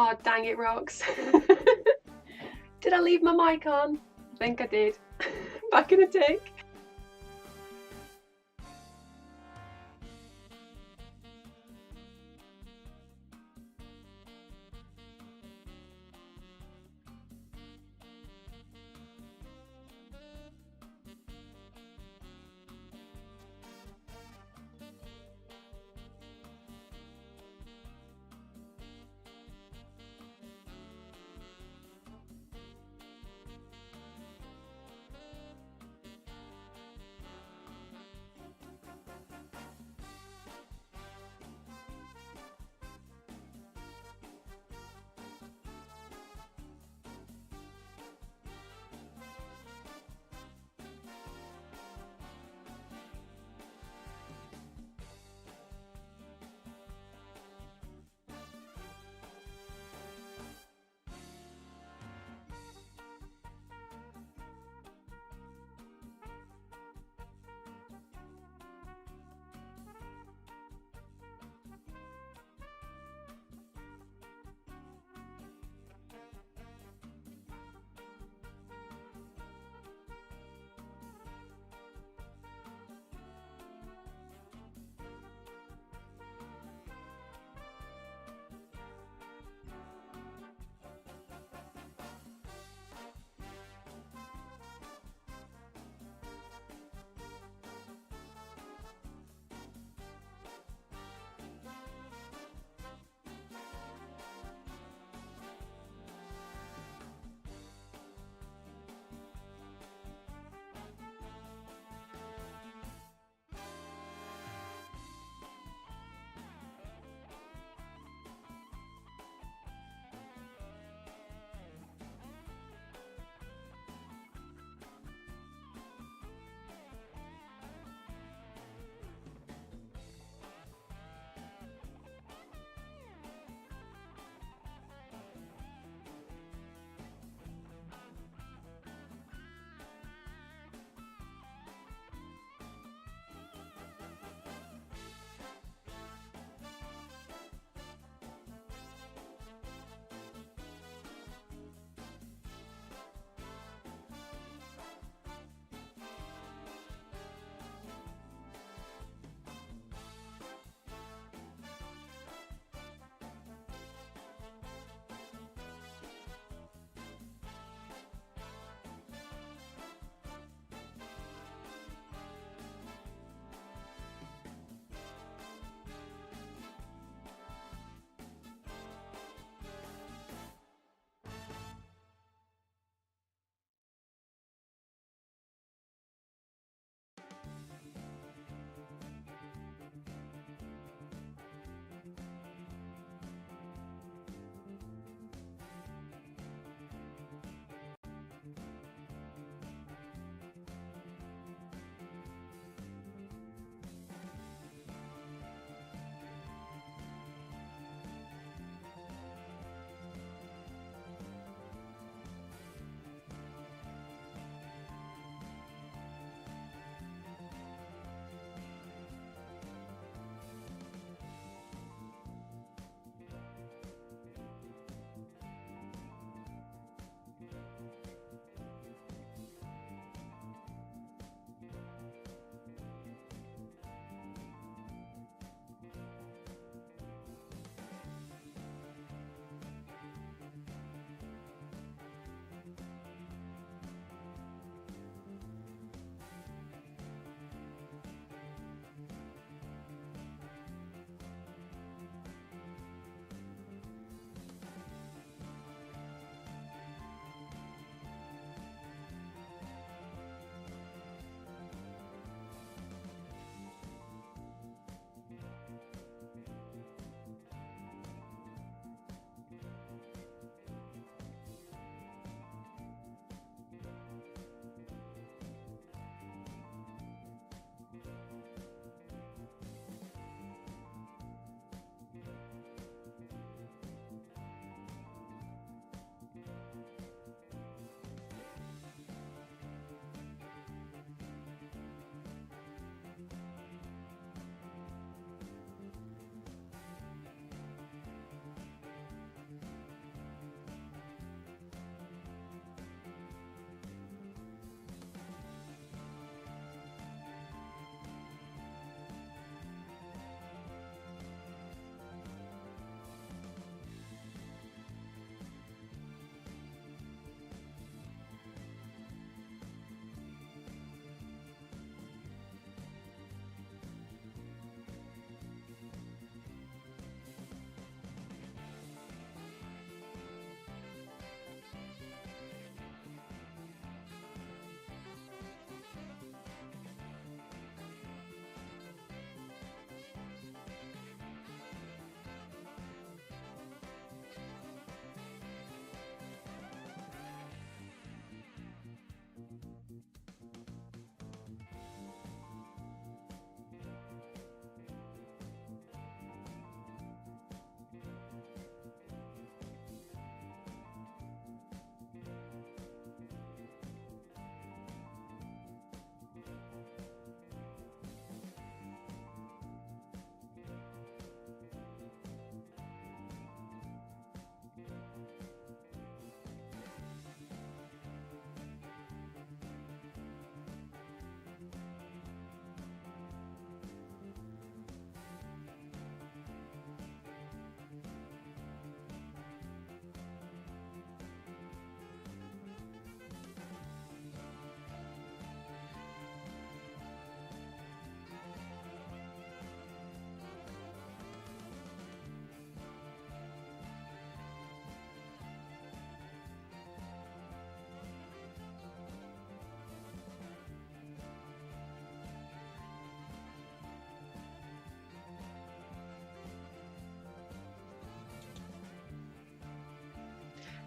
Oh, dang it, Rox. Did I leave my mic on? I think I did. Back in a tick.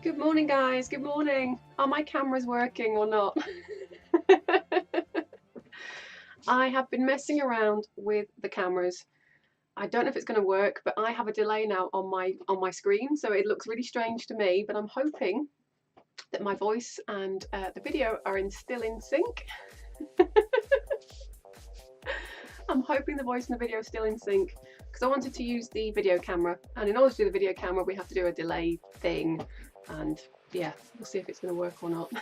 Good morning, guys. Good morning. Are my cameras working or not? I have been messing around with the cameras. I don't know if it's going to work, but I have a delay now on my screen, so it looks really strange to me, but I'm hoping that my voice and the video are still in sync. I'm hoping the voice and the video are still in sync, because I wanted to use the video camera, and in order to do the video camera we have to do a delay thing, and yeah, we'll see if it's going to work or not.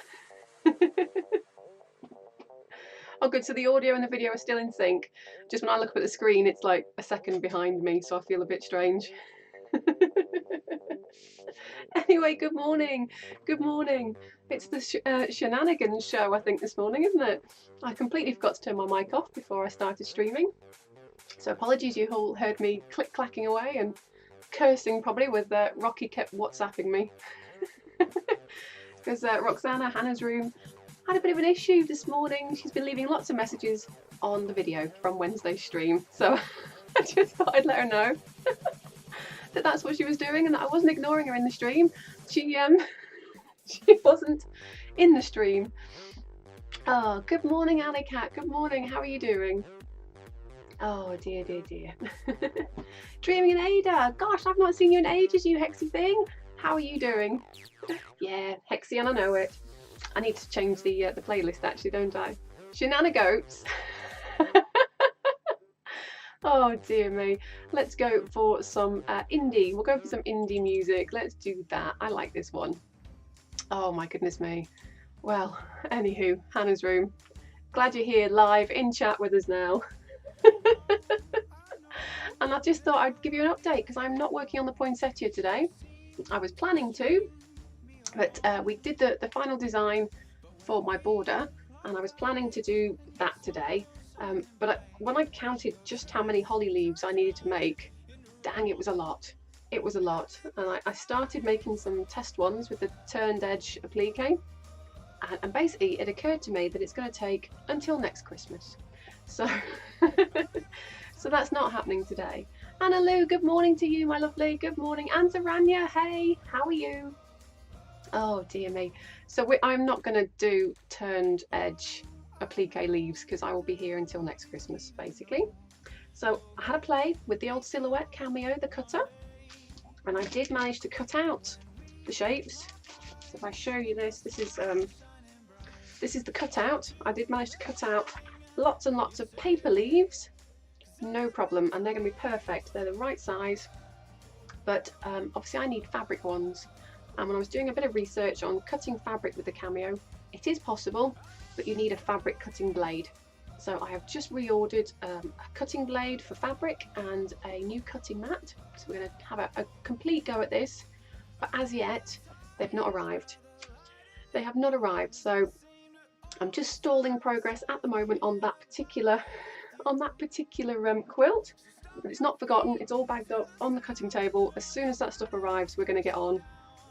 Oh good, so the audio and the video are still in sync. Just when I look up at the screen it's like a second behind me, so I feel a bit strange. Anyway, good morning. Good morning. It's the shenanigans show, I think, this morning, isn't it? I completely forgot to turn my mic off before I started streaming. So apologies, you all heard me click-clacking away and cursing probably with Rocky kept WhatsApping me. Because Roxana, Hannah's room, had a bit of an issue this morning. She's been leaving lots of messages on the video from Wednesday's stream. So I just thought I'd let her know that that's what she was doing and that I wasn't ignoring her in the stream. She wasn't in the stream. Oh, good morning, Alley Cat. Good morning. How are you doing? Oh dear, dear, dear. Dreaming in Ada. Gosh, I've not seen you in ages, you Hexy thing. How are you doing? Yeah, Hexy, and I know it. I need to change the playlist actually, don't I? Shenanigans. Oh dear me. Let's go for some indie. We'll go for some indie music. Let's do that. I like this one. Oh my goodness me. Well, anywho, Hannah's room. Glad you're here live in chat with us now. And I just thought I'd give you an update because I'm not working on the poinsettia today. I was planning to, but we did the final design for my border and I was planning to do that today. But when I counted just how many holly leaves I needed to make, dang, it was a lot. It was a lot. And I started making some test ones with the turned edge applique. And basically it occurred to me that it's going to take until next Christmas. So, so that's not happening today. Anna Lou, good morning to you, my lovely. Good morning. And Zaranya, hey, how are you? Oh dear me. So I'm not going to do turned edge applique leaves because I will be here until next Christmas basically. So I had a play with the old silhouette cameo, the cutter, and I did manage to cut out the shapes. So if I show you this is the cutout. I did manage to cut out lots and lots of paper leaves, no problem, and they're going to be perfect. They're the right size, but obviously I need fabric ones. And when I was doing a bit of research on cutting fabric with the cameo, it is possible, but you need a fabric cutting blade. So I have just reordered a cutting blade for fabric and a new cutting mat. So we're going to have a complete go at this, but as yet they've not arrived. They have not arrived, so I'm just stalling progress at the moment on that particular quilt. But it's not forgotten, it's all bagged up on the cutting table. As soon as that stuff arrives, we're going to get on,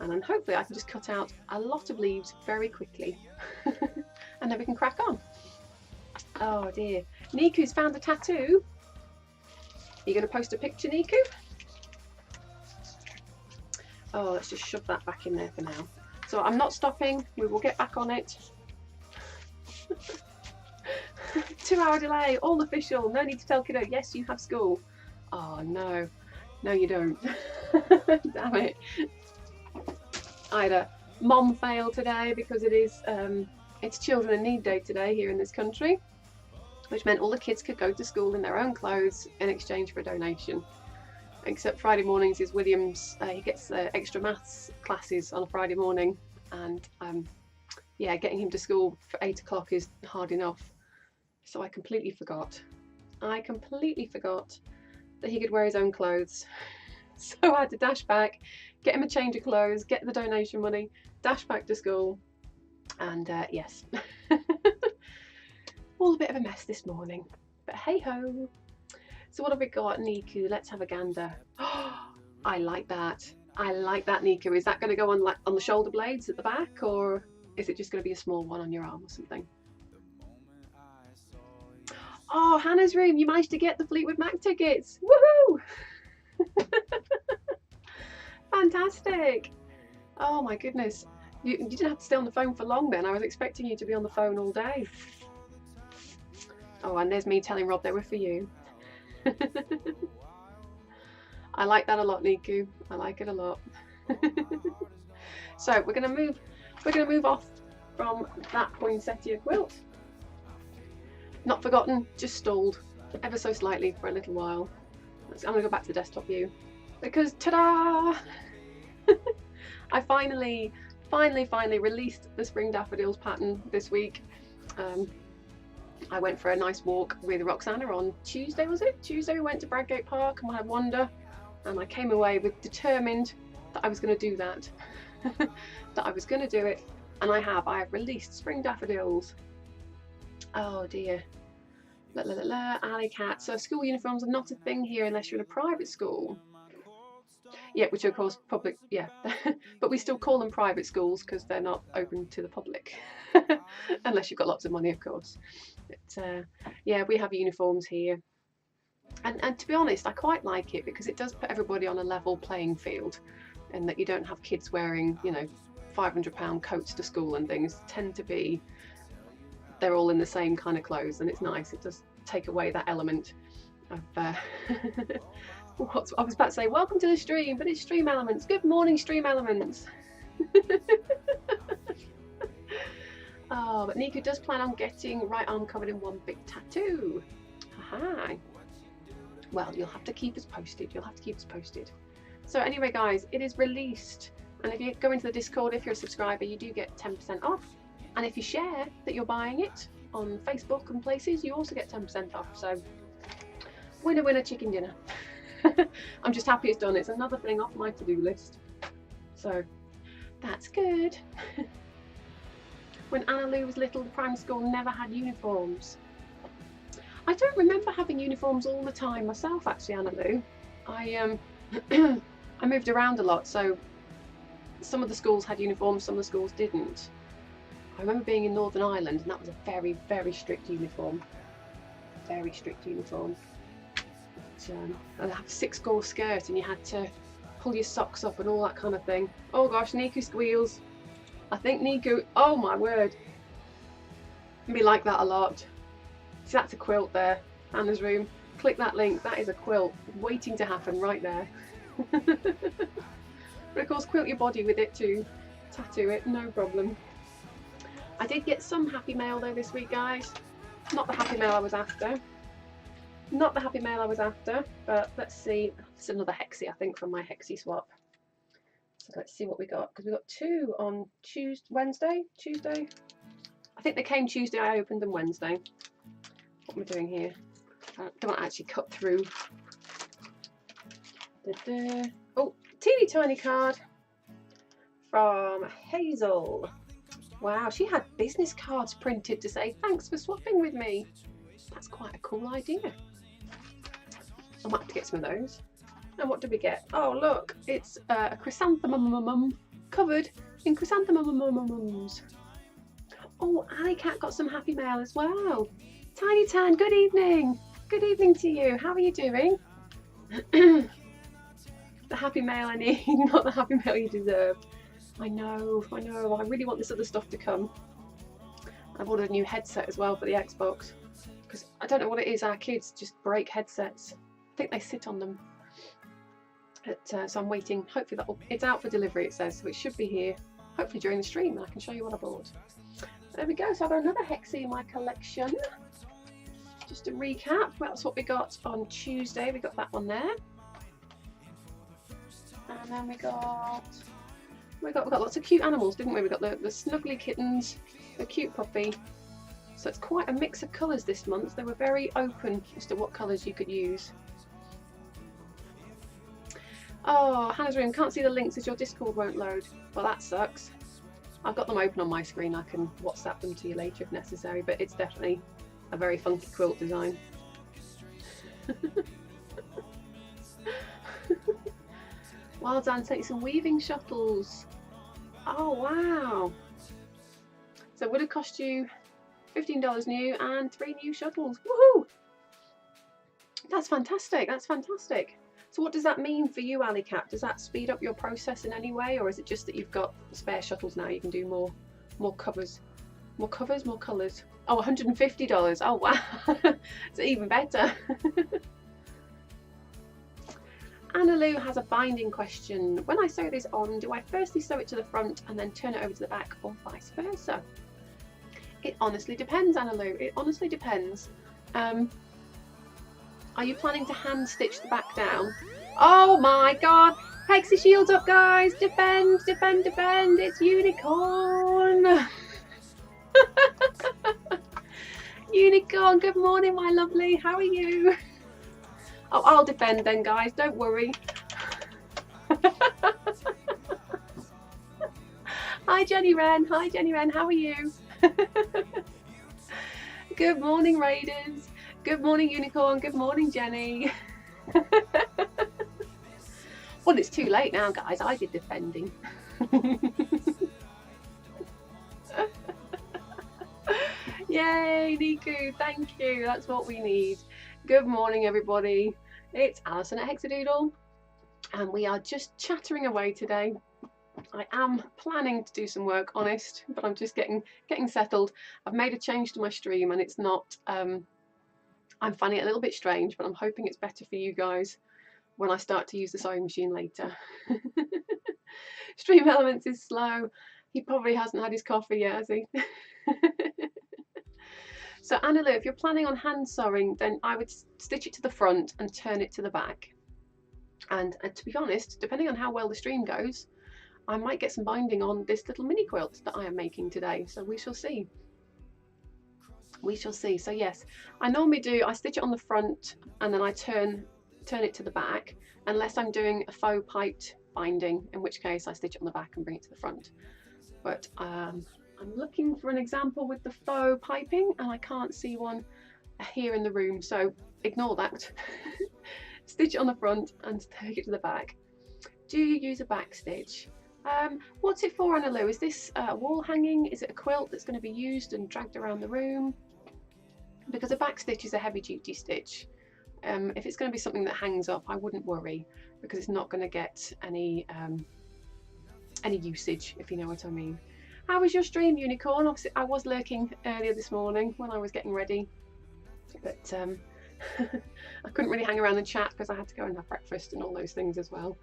and then hopefully I can just cut out a lot of leaves very quickly. And then we can crack on. Oh dear. Niku's found a tattoo. Are you going to post a picture, Niku? Oh, let's just shove that back in there for now. So I'm not stopping, we will get back on it. 2-hour delay, all official, no need to tell kiddo, yes you have school. Oh no, no you don't. Damn it. I had a mom fail today because it is it's Children in Need Day today here in this country, which meant all the kids could go to school in their own clothes in exchange for a donation. Except Friday mornings is William's, he gets extra maths classes on a Friday morning, and yeah, getting him to school for 8 o'clock is hard enough. So I completely forgot. I completely forgot that he could wear his own clothes. So I had to dash back, get him a change of clothes, get the donation money, dash back to school, and yes. All a bit of a mess this morning, but hey ho. So what have we got, Niku? Let's have a gander. Oh, I like that. I like that, Niku. Is that going to go on like on the shoulder blades at the back, or is it just going to be a small one on your arm or something? Oh, Hannah's room, you managed to get the Fleetwood Mac tickets. Woohoo! Fantastic. Oh my goodness. You didn't have to stay on the phone for long then. I was expecting you to be on the phone all day. Oh, and there's me telling Rob they were for you. I like that a lot, Niku. I like it a lot. So we're gonna move off from that poinsettia quilt. Not forgotten, just stalled ever so slightly for a little while. I'm gonna go back to the desktop view because ta-da! I finally released the spring daffodils pattern this week. I went for a nice walk with Roxana on Tuesday, was it? Tuesday we went to Bradgate Park and had a wander, and I came away with determined that I was going to do that. That I was going to do it, and I have released spring daffodils. Oh dear. Alley cat. So school uniforms are not a thing here unless you're in a private school. Yeah, which of course public, yeah. But we still call them private schools because they're not open to the public. Unless you've got lots of money, of course. But yeah, we have uniforms here. And to be honest, I quite like it because it does put everybody on a level playing field, and that you don't have kids wearing, you know, £500 coats to school and things. Tend to be, they're all in the same kind of clothes, and it's nice. It does take away that element of what I was about to say, welcome to the stream, but it's Stream Elements. Good morning, Stream Elements. Oh, but Niku does plan on getting right arm covered in one big tattoo. Haha. Well, you'll have to keep us posted. You'll have to keep us posted. So anyway, guys, it is released. And if you go into the Discord, if you're a subscriber, you do get 10% off. And if you share that you're buying it on Facebook and places, you also get 10% off. So winner, winner, chicken dinner. I'm just happy it's done. It's another thing off my to-do list. So that's good. When Anna Lou was little, the primary school never had uniforms. I don't remember having uniforms all the time myself, actually, Anna Lou. I moved around a lot, so some of the schools had uniforms, some of the schools didn't. I remember being in Northern Ireland, and that was a very, very strict uniform. Very strict uniform. I'd have a 6-gore skirt, and you had to pull your socks up and all that kind of thing. Oh gosh, Niku squeals. I think Niku, oh my word, be like that a lot. See, that's a quilt there, Anna's room. Click that link, that is a quilt waiting to happen right there. But of course, quilt your body with it too, tattoo it, no problem. I did get some happy mail though this week, guys. Not the happy mail I was after. Not the happy mail I was after, but let's see. It's another Hexie, I think, from my Hexie swap. So let's see what we got, because we got 2 on Tuesday. I think they came Tuesday, I opened them Wednesday. What am I doing here? I don't want to actually cut through. Oh, teeny tiny card from Hazel. Wow, she had business cards printed to say thanks for swapping with me. That's quite a cool idea. I might have to get some of those. And what did we get? Oh look, it's a chrysanthemum covered in chrysanthemums. Oh, Alley Cat got some happy mail as well. Tiny Tan, good evening. Good evening to you. How are you doing? The happy mail I need, not the happy mail you deserve. I know. I really want this other stuff to come. I've ordered a new headset as well for the Xbox, because I don't know what it is, our kids just break headsets. I think they sit on them. But, so I'm waiting. Hopefully it's out for delivery, it says, so it should be here hopefully during the stream, and I can show you what I bought. There we go. So I've got another Hexie in my collection. Just to recap, that's what we got on Tuesday. We got that one there, and then we got lots of cute animals, didn't we? We got the snuggly kittens, the cute puppy. So it's quite a mix of colours this month. They were very open as to what colours you could use. Oh, Hannah's room, can't see the links as your Discord won't load. Well, that sucks. I've got them open on my screen. I can WhatsApp them to you later if necessary, but it's definitely a very funky quilt design. Wild Dan sent you some weaving shuttles. Oh wow. So it would have cost you $15 new and 3 new shuttles. Woohoo! That's fantastic. That's fantastic. So what does that mean for you, Ali Cap? Does that speed up your process in any way, or is it just that you've got spare shuttles now? You can do more covers, more colours. Oh, $150. Oh wow, it's even better. Anna Lou has a binding question. When I sew this on, do I firstly sew it to the front and then turn it over to the back, or vice versa? It honestly depends, Anna Lou. It honestly depends. Are you planning to hand stitch the back down? Oh my god! Hexie shields up, guys! Defend, defend, defend! It's Unicorn! Unicorn, good morning, my lovely. How are you? Oh, I'll defend then, guys. Don't worry. Hi, Jenny Wren. Hi, Jenny Wren. How are you? Good morning, Raiders. Good morning, Unicorn. Good morning, Jenny. Well, it's too late now, guys. I did defending. Yay, Niku. Thank you. That's what we need. Good morning, everybody. It's Alison at Hexadoodle, and we are just chattering away today. I am planning to do some work, honest, but I'm just getting settled. I've made a change to my stream, and it's not. I'm finding it a little bit strange, but I'm hoping it's better for you guys when I start to use the sewing machine later. Stream Elements is slow. He probably hasn't had his coffee yet, has he? So Anna Lou, if you're planning on hand sewing, then I would stitch it to the front and turn it to the back. And to be honest, depending on how well the stream goes, I might get some binding on this little mini quilt that I am making today. So we shall see. We shall see. So yes, I normally do, I stitch it on the front and then I turn it to the back, unless I'm doing a faux piped binding, in which case I stitch it on the back and bring it to the front. But I'm looking for an example with the faux piping and I can't see one here in the room, so ignore that. Stitch it on the front and take it to the back. Do you use a back stitch? What's it for, Anna Lou? Is this wall hanging? Is it a quilt that's going to be used and dragged around the room? Because a back stitch is a heavy duty stitch. If it's going to be something that hangs up, I wouldn't worry, because it's not going to get any usage, if you know what I mean. How was your stream, Unicorn? Obviously, I was lurking earlier this morning when I was getting ready, but I couldn't really hang around and chat because I had to go and have breakfast and all those things as well.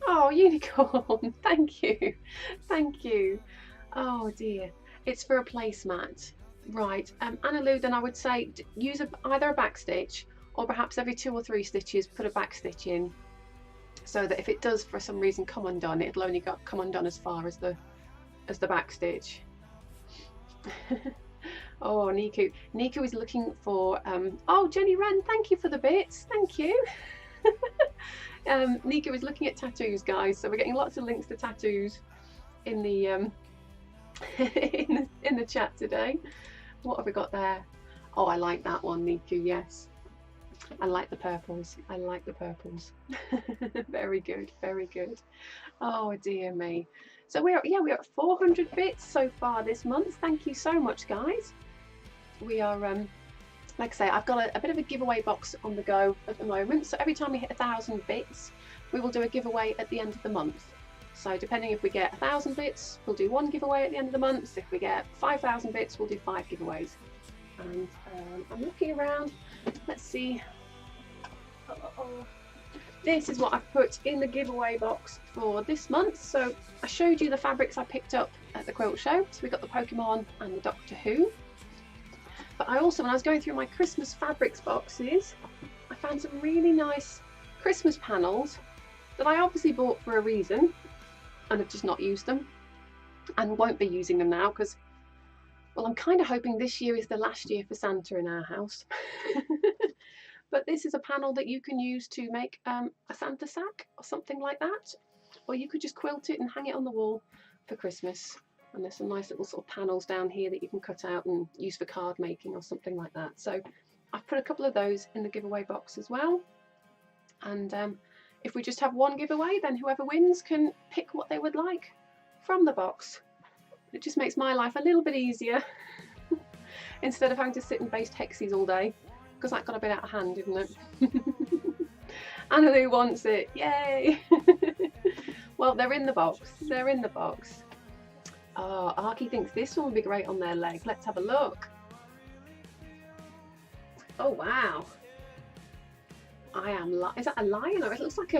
Oh, Unicorn, thank you, thank you. Oh dear, it's for a placemat. Right, Anna Lou, then I would say use either a back stitch, or perhaps every 2 or 3 stitches put a back stitch in, so that if it does for some reason come undone, it'll only come undone as far as the back stitch. Oh, Niku is looking for oh, Jenny Wren, thank you for the bits, thank you. Niku is looking at tattoos, guys, so we're getting lots of links to tattoos in the in the chat today. What have we got there? Oh, I like that one, Niku. Yes, I like the purples. I like the purples. Very good, very good. Oh dear me. So we're at 400 bits so far this month. Thank you so much, guys. We are like I say, I've got a bit of a giveaway box on the go at the moment. So every time we hit 1,000 bits, we will do a giveaway at the end of the month. So depending if we get 1,000 bits, we'll do 1 giveaway at the end of the month. If we get 5,000 bits, we'll do 5 giveaways. And I'm looking around. Let's see. This is what I've put in the giveaway box for this month. So I showed you the fabrics I picked up at the quilt show. So we got the Pokemon and the Doctor Who. But I also, when I was going through my Christmas fabrics boxes, I found some really nice Christmas panels that I obviously bought for a reason and have just not used them and won't be using them now because, well, I'm kind of hoping this year is the last year for Santa in our house. But this is a panel that you can use to make a Santa sack or something like that, or you could just quilt it and hang it on the wall for Christmas. And there's some nice little sort of panels down here that you can cut out and use for card making or something like that. So I've put a couple of those in the giveaway box as well. And if we just have 1 giveaway, then whoever wins can pick what they would like from the box. It just makes my life a little bit easier instead of having to sit and baste hexies all day. because that got a bit out of hand, didn't it? Annalou wants it, yay! Well, they're in the box, they're in the box. Oh, Arky thinks this one would be great on their leg. Let's have a look. Oh wow! Is that a lion? Or it looks like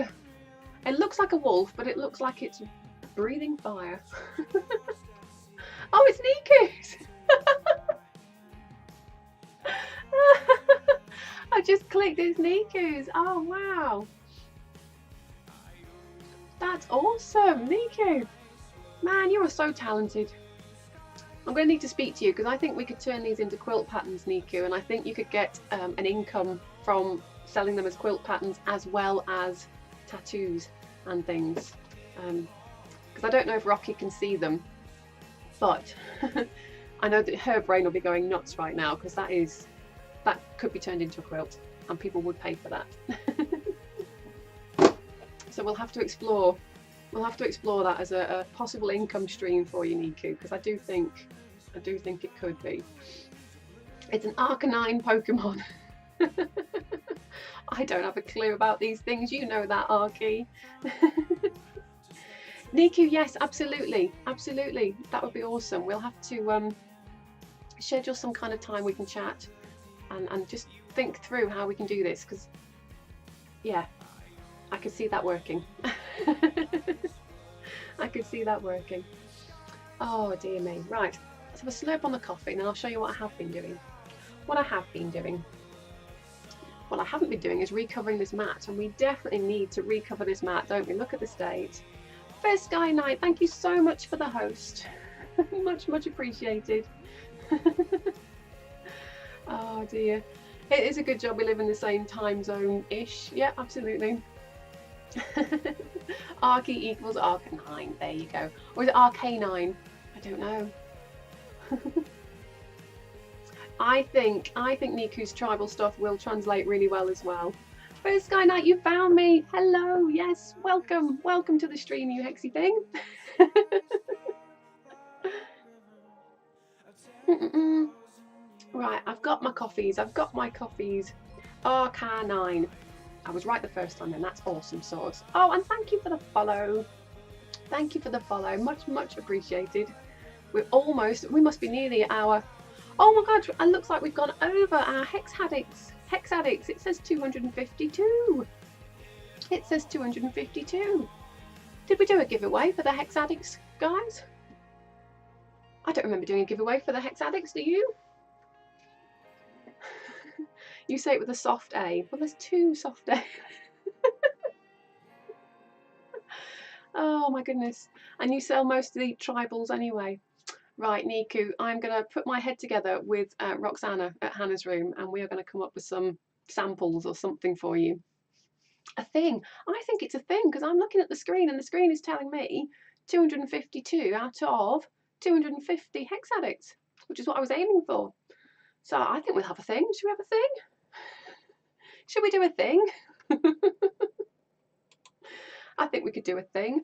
a wolf, but it looks like it's breathing fire. Oh, it's Niku's! I just clicked, it's Niku's. Oh wow! That's awesome, Niku! Man, you are so talented. I'm going to need to speak to you because I think we could turn these into quilt patterns, Niku, and I think you could get an income from selling them as quilt patterns as well as tattoos and things. Because I don't know if Rocky can see them, but I know that her brain will be going nuts right now because that could be turned into a quilt and people would pay for that. So we'll have to explore that as a possible income stream for you, Niku, because I do think it could be. It's an Arcanine Pokemon. I don't have a clue about these things, you know that, Arky. Niku, yes, absolutely, absolutely. That would be awesome. We'll have to schedule some kind of time we can chat and just think through how we can do this, because yeah, I could see that working. I could see that working. Oh dear me. Right, let's have a slurp on the coffee and then I'll show you what I have been doing. What I haven't been doing is recovering this mat, and we definitely need to recover this mat, don't we? Look at the state. First Sky Knight, thank you so much for the host. much appreciated. Oh dear. It is a good job we live in the same time zone-ish. Yeah, absolutely. Arky equals Arcanine. There you go. Or is it Arcanine? I don't know. I think Niku's tribal stuff will translate really well as well. First Sky Knight, you found me. Hello. Yes. Welcome. Welcome to the stream, you hexy thing. Right. I've got my coffees. Arcanine. I was right the first time then, that's awesome sauce. Oh, and thank you for the follow. Thank you for the follow, much appreciated. We must be nearly at our, oh my god, it looks like we've gone over our Hex Addicts. It says 252. It says 252. Did we do a giveaway for the Hex Addicts, guys? I don't remember doing a giveaway for the Hex Addicts, do you? You say it with a soft A. Well, there's two soft A. Oh my goodness. And you sell most of the tribals anyway. Right, Niku, I'm going to put my head together with Roxana at Hannah's room and we are going to come up with some samples or something for you. A thing. I think it's a thing because I'm looking at the screen and the screen is telling me 252 out of 250 Hex Addicts, which is what I was aiming for. So I think we'll have a thing. Should we have a thing? Should we do a thing? I think we could do a thing.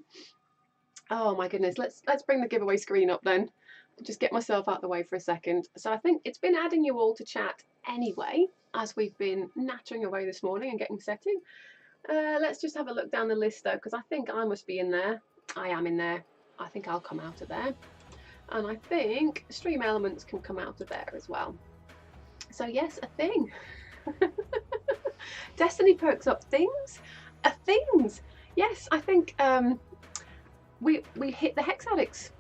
Oh my goodness, let's bring the giveaway screen up then. I'll just get myself out the way for a second. So I think it's been adding you all to chat anyway, as we've been nattering away this morning and getting setting. Let's just have a look down the list though, because I think I must be in there. I am in there. I think I'll come out of there. And I think Stream Elements can come out of there as well. So yes, a thing. Destiny perks up things. Things. Yes, I think we hit the Hex Addicts.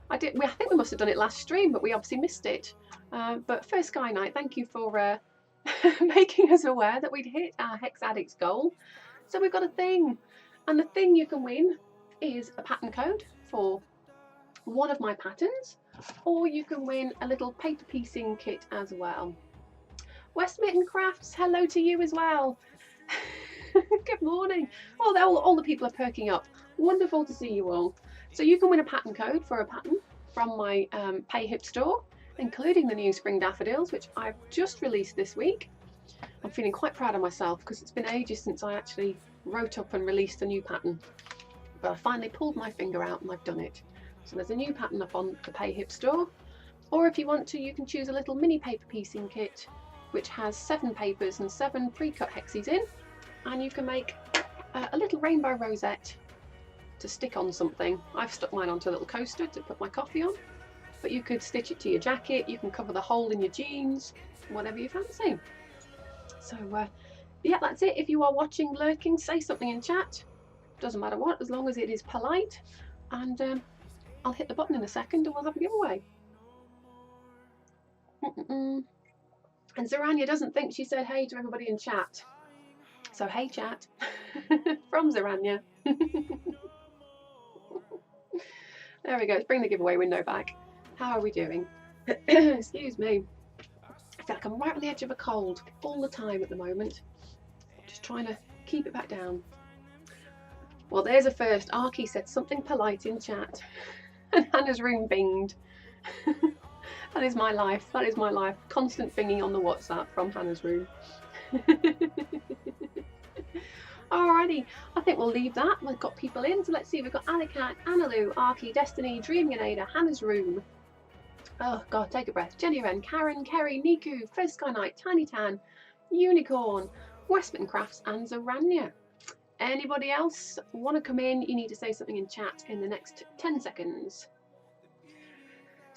I think we must have done it last stream, but we obviously missed it. But first Sky Knight, thank you for making us aware that we'd hit our Hex Addicts goal. So we've got a thing, and the thing you can win is a pattern code for one of my patterns, or you can win a little paper piecing kit as well. West Mitten Crafts, hello to you as well. Good morning. Oh, all the people are perking up. Wonderful to see you all. So you can win a pattern code for a pattern from my Pay Hip store, including the new spring daffodils, which I've just released this week. I'm feeling quite proud of myself because it's been ages since I actually wrote up and released a new pattern. But I finally pulled my finger out and I've done it. So there's a new pattern up on the Pay Hip store. Or if you want to, you can choose a little mini paper piecing kit which has 7 papers and 7 pre-cut hexes in, and you can make a little rainbow rosette to stick on something. I've stuck mine onto a little coaster to put my coffee on, but you could stitch it to your jacket, you can cover the hole in your jeans, whatever you fancy. So yeah, that's it. If you are watching lurking, say something in chat, doesn't matter what, as long as it is polite, and I'll hit the button in a second and we'll have a giveaway. And Zarania doesn't think she said hey to everybody in chat, so hey chat from Zarania. There we go, let's bring the giveaway window back. How are we doing? Excuse me, I feel like I'm right on the edge of a cold all the time at the moment, just trying to keep it back down. Well, there's a first. Arky said something polite in chat and Hannah's room binged. That is my life, that is my life. Constant binging on the WhatsApp from Hannah's room. Alrighty, I think we'll leave that. We've got people in, so let's see. We've got Alicat, Analu, Arky, Destiny, Dreamionada, Hannah's room. Oh god, take a breath. Jenny Wren, Karen, Kerry, Niku, First Sky Knight, Tiny Tan, Unicorn, Westman Crafts, and Zarania. Anybody else want to come in? You need to say something in chat in the next 10 seconds.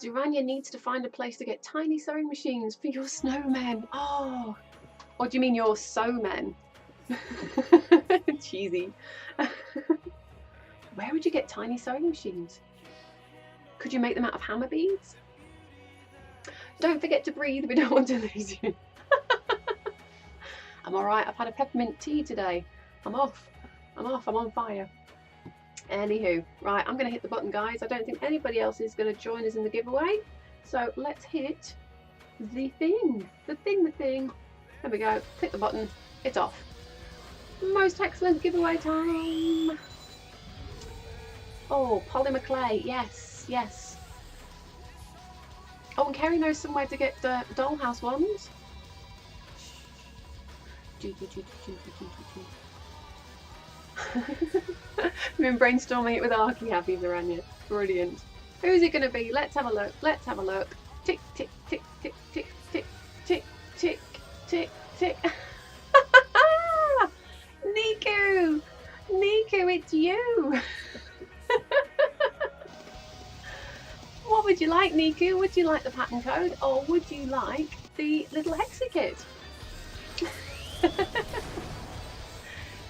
Zarania needs to find a place to get tiny sewing machines for your snowmen. Oh, or do you mean your sewmen? Cheesy. Where would you get tiny sewing machines? Could you make them out of hammer beads? Don't forget to breathe, we don't want to lose you. I'm alright, I've had a peppermint tea today. I'm off, I'm on fire. Anywho, right, I'm going to hit the button, guys. I don't think anybody else is going to join us in the giveaway. So let's hit the thing. The thing. There we go. Click the button. It's off. Most excellent giveaway time. Oh, polymer clay. Yes, yes. Oh, and Kerry knows somewhere to get the dollhouse ones. We've been brainstorming it with Arky, have you, Zarania? Brilliant. Who's it going to be? Let's have a look. Let's have a look. Tick, tick, tick, tick, tick, tick, tick, tick, tick, tick. Niku! Niku, it's you! What would you like, Niku? Would you like the pattern code, or would you like the little hexie kit?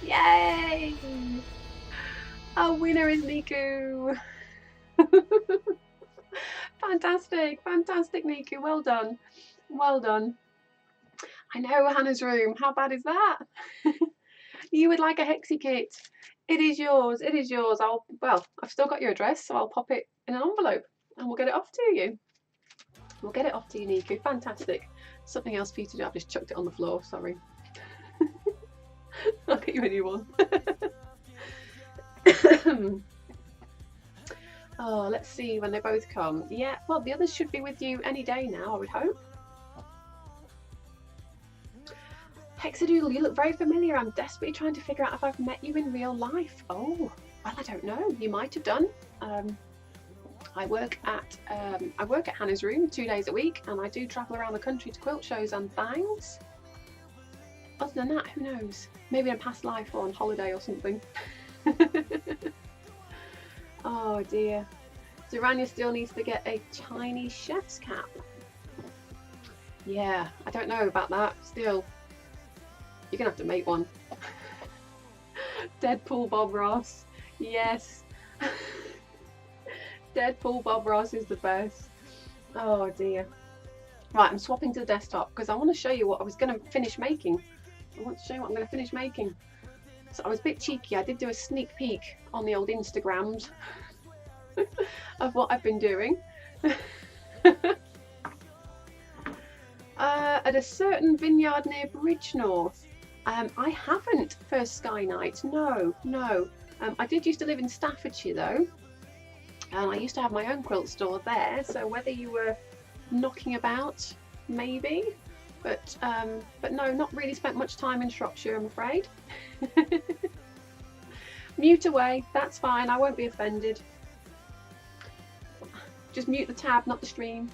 Yay! Our winner is Niku! Fantastic, fantastic, Niku. Well done. Well done. I know, Hannah's room. How bad is that? You would like a hexie kit. It is yours. It is yours. Well, I've still got your address, so I'll pop it in an envelope and we'll get it off to you. We'll get it off to you, Niku. Fantastic. Something else for you to do. I've just chucked it on the floor. Sorry. I'll get you a new one. Oh, let's see when they both come. Yeah, well, the others should be with you any day now, I would hope. Hexadoodle, you look very familiar. I'm desperately trying to figure out if I've met you in real life. Oh, well, I don't know. You might have done. I work at Hannah's room 2 days a week, and I do travel around the country to quilt shows and things. Other than that, who knows? Maybe in a past life or on holiday or something. Oh dear. Zarania still needs to get a Chinese chef's cap. Yeah, I don't know about that. Still, you're gonna have to make one. Deadpool Bob Ross. Yes. Deadpool Bob Ross is the best. Oh dear. Right, I'm swapping to the desktop because I want to show you what I was going to finish making. I want to show you what I'm going to finish making. So I was a bit cheeky. I did do a sneak peek on the old Instagrams of what I've been doing. At a certain vineyard near Bridgenorth. I haven't First Sky Knight. No. I did used to live in Staffordshire though, and I used to have my own quilt store there. So whether you were knocking about, maybe, but no, not really spent much time in Shropshire, I'm afraid. Mute away, that's fine. I won't be offended. Just mute the tab, not the stream.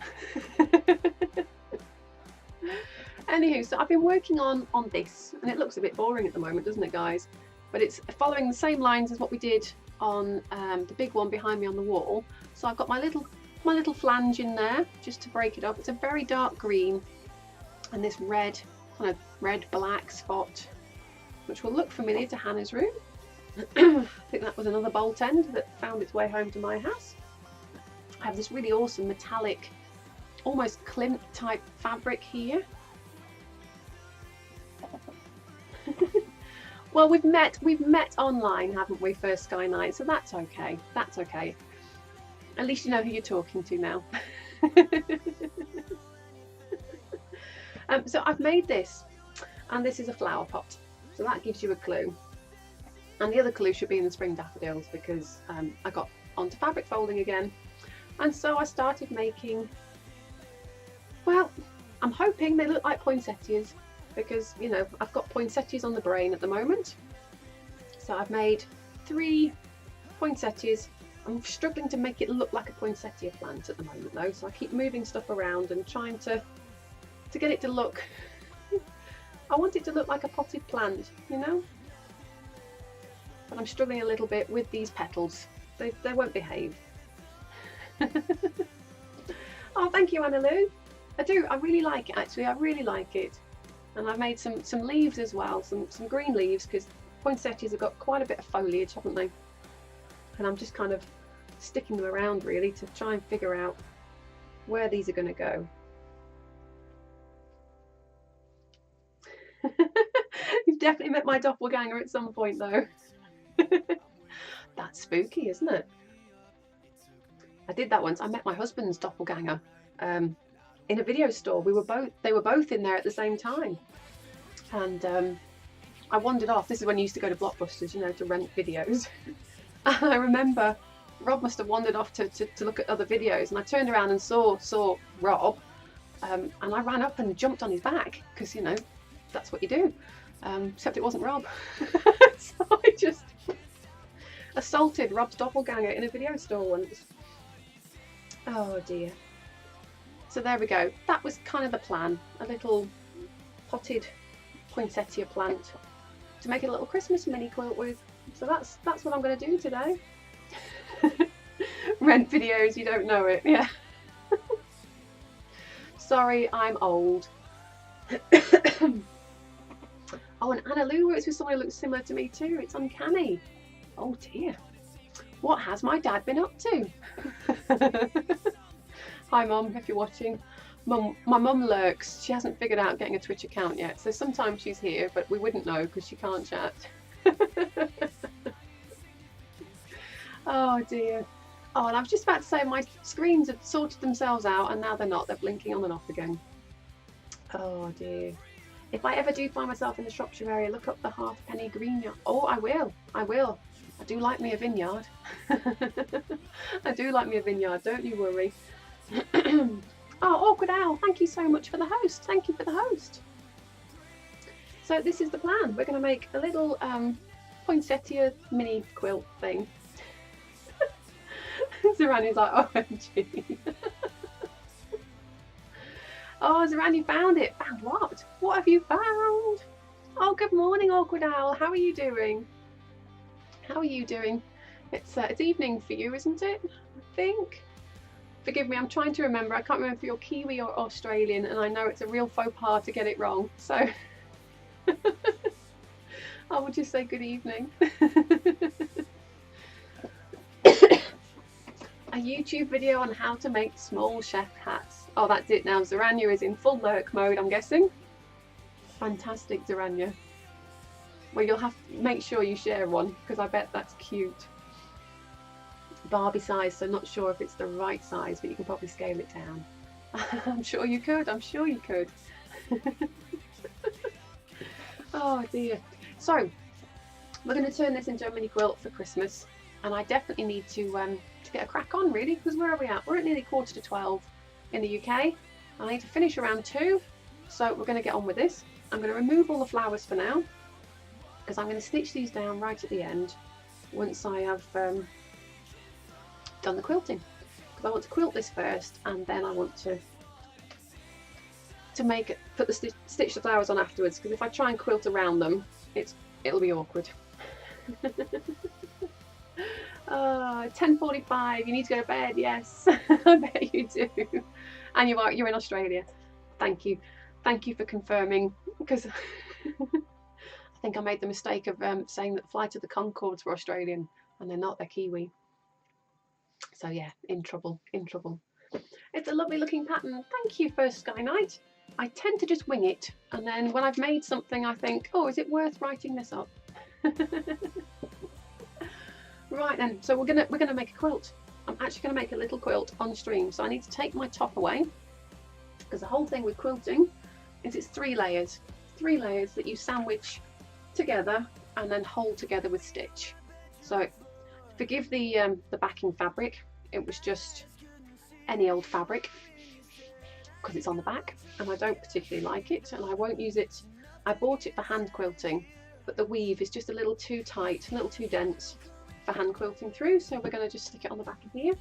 Anywho, so I've been working on this, and it looks a bit boring at the moment, doesn't it, guys? But it's following the same lines as what we did on the big one behind me on the wall. So I've got my little flange in there just to break it up. It's a very dark green and this red, kind of red black spot, which will look familiar to Hannah's room. I think that was another bolt end that found its way home to my house. I have this really awesome metallic, almost Klimt type fabric here. Well, we've met online, haven't we, for Sky Night, so that's okay. That's okay. At least you know who you're talking to now. So I've made this, and this is a flower pot, so that gives you a clue. And the other clue should be in the spring daffodils, because I got onto fabric folding again, and so I started making, well, I'm hoping they look like poinsettias, because, you know, I've got poinsettias on the brain at the moment. So I've made 3 poinsettias. I'm struggling to make it look like a poinsettia plant at the moment though, so I keep moving stuff around and trying to get it to look, I want it to look like a potted plant, you know? But I'm struggling a little bit with these petals. They won't behave. Oh, thank you, Anna Lou. I really like it actually, I really like it. And I've made some leaves as well, some green leaves, because poinsettias have got quite a bit of foliage, haven't they? And I'm just kind of sticking them around really to try and figure out where these are going to go. You've definitely met my doppelganger at some point though. That's spooky, isn't it? I did that once. I met my husband's doppelganger in a video store. They were both in there at the same time, and I wandered off. This is when you used to go to Blockbusters, you know, to rent videos. And I remember Rob must have wandered off to look at other videos, and I turned around and saw Rob, and I ran up and jumped on his back, because, you know, that's what you do. Except it wasn't Rob. So I just assaulted Rob's doppelganger in a video store once. Oh dear. So there we go. That was kind of the plan. A little potted poinsettia plant to make a little Christmas mini quilt with. So that's what I'm going to do today. Rent videos, you don't know it. Yeah. Sorry, I'm old. Oh, and Anna Lou works with someone who looks similar to me too. It's uncanny. Oh dear. What has my dad been up to? Hi Mum, if you're watching. Mum, my mum lurks. She hasn't figured out getting a Twitch account yet, so sometimes she's here, but we wouldn't know because she can't chat. Oh dear. Oh, and I was just about to say my screens have sorted themselves out, and now they're not. They're blinking on and off again. Oh dear. If I ever do find myself in the Shropshire area, look up the Halfpenny Green Yard. Oh, I will. I will. I do like me a vineyard. I do like me a vineyard, don't you worry. Oh, Awkward Owl, thank you so much for the host. Thank you for the host. So this is the plan. We're going to make a little poinsettia mini quilt thing. Zarani's like, OMG. Oh, Zaran, you found it. Found what? What have you found? Oh, good morning, Awkward Owl. How are you doing? How are you doing? It's evening for you, isn't it? I think. Forgive me, I'm trying to remember. I can't remember if you're Kiwi or Australian, and I know it's a real faux pas to get it wrong. So I will just say good evening. A YouTube video on how to make small chef hats. Oh, that's it now. Zaranya is in full lurk mode, I'm guessing. Fantastic, Zaranya. Well, you'll have to make sure you share one, because I bet that's cute. Barbie size, so not sure if it's the right size, but you can probably scale it down. I'm sure you could. I'm sure you could. Oh dear. So we're going to turn this into a mini quilt for Christmas, and I definitely need to get a crack on, really, because where are we at? We're at nearly 11:45 in the UK. I need to finish around 2, so we're going to get on with this. I'm going to remove all the flowers for now, because I'm going to stitch these down right at the end once I have done the quilting, because I want to quilt this first, and then I want to put the stitch the flowers on afterwards, because if I try and quilt around them, it'll be awkward. 10:45. You need to go to bed. Yes, I bet you do. And you're in Australia. Thank you for confirming, because I think I made the mistake of saying that Flight of the Conchords were Australian, and they're not. They're Kiwi. So yeah, in trouble. It's a lovely looking pattern. Thank you, First Sky Night. I tend to just wing it, and then when I've made something, I think, oh, is it worth writing this up? Right then, so we're gonna make a quilt. I'm actually gonna make a little quilt on stream, so I need to take my top away, because the whole thing with quilting is it's 3 layers that you sandwich together and then hold together with stitch. So forgive the backing fabric. It was just any old fabric, because it's on the back, and I don't particularly like it, and I won't use it. I bought it for hand quilting, but the weave is just a little too tight, a little too dense for hand quilting through, so we're going to just stick it on the back of here.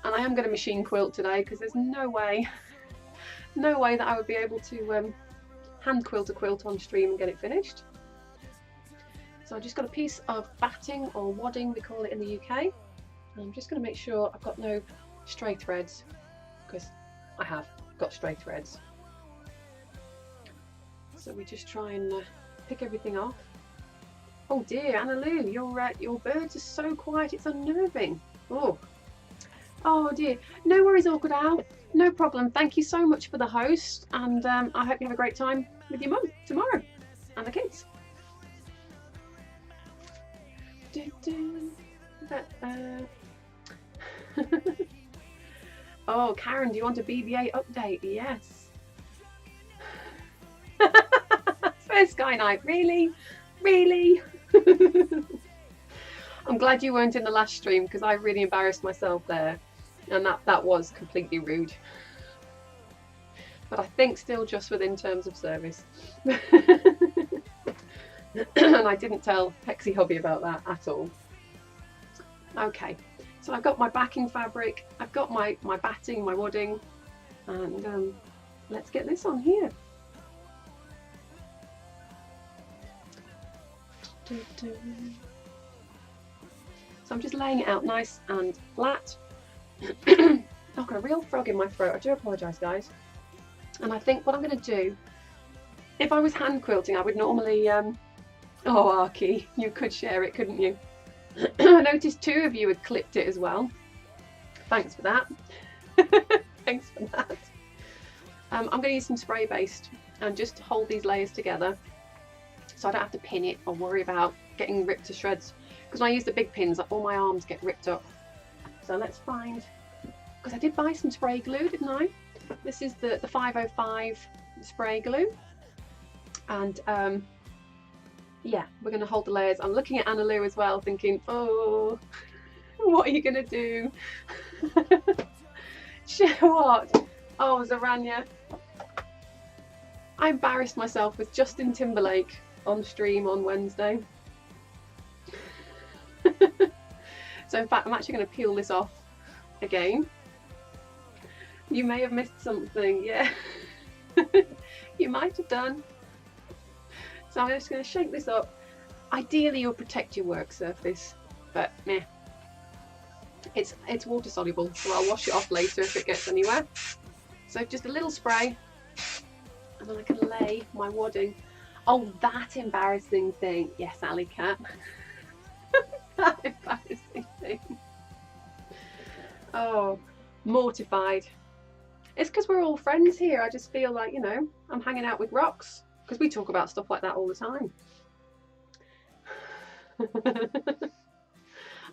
And I am going to machine quilt today, because there's no way that I would be able to hand quilt a quilt on stream and get it finished. So I've just got a piece of batting, or wadding we call it in the UK, and I'm just going to make sure I've got no stray threads, because I have got stray threads. So we just try and pick everything off. Oh dear, Anna Lou, your birds are so quiet, it's unnerving. Oh dear. No worries, Awkward Owl. No problem. Thank you so much for the host, and I hope you have a great time with your mum tomorrow and the kids. Oh, Karen, do you want a BBA update? Yes. First Sky Night, really? I'm glad you weren't in the last stream, because I really embarrassed myself there, and that was completely rude. But I think still just within terms of service. And I didn't tell Pexy Hobby about that at all. Okay, so I've got my backing fabric, I've got my batting, my wadding, and let's get this on here. So I'm just laying it out nice and flat. I've got a real frog in my throat. I do apologise, guys. And I think what I'm going to do, if I was hand quilting, I would normally oh, Arky, you could share it, couldn't you? I noticed 2 of you had clipped it as well. Thanks for that. Thanks for that. I'm going to use some spray based and just hold these layers together, so I don't have to pin it or worry about getting ripped to shreds. Because when I use the big pins, all my arms get ripped up. So let's find, because I did buy some spray glue, didn't I? This is the 505 spray glue. And yeah, we're going to hold the layers. I'm looking at Anna Lou as well, thinking, oh, what are you going to do? Share what? Oh, Zaranya. I embarrassed myself with Justin Timberlake on stream on Wednesday. So in fact, I'm actually going to peel this off again. You may have missed something, yeah. You might have done. So I'm just going to shake this up. Ideally you'll protect your work surface, but meh. It's water soluble, so I'll wash it off later if it gets anywhere. So just a little spray, and then I can lay my wadding. Oh, that embarrassing thing. Yes, Alley Cat. That embarrassing thing. Oh, mortified. It's because we're all friends here. I just feel like, you know, I'm hanging out with rocks, because we talk about stuff like that all the time.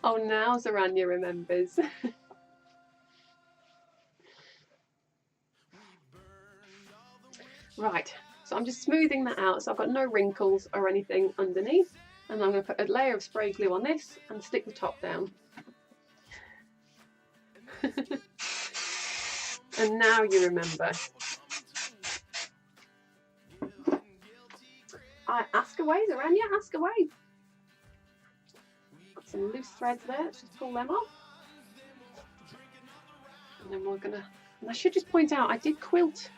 Oh, now Zaranya remembers. Right, so I'm just smoothing that out so I've got no wrinkles or anything underneath, and I'm going to put a layer of spray glue on this and stick the top down. And now you remember. Ask away, Zaranya, ask away. Got some loose threads there, let's just pull them off. And then we're gonna, and I should just point out, I did quilt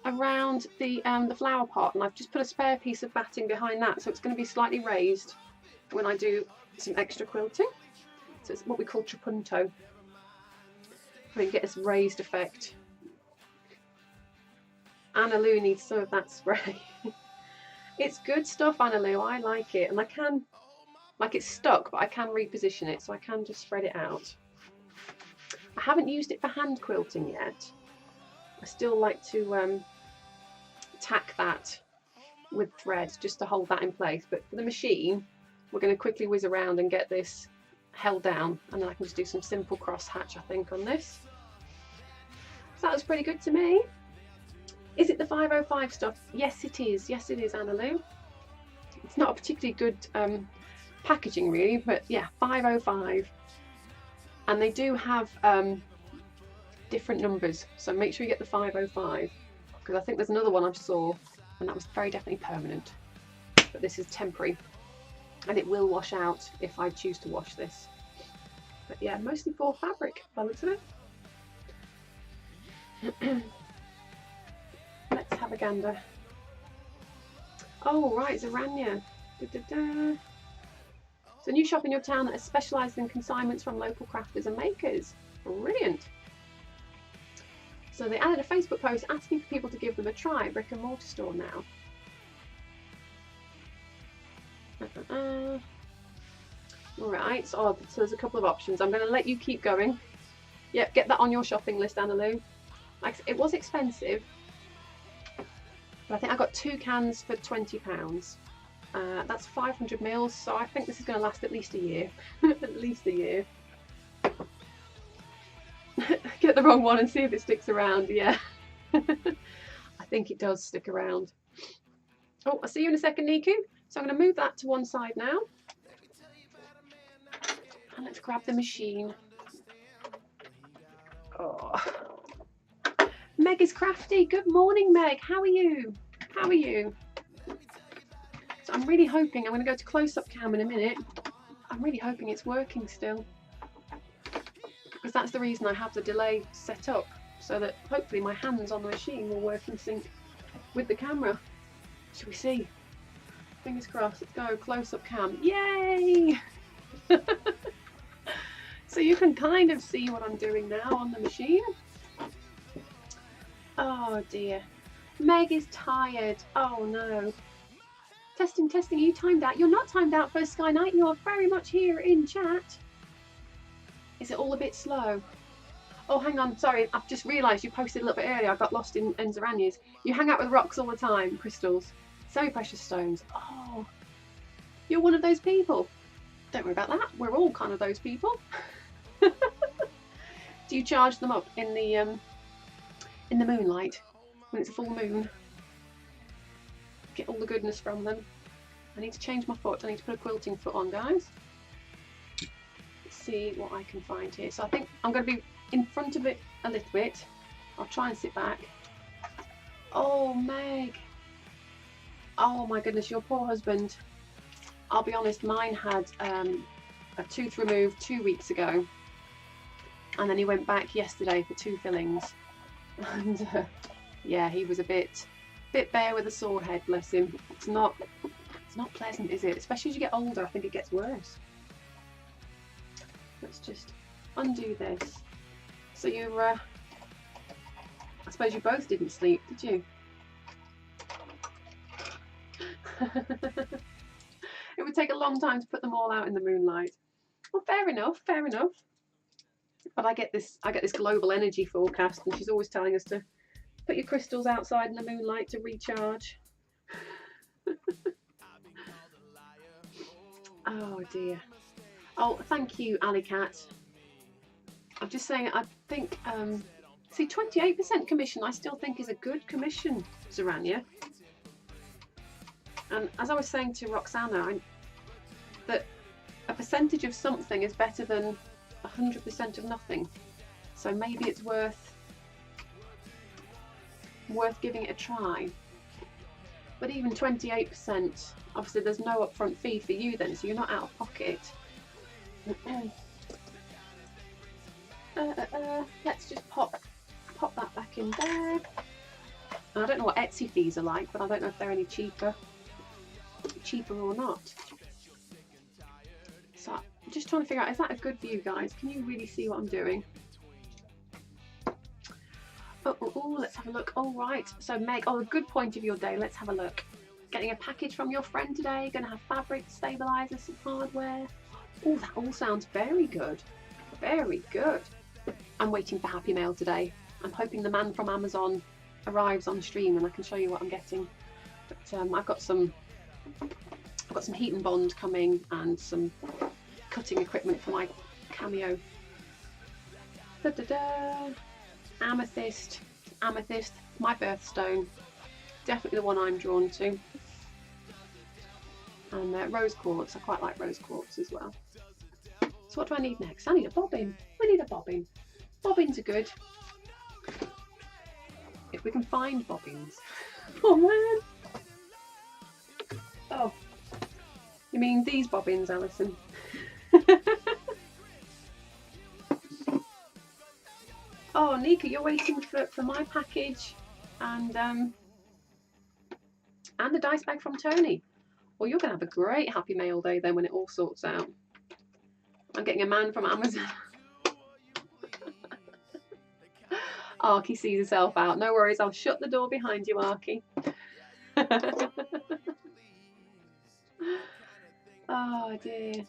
around the flower pot, and I've just put a spare piece of batting behind that, so it's going to be slightly raised when I do some extra quilting. So it's what we call trapunto. We can get this raised effect. Anna Lou needs some of that spray. It's good stuff, Anna Lou. I like it, and I can, like, it's stuck, but I can reposition it, so I can just spread it out. I haven't used it for hand quilting yet. I still like to tack that with thread just to hold that in place, but for the machine we're going to quickly whiz around and get this held down, and then I can just do some simple cross hatch, I think, on this. So that was pretty good to me. Is it the 505 stuff? Yes it is, Anna Lou. It's not a particularly good packaging really, but yeah, 505. And they do have different numbers, so make sure you get the 505, because I think there's another one I saw and that was very definitely permanent, but this is temporary, and it will wash out if I choose to wash this. But yeah, mostly for fabric by the looks of it. Let's have a gander. Oh right, Zarania. It's a new shop in your town that is specialised in consignments from local crafters and makers. Brilliant. So they added a Facebook post asking for people to give them a try. Brick and mortar store now. Alright, so there's a couple of options. I'm going to let you keep going. Yep, get that on your shopping list, Anna Lou. Like, it was expensive, but I think I got 2 cans for £20. That's 500 mils, so I think this is going to last at least a year. At least a year. Get the wrong one and see if it sticks around. Yeah. I think it does stick around. Oh, I'll see you in a second, Niku. So I'm going to move that to one side now. And let's grab the machine. Oh. Meg is crafty. Good morning, Meg. How are you? How are you? So I'm really hoping, I'm going to go to close-up cam in a minute. I'm really hoping it's working still, because that's the reason I have the delay set up, so that hopefully my hands on the machine will work in sync with the camera. Shall we see? Fingers crossed. Let's go close-up cam. Yay! So you can kind of see what I'm doing now on the machine. Oh dear. Meg is tired. Oh no. Testing, testing. Are you timed out? You're not timed out, First Sky Knight. You're very much here in chat. Is it all a bit slow? Oh, hang on. Sorry, I've just realised you posted a little bit earlier. I got lost in Zarania's. You hang out with rocks all the time, crystals, semi-precious stones. Oh, you're one of those people. Don't worry about that. We're all kind of those people. Do you charge them up in the moonlight when it's a full moon? Get all the goodness from them. I need to change my foot. I need to put a quilting foot on, guys. Let's see what I can find here. So I think I'm going to be in front of it a little bit. I'll try and sit back. Oh, Meg. Oh my goodness, your poor husband. I'll be honest, mine had a tooth removed 2 weeks ago, and then he went back yesterday for 2 fillings, and yeah, he was a bit bare with a sore head, bless him. It's not pleasant, is it? Especially as you get older, I think it gets worse. Let's just undo this. So you I suppose you both didn't sleep, did you? It would take a long time to put them all out in the moonlight. Well, fair enough, fair enough. But I get this global energy forecast, and she's always telling us to put your crystals outside in the moonlight to recharge. Oh dear. Oh, thank you, Alley Cat. I'm just saying, I think, see, 28% commission I still think is a good commission, Zarania. And as I was saying to Roxana, that a percentage of something is better than 100% of nothing. So maybe it's worth giving it a try. But even 28%, obviously there's no upfront fee for you then, so you're not out of pocket. Let's just pop that back in there. And I don't know what Etsy fees are like, but I don't know if they're any cheaper or not. So I'm just trying to figure out, is that a good view, guys? Can you really see what I'm doing? Oh, let's have a look. All right, so Meg, a good point of your day. Let's have a look. Getting a package from your friend today. Going to have fabric, stabilizer, some hardware. Oh, that all sounds very good. Very good. I'm waiting for Happy Mail today. I'm hoping the man from Amazon arrives on stream and I can show you what I'm getting. But I've got some heat and bond coming and some cutting equipment for my cameo. Amethyst, my birthstone, definitely the one I'm drawn to. And rose quartz, I quite like rose quartz as well. So what do I need next? I need a bobbin. We need a bobbin. Bobbins are good. If we can find bobbins. Oh man. Oh, you mean these bobbins, Alison? Oh, Nika, you're waiting for my package and the dice bag from Tony. Well, you're going to have a great Happy Mail day then when it all sorts out. I'm getting a man from Amazon. Arky sees herself out. No worries, I'll shut the door behind you, Arky. Oh dear.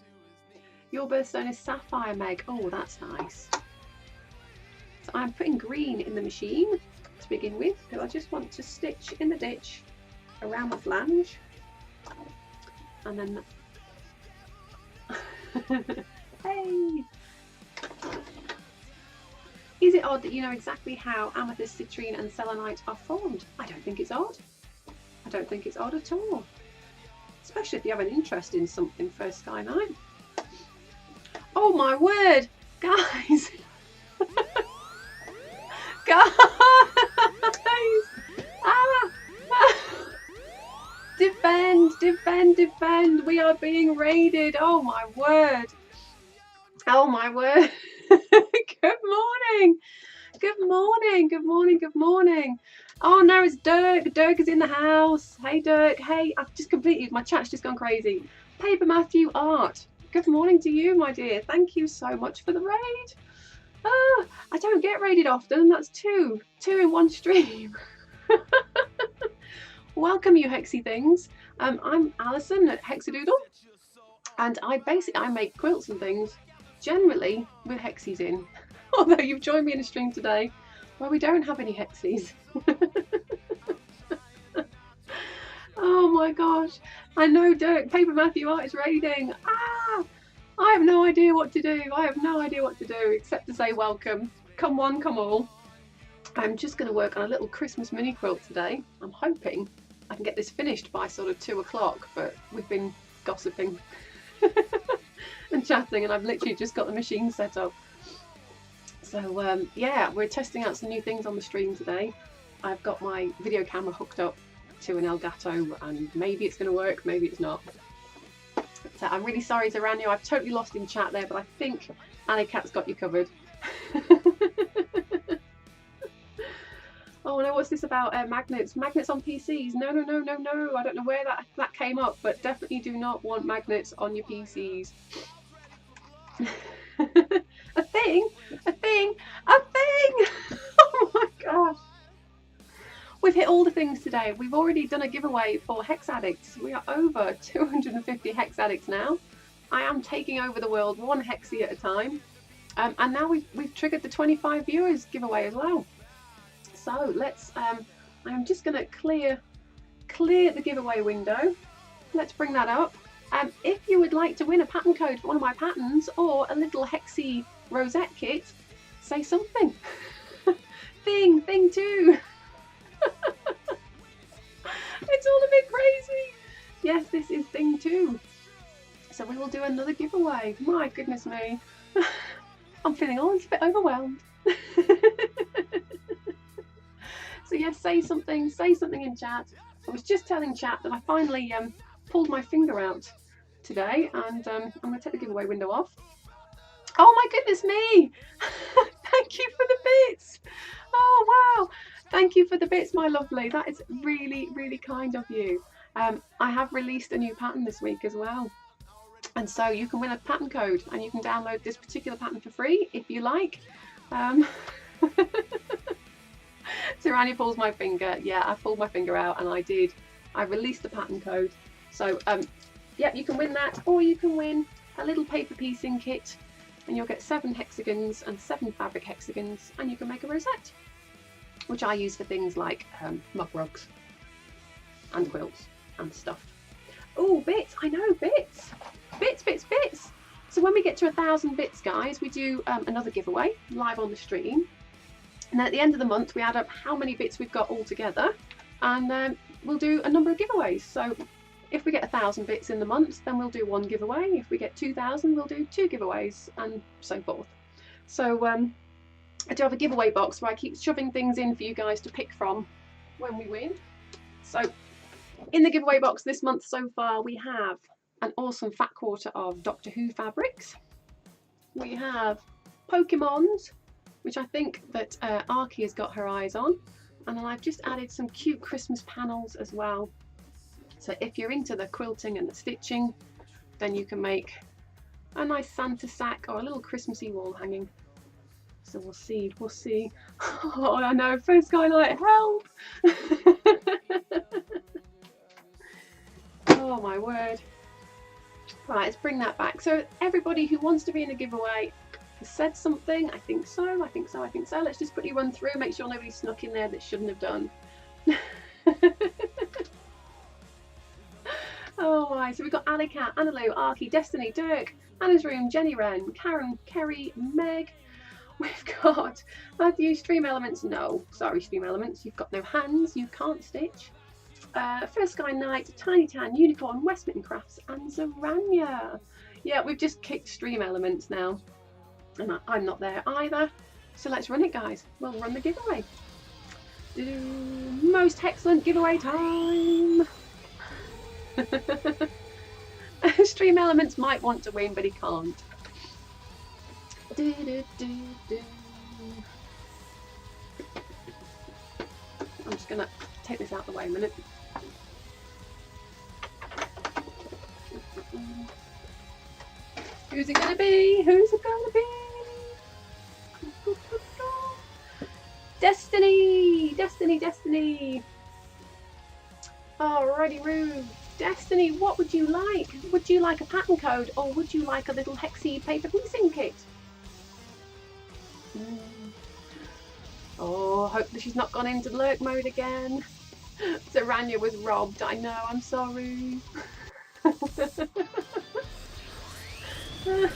Your birthstone is sapphire, Meg. Oh, that's nice. So I'm putting green in the machine to begin with because I just want to stitch in the ditch around the flange. And then hey! Is it odd that you know exactly how amethyst, citrine and selenite are formed? I don't think it's odd. I don't think it's odd at all. Especially if you have an interest in something first Sky Night. Oh my word! Guys! Guys! Ah! Defend, defend, defend! We are being raided! Oh my word! Oh my word! Good morning! Good morning, good morning, good morning. Oh no, it's Dirk. Dirk is in the house. Hey Dirk, hey, I've just completed, my chat's just gone crazy. Paper Matthew Art. Good morning to you, my dear. Thank you so much for the raid. I don't get raided often. That's two in one stream. Welcome you Hexy things. I'm Alison at Hexadoodle, and I make quilts and things generally with Hexies in. Although you've joined me in a stream today where we don't have any Hexies. Oh my gosh. I know Dirk, Paper Matthew Art is raiding. Ah! I have no idea what to do. I have no idea what to do except to say welcome. Come one, come all. I'm just going to work on a little Christmas mini quilt today. I'm hoping I can get this finished by sort of 2 o'clock, but we've been gossiping and chatting and I've literally just got the machine set up. So yeah, we're testing out some new things on the stream today. I've got my video camera hooked up to an Elgato and maybe it's going to work, maybe it's not. So I'm really sorry to Ranyo, I've totally lost in chat there, but I think Alley Cat's got you covered. Oh no, what's this about magnets? Magnets on PCs? No, no, no, no, no. I don't know where that came up, but definitely do not want magnets on your PCs. A thing? A thing? A thing! Oh my gosh. We've hit all the things today. We've already done a giveaway for Hex Addicts. We are over 250 Hex Addicts now. I am taking over the world one Hexie at a time. And now we've triggered the 25 viewers giveaway as well. So let's, I'm just going to clear the giveaway window. Let's bring that up. If you would like to win a pattern code for one of my patterns or a little Hexie rosette kit, say something. Thing too. It's all a bit crazy. Yes, this is thing 2. So we will do another giveaway. My goodness me. I'm feeling all a bit overwhelmed. So yes, say something in chat. I was just telling chat that I finally pulled my finger out today and I'm going to take the giveaway window off. Oh my goodness me! Thank you for the bits. Oh, wow. Thank you for the bits, my lovely. That is really, really kind of you. I have released a new pattern this week as well. And so you can win a pattern code and you can download this particular pattern for free if you like. Serrania pulls my finger. Yeah, I pulled my finger out and I released the pattern code. So, yeah, you can win that, or you can win a little paper piecing kit and you'll get 7 hexagons and 7 fabric hexagons and you can make a rosette, which I use for things like mug rugs and quilts and stuff. Oh, bits, I know, bits. Bits. So when we get to 1,000 bits, guys, we do another giveaway live on the stream. And then at the end of the month, we add up how many bits we've got all together and we'll do a number of giveaways. So if we get 1,000 bits in the month, then we'll do 1 giveaway. If we get 2,000, we'll do 2 giveaways and so forth. So I do have a giveaway box where I keep shoving things in for you guys to pick from when we win. So in the giveaway box this month so far, we have an awesome fat quarter of Doctor Who fabrics. We have Pokemons, which I think that Arky has got her eyes on. And then I've just added some cute Christmas panels as well. So if you're into the quilting and the stitching, then you can make a nice Santa sack or a little Christmassy wall hanging. So we'll see. Oh, I know, first skylight, help! Oh my word. Right, let's bring that back. So everybody who wants to be in a giveaway has said something. I think so. Let's just quickly run through, make sure nobody snuck in there that shouldn't have done. Oh my, so we've got Alicat, Annalou, Arky, Destiny, Dirk, Anna's Room, Jenny Wren, Karen, Kerry, Meg. We've got Matthew, Stream Elements. No, sorry, Stream Elements, you've got no hands, you can't stitch. First Sky Knight, Tiny Tan, Unicorn, West Mitten Crafts, and Zarania. Yeah, we've just kicked Stream Elements now, and I'm not there either. So let's run it, guys. We'll run the giveaway. Most excellent giveaway time. Stream Elements might want to win, but he can't. I'm just gonna take this out of the way a minute. Who's it gonna be? Destiny! Alrighty, Roo. Destiny, what would you like? Would you like a pattern code or would you like a little hexy paper piecing kit? Oh, hope that she's not gone into lurk mode again. Zarania was robbed. I know, I'm sorry. Yay!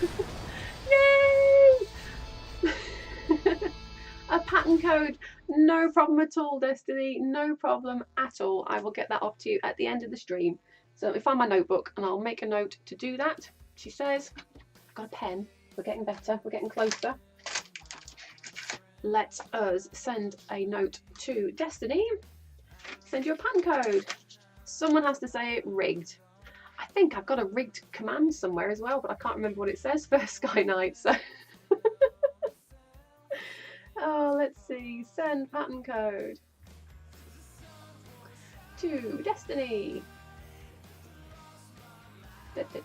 A pattern code. No problem at all, Destiny. No problem at all. I will get that off to you at the end of the stream. So let me find my notebook and I'll make a note to do that. She says, I've got a pen. We're getting better. We're getting closer. Let us send a note to Destiny. Send you a pattern code. Someone has to say it rigged. I think I've got a rigged command somewhere as well, but I can't remember what it says. First Sky Knight. So oh, let's see. Send pattern code to Destiny.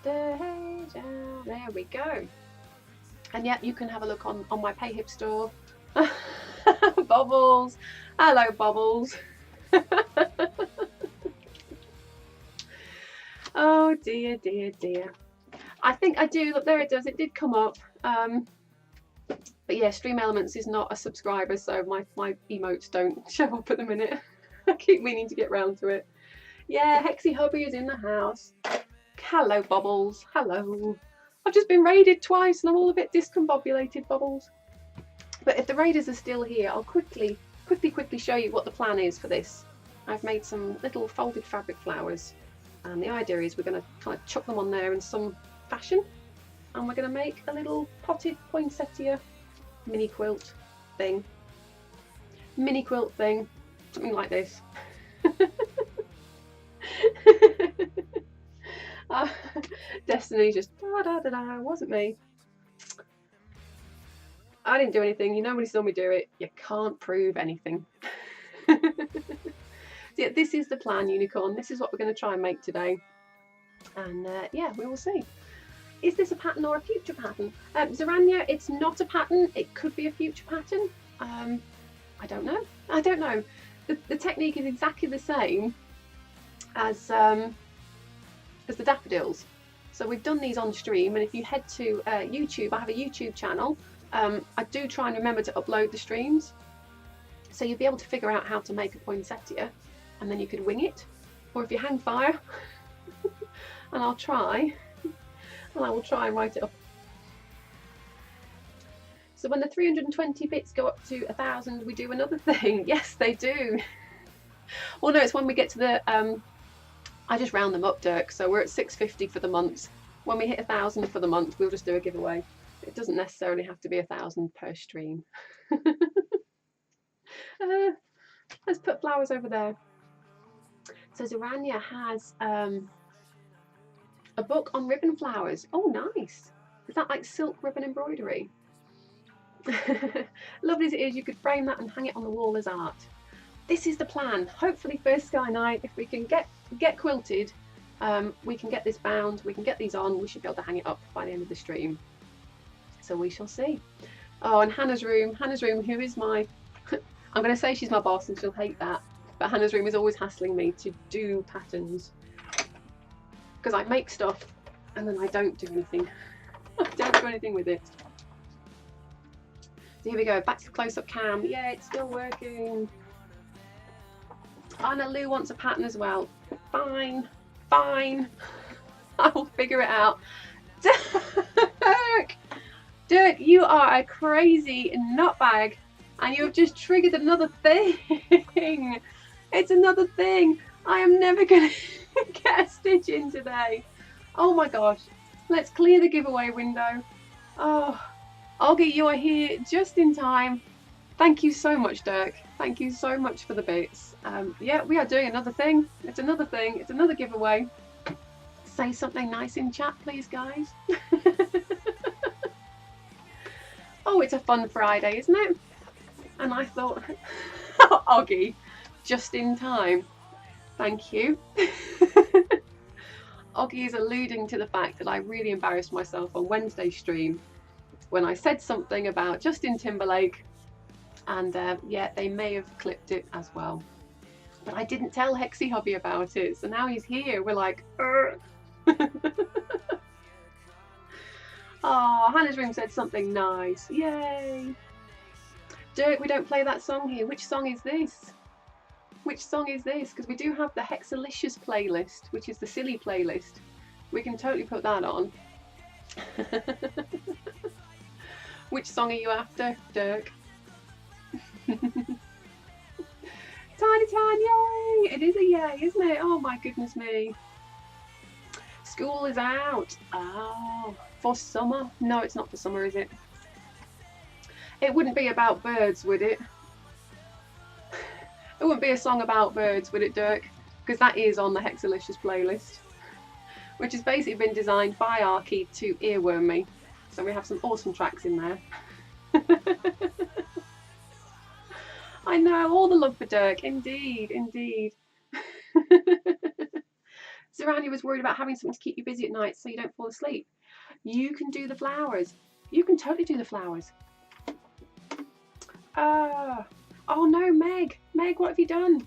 There we go. And yeah, you can have a look on my PayHip store. Bobbles. Hello, Bobbles. Oh dear. I think I do. Look, there it does. It did come up. But yeah, Stream Elements is not a subscriber, so my emotes don't show up at the minute. I keep meaning to get round to it. Yeah, Hexy Hubby is in the house. Hello, Bobbles. Hello. I've just been raided twice and I'm all a bit discombobulated, Bobbles. But if the raiders are still here, I'll quickly show you what the plan is for this. I've made some little folded fabric flowers. And the idea is we're going to kind of chuck them on there in some fashion. And we're going to make a little potted poinsettia mini quilt thing. Something like this. Destiny just da-da-da-da, wasn't me. I didn't do anything. Nobody saw me do it. You can't prove anything. Yeah, this is the plan, Unicorn. This is what we're going to try and make today. And yeah, we will see. Is this a pattern or a future pattern? Zarania, it's not a pattern. It could be a future pattern. I don't know. I don't know. The technique is exactly the same as the daffodils. So we've done these on stream, and if you head to YouTube, I have a YouTube channel. I do try and remember to upload the streams, so you'll be able to figure out how to make a poinsettia, and then you could wing it, or if you hang fire, and I'll try, and I will try and write it up. So when the 320 bits go up to 1,000, we do another thing. Yes, they do. Well, no, it's when we get to the, I just round them up, Dirk. So we're at 650 for the month. When we hit 1,000 for the month, we'll just do a giveaway. It doesn't necessarily have to be 1,000 per stream. Let's put flowers over there. So Zarania has a book on ribbon flowers. Oh, nice. Is that like silk ribbon embroidery? Lovely as it is, you could frame that and hang it on the wall as art. This is the plan. Hopefully first sky night, if we can get quilted, we can get this bound, we can get these on, we should be able to hang it up by the end of the stream. So we shall see. Oh, and Hannah's room, who is my, I'm going to say she's my boss and she'll hate that, but Hannah's room is always hassling me to do patterns. Because I make stuff and then I don't do anything. I don't do anything with it. So here we go, back to the close-up cam. Yeah, it's still working. Anna Lou wants a pattern as well. Fine, fine. I will figure it out. Dirk, you are a crazy nutbag, and you have just triggered another thing. It's another thing. I am never going to get a stitch in today. Oh my gosh. Let's clear the giveaway window. Oh, Olgie, you are here just in time. Thank you so much, Dirk. Thank you so much for the bits. Yeah, we are doing another thing. It's another thing. It's another giveaway. Say something nice in chat, please, guys. Oh, it's a fun Friday, isn't it? And I thought, Oggy, just in time. Thank you. Oggy is alluding to the fact that I really embarrassed myself on Wednesday's stream when I said something about Justin Timberlake, and yeah, they may have clipped it as well. But I didn't tell Hexy Hobby about it, so now he's here. We're like, oh, Hannah's room said something nice. Yay! Dirk, we don't play that song here. Which song is this? Which song is this? Because we do have the Hexalicious playlist, which is the silly playlist. We can totally put that on. Which song are you after, Dirk? Tiny Tan, yay! It is a yay, isn't it? Oh my goodness me. School is out. Oh, for summer? No, it's not for summer, is it? It wouldn't be about birds, would it? It wouldn't be a song about birds, would it, Dirk? Because that is on the Hexalicious playlist, which has basically been designed by Arky to earworm me. So we have some awesome tracks in there. I know, all the love for Dirk. Indeed, indeed. Zarania was worried about having something to keep you busy at night so you don't fall asleep. You can do the flowers. You can totally do the flowers. Oh no, Meg. Meg, what have you done?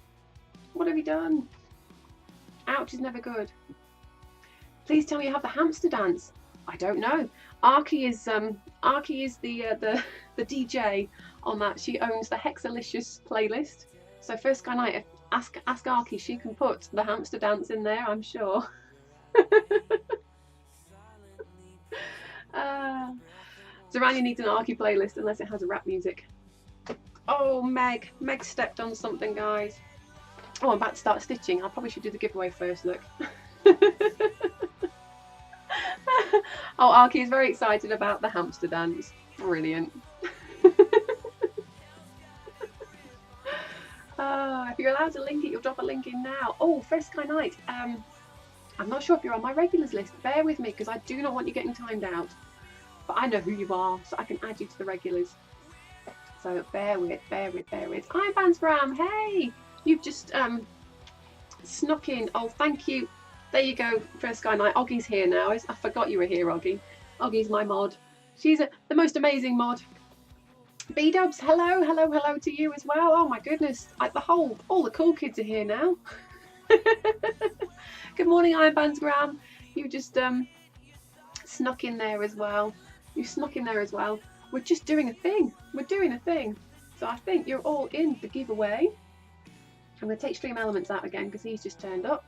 What have you done? Ouch is never good. Please tell me you have the hamster dance. I don't know. Arky is the DJ on that. She owns the Hexalicious playlist. So first guy night, ask Arky, she can put the hamster dance in there, I'm sure. Zarania needs an Arky playlist unless it has a rap music. Oh, Meg stepped on something, guys. Oh, I'm about to start stitching. I probably should do the giveaway first, look. Oh, Arky is very excited about the hamster dance. Brilliant. If you're allowed to link it, you'll drop a link in now. Oh, first sky night. I'm not sure if you're on my regulars list. Bear with me because I do not want you getting timed out. but I know who you are, so I can add you to the regulars. So bear with. Hi, Bansgram. Hey, you've just snuck in. Oh, thank you. There you go, First Sky Night. Oggy's here now. I forgot you were here, Oggy. Oggy's my mod. She's the most amazing mod. B-dubs, hello to you as well. Oh my goodness, all the cool kids are here now. Good morning, Iron Bansgram. You just snuck in there as well. You snuck in there as well. We're just doing a thing. We're doing a thing. So I think you're all in the giveaway. I'm going to take Stream Elements out again because he's just turned up.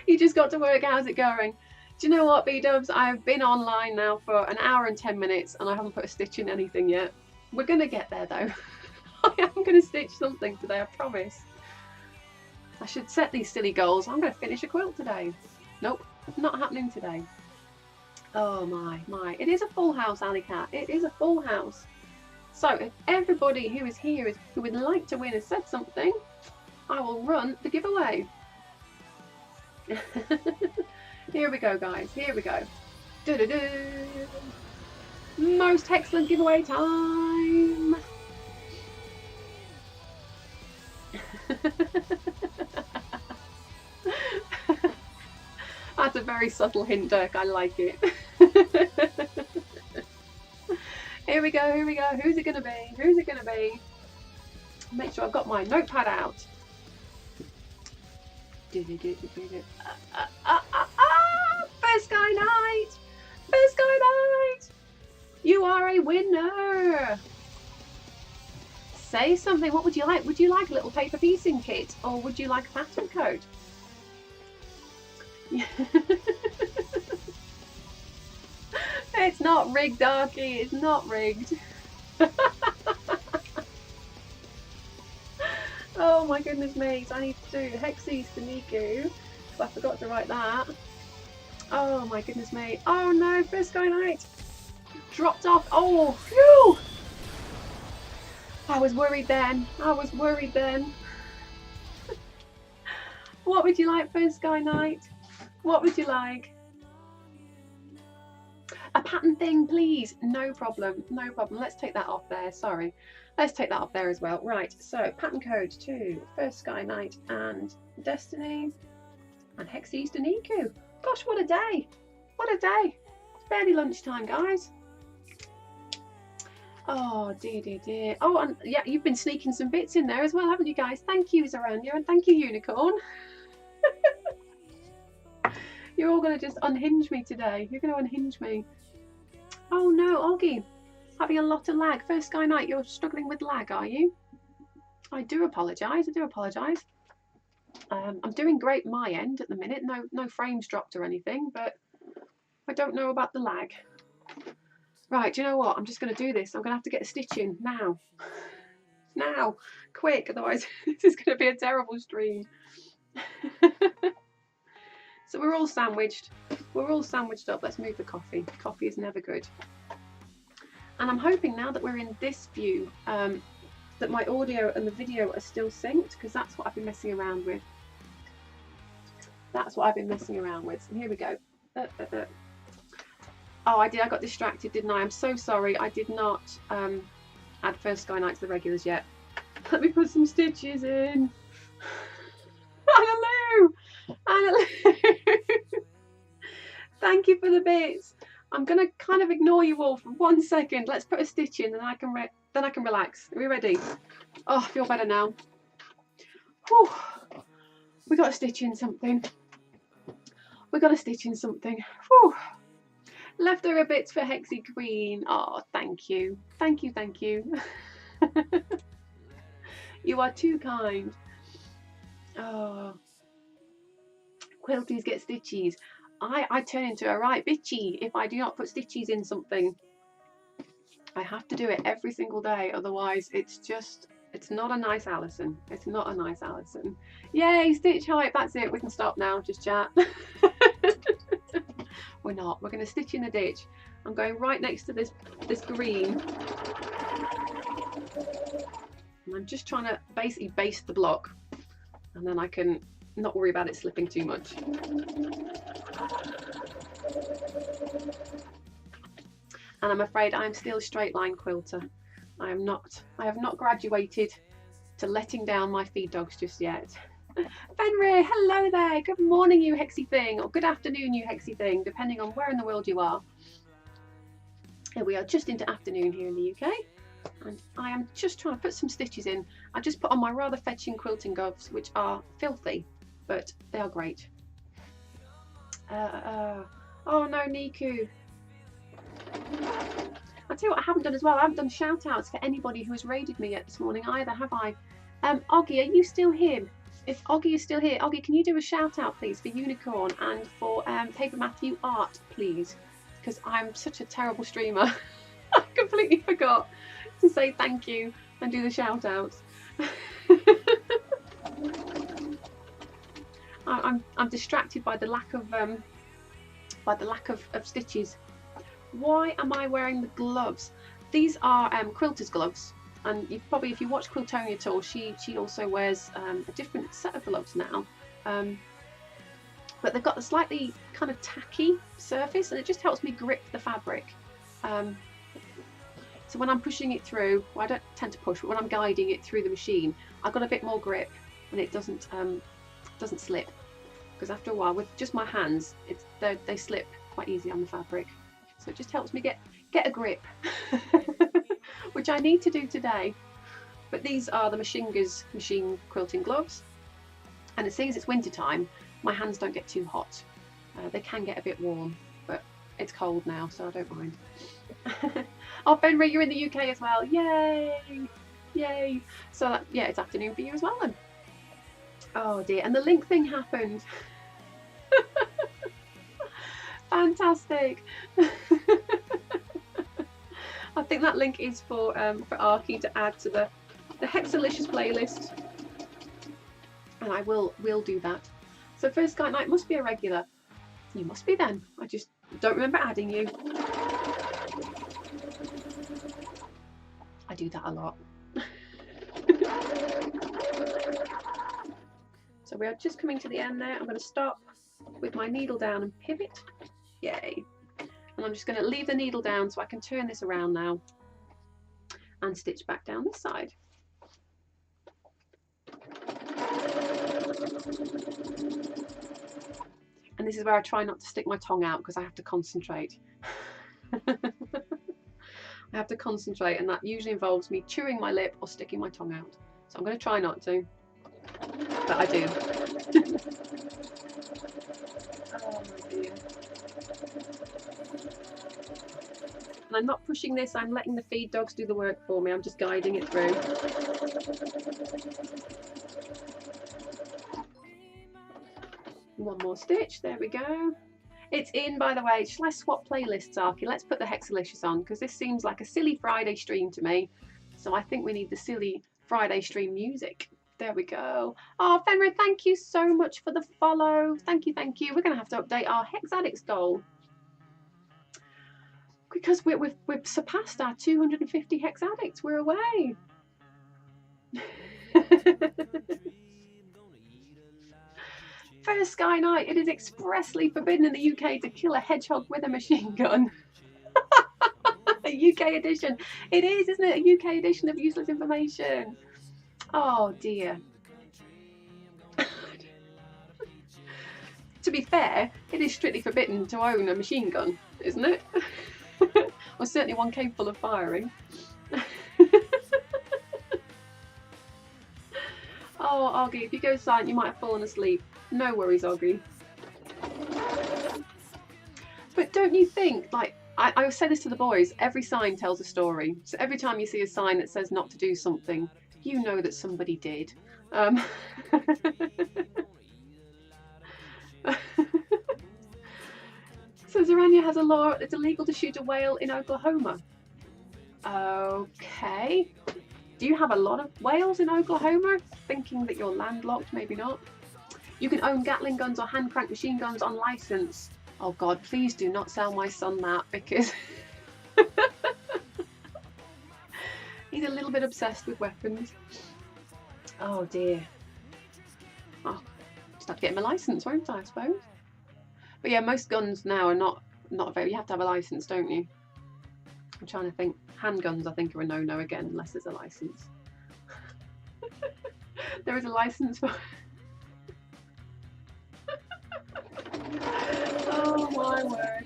You just got to work. How's it going? Do you know what, B-dubs? I've been online now for an hour and 10 minutes and I haven't put a stitch in anything yet. We're going to get there though. I am going to stitch something today, I promise. I should set these silly goals. I'm going to finish a quilt today. Nope, not happening today. Oh my. It is a full house, Alley Cat. It is a full house. So if everybody who is here who would like to win has said something, I will run the giveaway. Here we go, guys. Here we go. Most excellent giveaway time. That's a very subtle hint, Dirk. I like it. Here we go. Here we go. Who's it going to be? Who's it going to be? Make sure I've got my notepad out. First Sky Night! First Sky Night! You are a winner! Say something. What would you like? Would you like a little paper piecing kit? Or would you like a pattern code? It's not rigged, Darky. It's not rigged. Oh my goodness me. So I need to do Hexes for Niku. I forgot to write that. Oh my goodness me. Oh no, First Sky Night dropped off. Oh, phew! I was worried then. What would you like, First Sky Night? What would you like? A pattern thing, please. No problem. Let's take that off there. Sorry. Let's take that off there as well. Right, so pattern code to First Sky Night and Destiny and Hexes to Niku. Gosh, what a day. What a day. It's barely lunchtime, guys. Oh, dear. Oh, and yeah, you've been sneaking some bits in there as well, haven't you, guys? Thank you, Zarania, and thank you, Unicorn. You're all going to just unhinge me today. You're going to unhinge me. Oh, no, Oggy. Having a lot of lag. First Sky Night, you're struggling with lag, are you? I do apologise. I'm doing great my end at the minute. No frames dropped or anything, but I don't know about the lag. Right, do you know what? I'm just going to do this. I'm going to have to get a stitch in now. Now, quick, otherwise this is going to be a terrible stream. So we're all sandwiched. We're all sandwiched up. Let's move the coffee. Coffee is never good. And I'm hoping now that we're in this view that my audio and the video are still synced, because that's what I've been messing around with. And here we go. Oh, I got distracted, didn't I? I'm so sorry. I did not add First Sky Night to the regulars yet. Let me put some stitches in. Annaloo! Thank you for the bits. I'm gonna kind of ignore you all for 1 second. Let's put a stitch in, and then I can relax. Are we ready? Oh, I feel better now. Whew. We got to stitch in something. Whew. Leftover bits for Hexy Queen. Oh, thank you. You are too kind. Oh. Quilties get stitchies. I turn into a right bitchy if I do not put stitchies in something. I have to do it every single day, otherwise it's not a nice Alison. It's not a nice Alison. Yay, stitch hype. That's it. We can stop now. Just chat. We're not. We're going to stitch in the ditch. I'm going right next to this green. And I'm just trying to basically base the block. And then I can not worry about it slipping too much. And I'm afraid I'm still a straight line quilter. I have not graduated to letting down my feed dogs just yet. Fenrir, hello there. Good morning, you hexy thing, or good afternoon, you hexy thing, depending on where in the world you are. And we are just into afternoon here in the UK, and I am just trying to put some stitches in. I just put on my rather fetching quilting gloves, which are filthy, but they are great. Oh no, Niku. I tell you what I haven't done as well. I haven't done shout outs for anybody who has raided me yet this morning either, have I? Oggy, are you still here? If Oggy is still here, Oggy, can you do a shout out please for Unicorn and for Paper Matthew Art, please? Because I'm such a terrible streamer. I completely forgot to say thank you and do the shout outs. I'm distracted by the lack of stitches. Why am I wearing the gloves? These are quilter's gloves, and you probably, if you watch Quiltonia at all, she also wears a different set of gloves now. But they've got a slightly kind of tacky surface, and it just helps me grip the fabric. So when I'm pushing it through, well, I don't tend to push, but when I'm guiding it through the machine, I've got a bit more grip, and it doesn't slip. Because after a while, with just my hands, they slip quite easy on the fabric. So it just helps me get a grip, which I need to do today. But these are the Mashinga's machine quilting gloves, and as soon as it's winter time, my hands don't get too hot. They can get a bit warm, but it's cold now, so I don't mind. Oh, Fenrir, you're in the UK as well. Yay! Yay! So yeah, it's afternoon for you as well then. Oh dear, and the link thing happened. Fantastic. I think that link is for Arky to add to the Hexalicious playlist, and I will do that. So First Sky Night must be a regular. You must be then. I just don't remember adding you. I do that a lot. So we are just coming to the end there. I'm going to stop with my needle down and pivot. Yay. And I'm just going to leave the needle down so I can turn this around now and stitch back down this side. And this is where I try not to stick my tongue out because I have to concentrate. I have to concentrate, and that usually involves me chewing my lip or sticking my tongue out. So I'm going to try not to, but I do. Oh my dear. And I'm not pushing this, I'm letting the feed dogs do the work for me. I'm just guiding it through. One more stitch, there we go. It's in, by the way. Shall I swap playlists, Arky? Let's put the Hexalicious on, because this seems like a silly Friday stream to me. So I think we need the silly Friday stream music. There we go. Oh, Fenrir, thank you so much for the follow. Thank you, thank you. We're going to have to update our Hex Addicts goal, because we've surpassed our 250 Hex Addicts. We're away. First Sky Night, it is expressly forbidden in the UK to kill a hedgehog with a machine gun. A UK edition. It is, isn't it? A UK edition of useless information. Oh dear. To be fair, it is strictly forbidden to own a machine gun, isn't it? Or certainly one capable of firing. Oh, Oggy, if you go silent, you might have fallen asleep. No worries, Oggy. But don't you think, like, I say this to the boys, every sign tells a story. So every time you see a sign that says not to do something, you know that somebody did. So Zarania has a law, it's illegal to shoot a whale in Oklahoma. Okay. Do you have a lot of whales in Oklahoma? Thinking that you're landlocked, maybe not. You can own Gatling guns or hand crank machine guns on license. Oh God, please do not sell my son that, because he's a little bit obsessed with weapons. Oh dear. Oh, just have to get him a license, won't I suppose? But yeah, most guns now are not Not very. You have to have a license, don't you? I'm trying to think. Handguns, I think, are a no-no again, unless there's a license. There is a license for. Oh my word.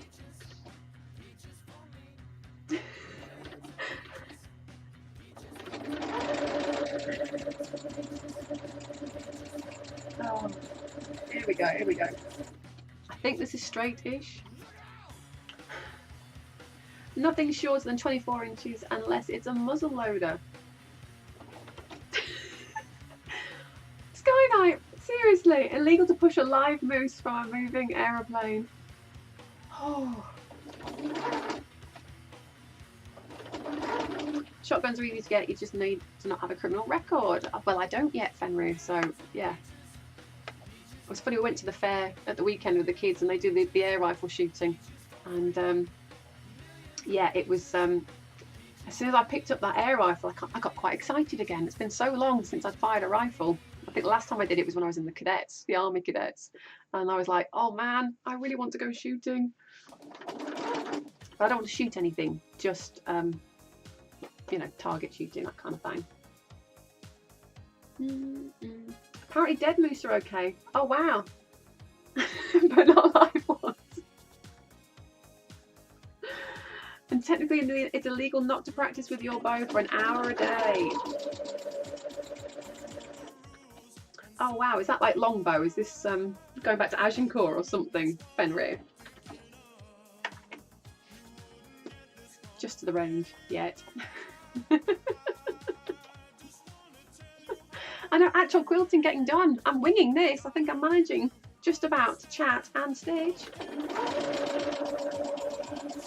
Oh, here we go, here we go. I think this is straight-ish. Nothing shorter than 24 inches unless it's a muzzle loader. Skydive! Seriously, illegal to push a live moose from a moving aeroplane. Oh. Shotguns are easy to get, you just need to not have a criminal record. Well, I don't yet, Fenrir, so yeah. It was funny, we went to the fair at the weekend with the kids and they do the air rifle shooting. And yeah, it was, as soon as I picked up that air rifle, I got quite excited again. It's been so long since I'd fired a rifle. I think the last time I did it was when I was in the cadets, the army cadets. And I was like, oh man, I really want to go shooting. But I don't want to shoot anything, just, you know, target shooting, that kind of thing. Apparently dead moose are okay. Oh wow. But not live ones. And technically it's illegal not to practice with your bow for an hour a day. Oh wow, is that like longbow? Is this going back to Agincourt or something, Fenrir? Just to the range, yet. I know, actual quilting getting done. I'm winging this. I think I'm managing just about to chat and stitch.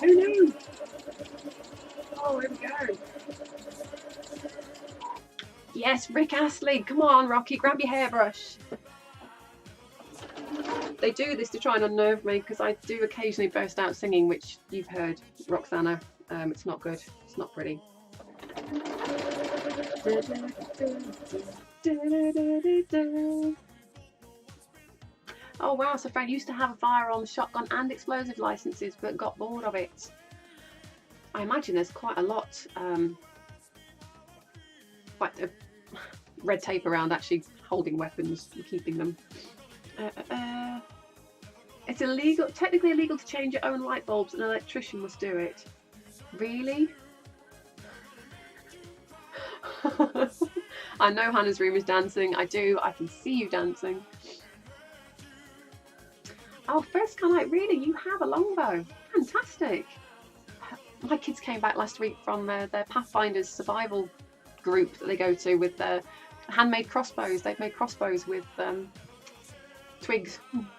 Who knew? Oh, here we go. Yes, Rick Astley. Come on, Rocky, grab your hairbrush. They do this to try and unnerve me because I do occasionally burst out singing, which you've heard, Roxana. It's not good. It's not pretty. Oh wow, so Fran used to have a firearms, shotgun and explosive licenses but got bored of it. I imagine there's quite a lot, quite a red tape around actually holding weapons and keeping them. It's illegal, technically illegal to change your own light bulbs. An electrician must do it. Really? I know Hannah's room is dancing. I do. I can see you dancing. Oh, first Skylight, really? You have a longbow? Fantastic. My kids came back last week from their Pathfinders survival group that they go to with their handmade crossbows. They've made crossbows with twigs,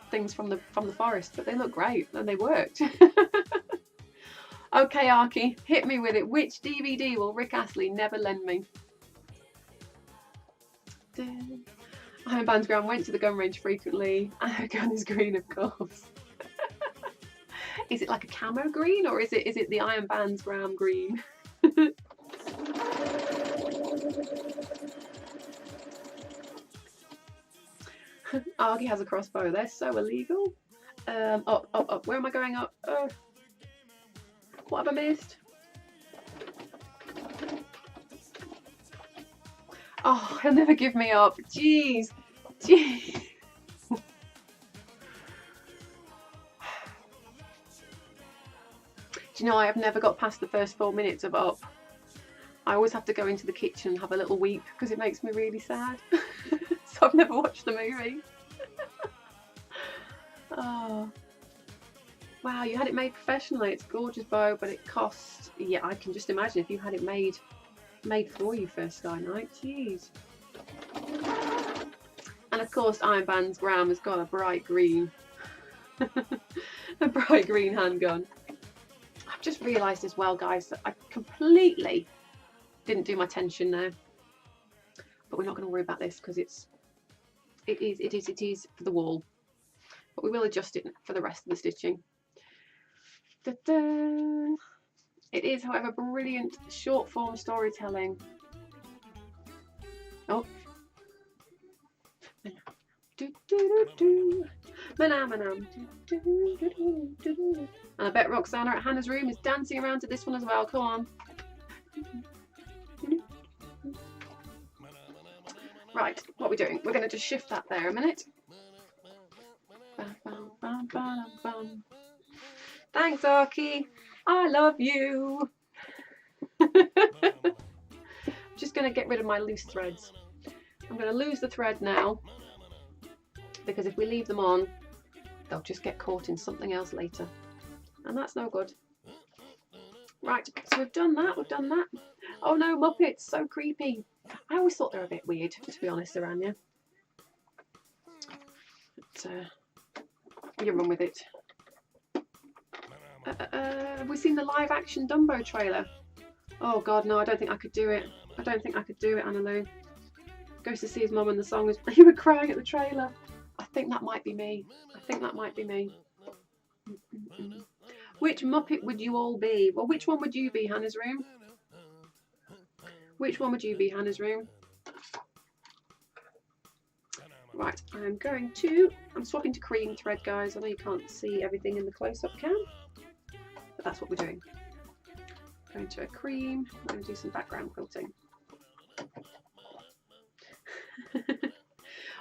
things from the forest, but they look great and they worked. Okay, Arky, hit me with it. Which DVD will Rick Astley never lend me? Iron Band's Graham went to the gun range frequently. Her gun is green, of course. Is it like a camo green, or is it the Iron Band's Graham green? Argy has a crossbow. They're so illegal. Up. Where am I going up? What have I missed? Oh, he'll never give me up. Jeez. Jeez. Do you know, I have never got past the first 4 minutes of Up. I always have to go into the kitchen and have a little weep because it makes me really sad. So I've never watched the movie. Oh. Wow, you had it made professionally. It's a gorgeous bow, but it costs... Yeah, I can just imagine if you had it made for you first Sky Night. Jeez. And of course, Iron Band's Graham has got a bright green... a bright green handgun. I've just realised as well, guys, that I completely didn't do my tension there. But we're not going to worry about this because it is for the wall. But we will adjust it for the rest of the stitching. Da-da. It is, however, brilliant short form storytelling. Oh. Manam. And I bet Roxana at Hannah's room is dancing around to this one as well. Come on. Right, what are we doing? We're going to just shift that there a minute. Thanks, Arky. I love you. Just going to get rid of my loose threads. I'm going to lose the thread now, because if we leave them on, they'll just get caught in something else later, and that's no good. Right, so we've done that. Oh no, Muppets, so creepy. I always thought they were a bit weird, to be honest, Aranya. But you run with it. Have we seen the live action Dumbo trailer? Oh god, no, I don't think I could do it. Anna Lou. Goes to see his mum and the song is he were crying at the trailer. I think that might be me. Which Muppet would you all be? Well, which one would you be, Hannah's room? Right, I'm swapping to cream thread, guys. I know you can't see everything in the close-up cam, but that's what we're doing. Going to a cream. I'm going to do some background quilting.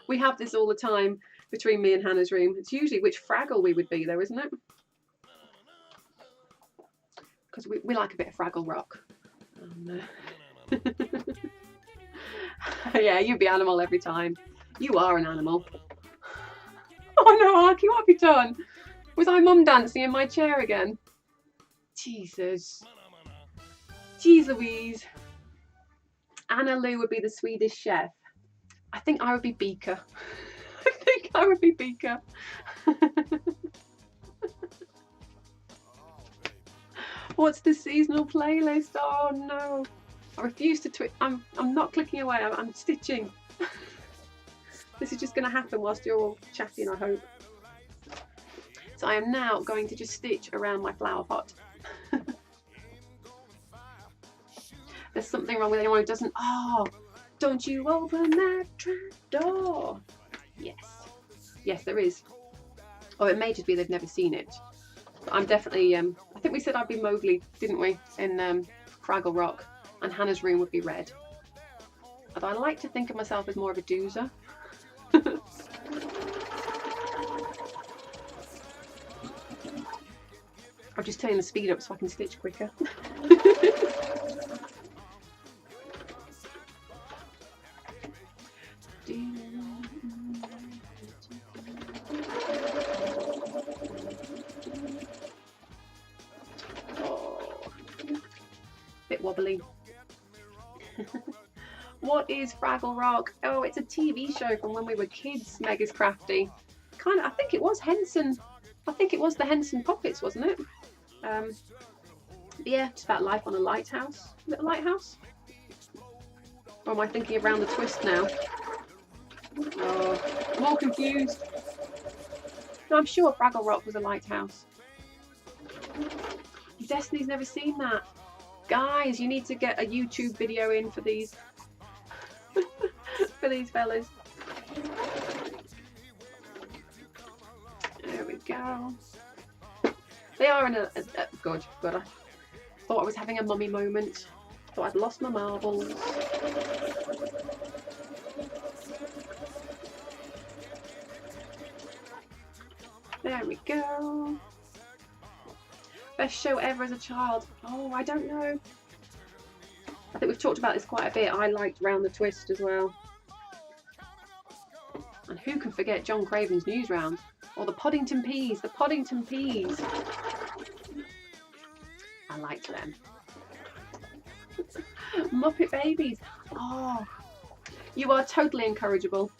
We have this all the time between me and Hannah's room. It's usually which Fraggle we would be, though, isn't it? Because we like a bit of Fraggle Rock. Yeah, you'd be animal every time. You are an animal. Oh no, Arky, what have you done? Was I mum dancing in my chair again? Jesus. Jeez Louise. Anna Lou would be the Swedish chef. I think I would be Beaker. What's the seasonal playlist? Oh no. I refuse to twitch. I'm not clicking away. I'm stitching. This is just going to happen whilst you're all chatting, I hope. So I am now going to just stitch around my flower pot. There's something wrong with anyone who doesn't. Oh, don't you open that trap door. Yes, there is. Oh, it may just be they've never seen it. But I'm definitely. I think we said I'd be Mowgli, didn't we? In Fraggle Rock, and Hannah's room would be red. But I like to think of myself as more of a doozer. I'm just turning the speed up so I can stitch quicker. Bit wobbly. What is Fraggle Rock? Oh, it's a TV show from when we were kids, Meg is crafty. I think it was Henson. I think it was the Henson Puppets, wasn't it? Yeah, it's about life on a lighthouse. Is it a lighthouse? Or am I thinking of Round the Twist now? Oh, I'm all confused. No, I'm sure Fraggle Rock was a lighthouse. Destiny's never seen that. Guys, you need to get a YouTube video in for these. For these fellas. There we go. They are in a good. I thought I was having a mummy moment. Thought I'd lost my marbles. There we go. Best show ever as a child. Oh, I don't know. I think we've talked about this quite a bit. I liked Round the Twist as well. And who can forget John Craven's News Round? Or the Poddington Peas. The Poddington Peas. I liked them. Muppet Babies. Oh, you are totally incorrigible.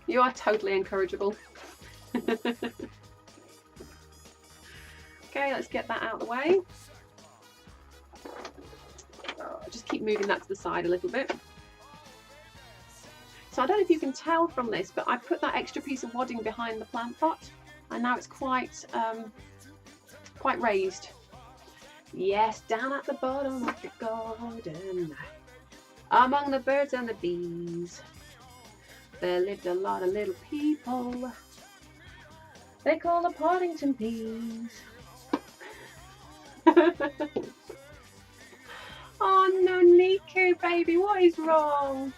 You are totally incorrigible. Okay, let's get that out of the way. Just keep moving that to the side a little bit. So I don't know if you can tell from this, but I put that extra piece of wadding behind the plant pot, and now it's quite raised. Yes, down at the bottom of the garden, among the birds and the bees, there lived a lot of little people. They call the Partington peas. Oh no, Niku, baby, what is wrong?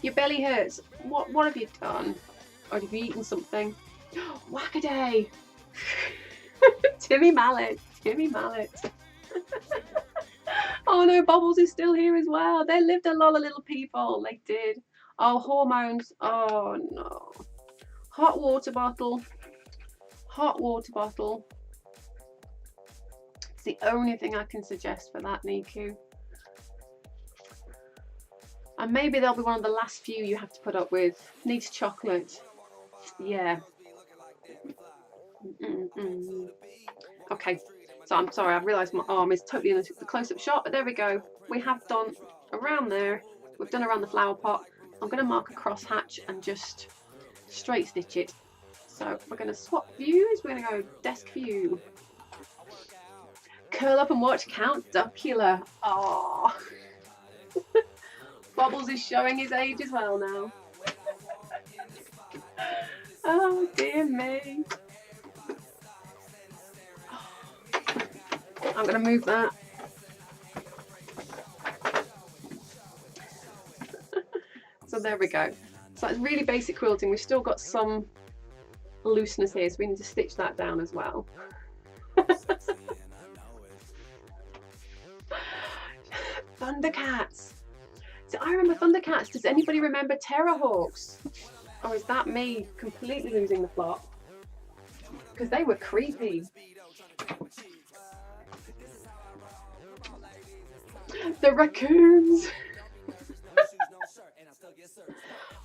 Your belly hurts. What have you done? Or have you eaten something? Whackaday! Timmy Mallet. Timmy Mallet. Oh no, Bubbles is still here as well. They lived a lot of little people. They did. Oh, hormones. Oh no. Hot water bottle. Hot water bottle. It's the only thing I can suggest for that, Niku. And maybe they'll be one of the last few you have to put up with. Needs chocolate. Yeah. Okay. So I'm sorry, I've realised my arm is totally in the close-up shot, but there we go. We have done around there. We've done around the flower pot. I'm going to mark a cross hatch and just straight stitch it. So we're going to swap views. We're going to go desk view. Curl up and watch Count Duckula. Oh. Bubbles is showing his age as well now. Oh dear me. I'm going to move that. So there we go. So it's really basic quilting. We've still got some looseness here, so we need to stitch that down as well. Thundercats. So I remember Thundercats. Does anybody remember Terrorhawks? Or is that me completely losing the plot? Because they were creepy. The raccoons.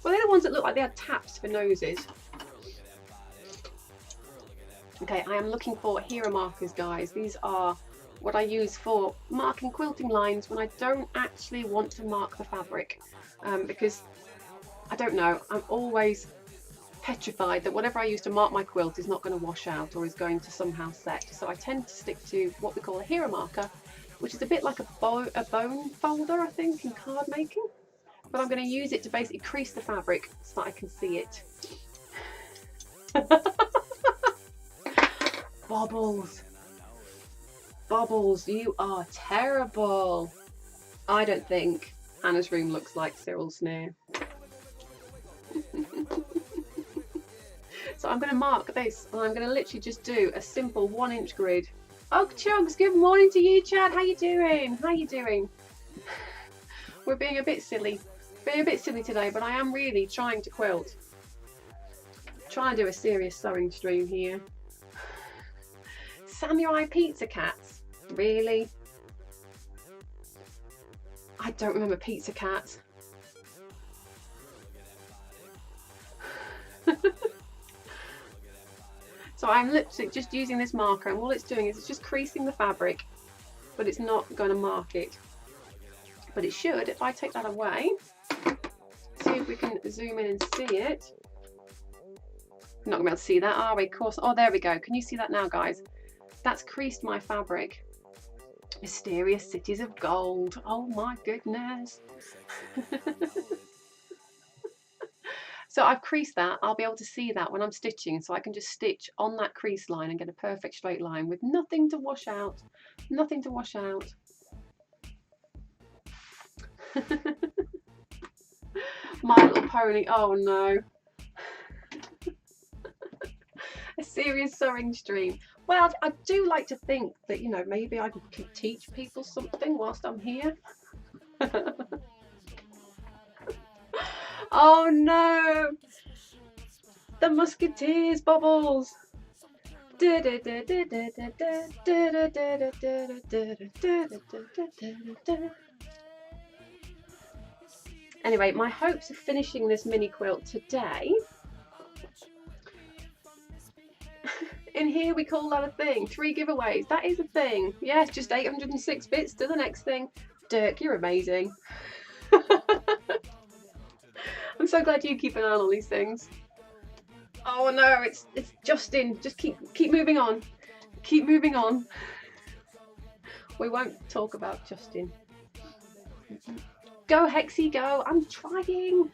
Well, they're the ones that look like they had taps for noses. Okay, I am looking for hero markers, guys. These are what I use for marking quilting lines when I don't actually want to mark the fabric, because I don't know, I'm always petrified that whatever I use to mark my quilt is not going to wash out or is going to somehow set. So I tend to stick to what we call a hero marker, which is a bit like a bone folder, I think, in card making. But I'm going to use it to basically crease the fabric so that I can see it. Bubbles. Bubbles, you are terrible. I don't think Hannah's room looks like Cyril's snare. So I'm going to mark this, and I'm going to literally just do a simple 1-inch grid. Oh, Chugs, good morning to you, Chad. How you doing? How you doing? We're being a bit silly. Being a bit silly today, but I am really trying to quilt. Trying to do a serious sewing stream here. Samurai Pizza Cats? Really? I don't remember Pizza Cats. So I'm literally just using this marker, and all it's doing is it's just creasing the fabric, but it's not going to mark it. But it should if I take that away. See if we can zoom in and see it. We're not going to be able to see that, are we? Of course. Oh, there we go. Can you see that now, guys? That's creased my fabric. Mysterious cities of gold. Oh my goodness. So I've creased that. I'll be able to see that when I'm stitching, so I can just stitch on that crease line and get a perfect straight line with nothing to wash out. Nothing to wash out. My Little Pony. Oh no. A serious sewing stream. Well, I do like to think that, you know, maybe I could teach people something whilst I'm here. Oh no! The Musketeers, Bubbles! Anyway, my hopes of finishing this mini quilt today. In here we call that a thing. 3 giveaways. That is a thing. Yes, just 806 bits to the next thing. Dirk, you're amazing. I'm so glad you keep an eye on all these things. Oh no, it's Justin. Just keep moving on. Keep moving on. We won't talk about Justin. Go Hexy, go. I'm trying.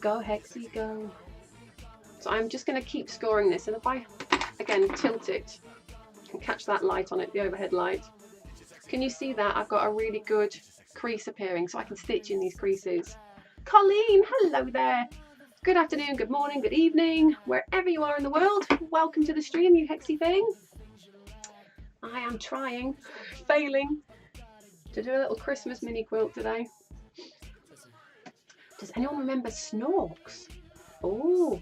Go Hexy, go. So I'm just going to keep scoring this, and if I again tilt it and catch that light on it, the overhead light, can you see that I've got a really good crease appearing, so I can stitch in these creases. Colleen, hello there. Good afternoon, good morning, good evening, wherever you are in the world. Welcome to the stream, you hexy thing. I am trying, failing, to do a little Christmas mini quilt today. Does anyone remember Snorks? Oh,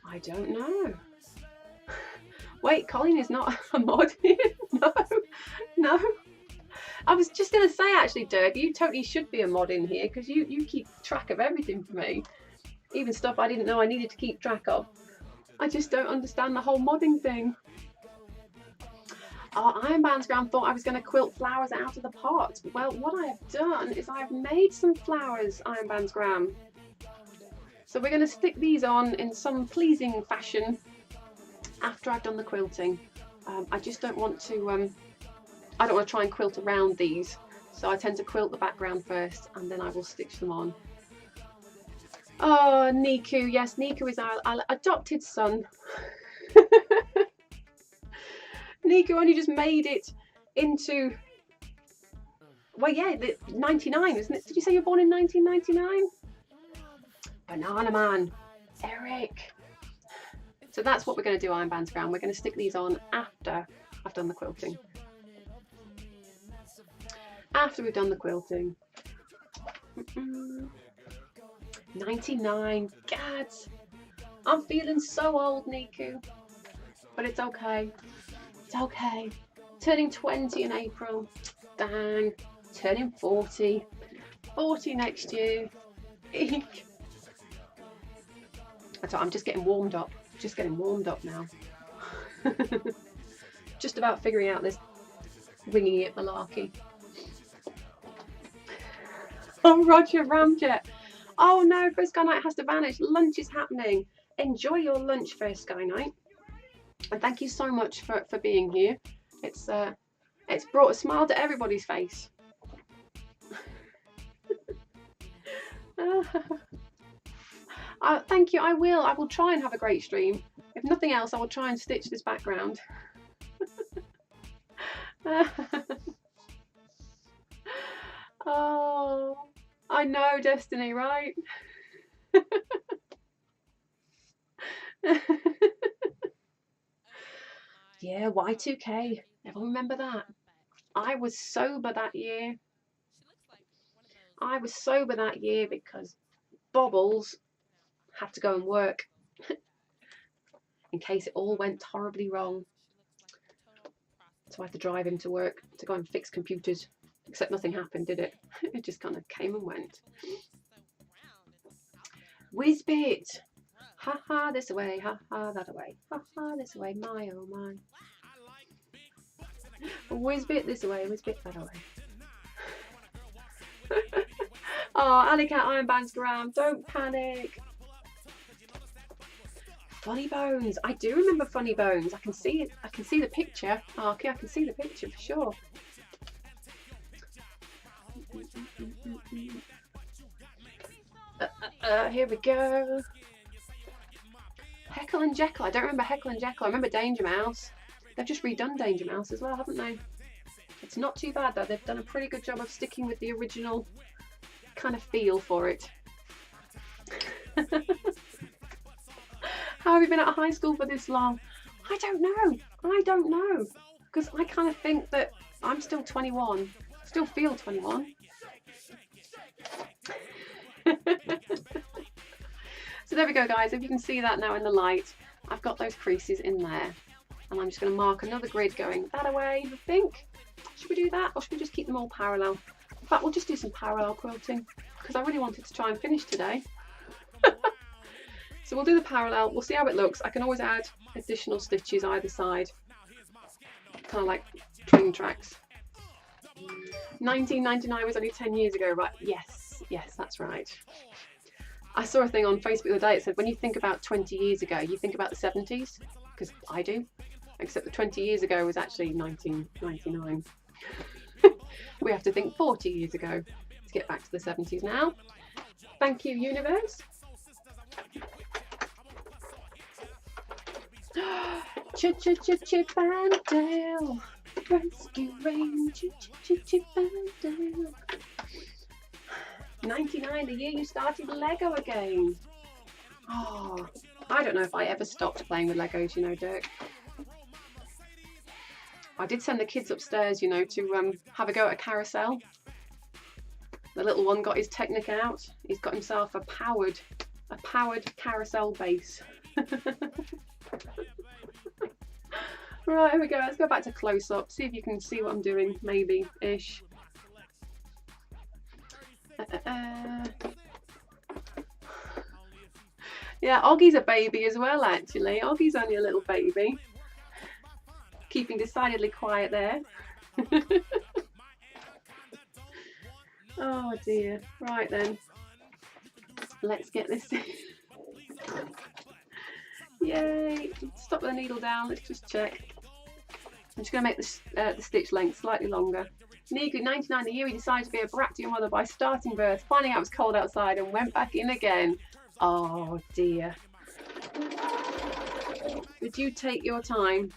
I don't know. Wait, Colleen is not a mod here? No, no. I was just going to say, actually, Dirk, you totally should be a mod in here, because you keep track of everything for me. Even stuff I didn't know I needed to keep track of. I just don't understand the whole modding thing. Oh, Ironbound's Gram thought I was going to quilt flowers out of the pot. Well, what I have done is I have made some flowers, Ironbound's Gram. So we're going to stick these on in some pleasing fashion after I've done the quilting. I just don't want to, I don't want to try and quilt around these. So I tend to quilt the background first and then I will stitch them on. Oh, Niku, yes, Niku is our adopted son. Niku only just made it into, well, yeah, 99, isn't it? Did you say you're born in 1999? Banana Man, Eric. So that's what we're going to do, Ironbound's Gram. We're going to stick these on after I've done the quilting. After we've done the quilting. 99, gads. I'm feeling so old, Niku. But it's okay. It's okay. Turning 20 in April. Dang. Turning 40. 40 next year. Eek. I'm just getting warmed up. Just getting warmed up now. Just about figuring out this winging it malarkey. Oh, Roger Ramjet. Oh no, First Sky Night has to vanish. Lunch is happening. Enjoy your lunch, First Sky Night. And thank you so much for being here. It's brought a smile to everybody's face. Thank you, I will try and have a great stream. If nothing else, I will try and stitch this background. Oh, I know, Destiny, right? Yeah, Y2K. Everyone remember that? I was sober that year. I was sober that year because Bobbles had to go and work in case it all went horribly wrong. So I had to drive him to work to go and fix computers. Except nothing happened, did it? It just kind of came and went. Whizbit! Ha ha this away, ha ha that away, ha ha this away, my oh my. Whizbit this away, whizbit that away. Oh, Alicat Ironbound's Gram, don't panic. Funny Bones, I do remember Funny Bones. I can see it. I can see the picture. Oh, okay, I can see the picture for sure. Here we go. Heckle and Jekyll. I don't remember Heckle and Jekyll. I remember Danger Mouse. They've just redone Danger Mouse as well, haven't they? It's not too bad though. They've done a pretty good job of sticking with the original kind of feel for it. How have you been at high school for this long? I don't know. I don't know. Because I kind of think that I'm still 21. Still feel 21. So there we go, guys. If you can see that now in the light, I've got those creases in there. And I'm just going to mark another grid going that away, I think. Should we do that? Or should we just keep them all parallel? In fact, we'll just do some parallel quilting. Because I really wanted to try and finish today. So we'll do the parallel. We'll see how it looks. I can always add additional stitches either side. Kind of like string tracks. 1999 was only 10 years ago, right? Yes, yes, that's right. I saw a thing on Facebook the other day. It said when you think about 20 years ago, you think about the 70s, because I do. Except the 20 years ago was actually 1999. We have to think 40 years ago to get back to the 70s now. Thank you, universe. Chip and Dale. Rescue Ranger. Chip and Dale. 99, the year you started Lego again. Oh, I don't know if I ever stopped playing with Legos, you know, Dirk. I did send the kids upstairs, you know, to have a go at a carousel. The little one got his Technic out. He's got himself a powered carousel base. Right, here we go. Let's go back to close up. See if you can see what I'm doing, maybe ish. Yeah, Oggy's a baby as well, actually. Oggy's only a little baby. Keeping decidedly quiet there. Oh dear. Right then. Let's get this. Yay! Stop the needle down. Let's just check. I'm just going to make the stitch length slightly longer. Neegu, 99, the year he decided to be a brat to your mother by starting birth, finding out it was cold outside, and went back in again. Oh dear. Did you take your time?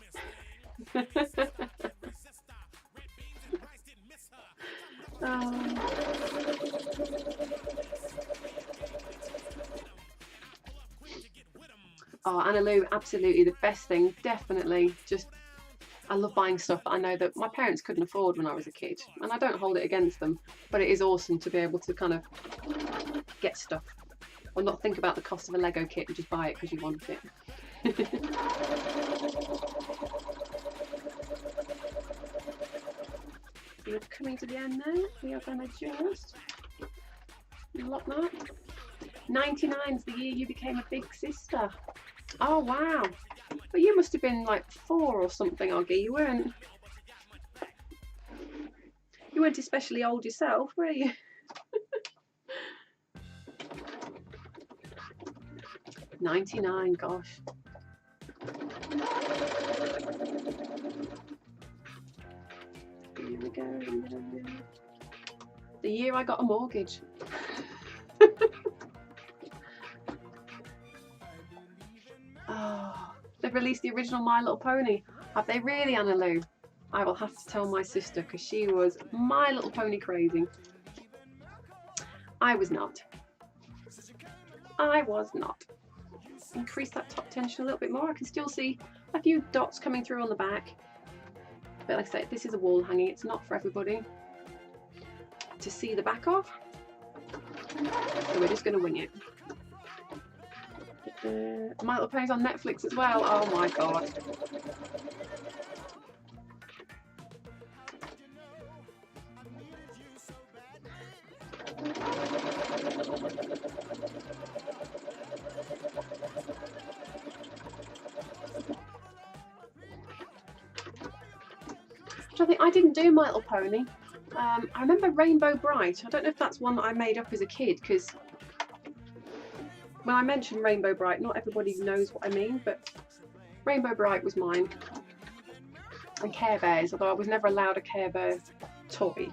Oh, Anna Lou, absolutely the best thing, definitely. Just, I love buying stuff that I know that my parents couldn't afford when I was a kid, and I don't hold it against them, but it is awesome to be able to kind of get stuff or not think about the cost of a Lego kit and just buy it because you want it. We're coming to the end now. We are going to just lock that. 99's the year you became a big sister. Oh wow. But you must have been like 4 or something, Oggy. You weren't especially old yourself, were you? 99, gosh. Here we go. The year I got a mortgage. Oh, they've released the original My Little Pony. Have they really, Anna Lou? I will have to tell my sister because she was My Little Pony crazy. I was not. I was not. Increase that top tension a little bit more. I can still see a few dots coming through on the back. But like I say, this is a wall hanging. It's not for everybody to see the back of. So we're just going to wing it. My Little Pony's on Netflix as well. Oh my god. I didn't do My Little Pony. I remember Rainbow Bright. I don't know if that's one that I made up as a kid, because when I mention Rainbow Bright, not everybody knows what I mean, but Rainbow Bright was mine. And Care Bears, although I was never allowed a Care Bear toy.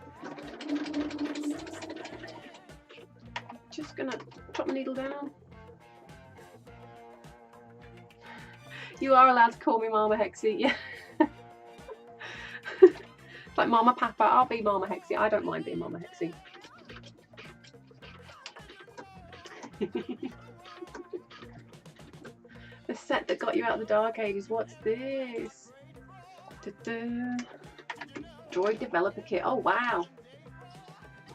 Just gonna put my needle down. You are allowed to call me Mama Hexie, yeah. Like Mama Papa, I'll be Mama Hexie. I don't mind being Mama Hexie. The set that got you out of the dark ages. What's this? Da-da. Droid developer kit. Oh wow.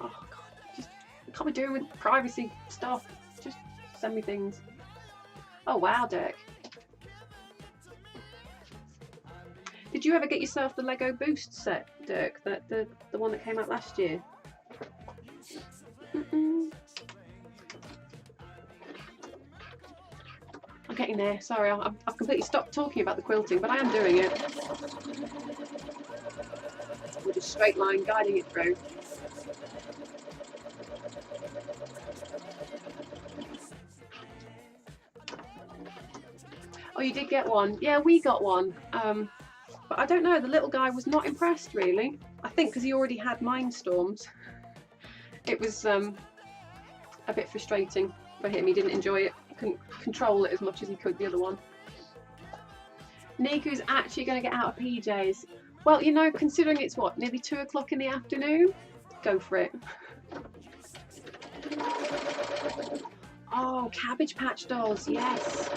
Oh god. Just can't be doing with privacy stuff. Just send me things. Oh wow, Dirk. Did you ever get yourself the Lego Boost set, Dirk? The one that came out last year? I'm getting there. Sorry, I've completely stopped talking about the quilting, but I am doing it. With a straight line guiding it through. Oh, you did get one? Yeah, we got one. But I don't know, the little guy was not impressed really. I think because he already had Mindstorms. It was a bit frustrating for him. He didn't enjoy it. He couldn't control it as much as he could the other one. Niku's actually going to get out of PJs. Well, you know, considering it's what, nearly 2 o'clock in the afternoon, go for it. Oh, Cabbage Patch Dolls, yes.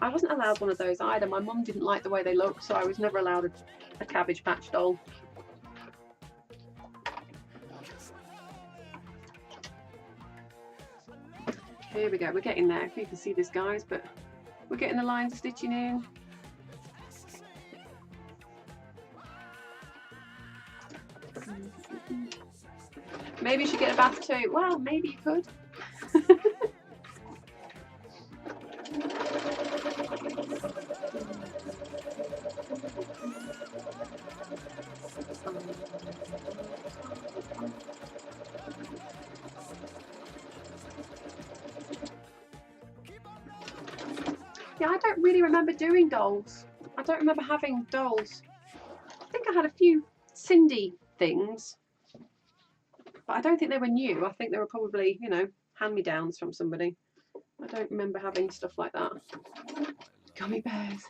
I wasn't allowed one of those either. My mum didn't like the way they looked, so I was never allowed a Cabbage Patch doll. Here we go, we're getting there. If you can see this, guys, but we're getting the lines stitching in. Maybe you should get a bath too. Well, maybe you could. Yeah, I don't really remember doing dolls. I don't remember having dolls. I think I had a few Cindy things, but I don't think they were new. I think they were probably, you know, hand-me-downs from somebody. I don't remember having stuff like that. Gummy bears.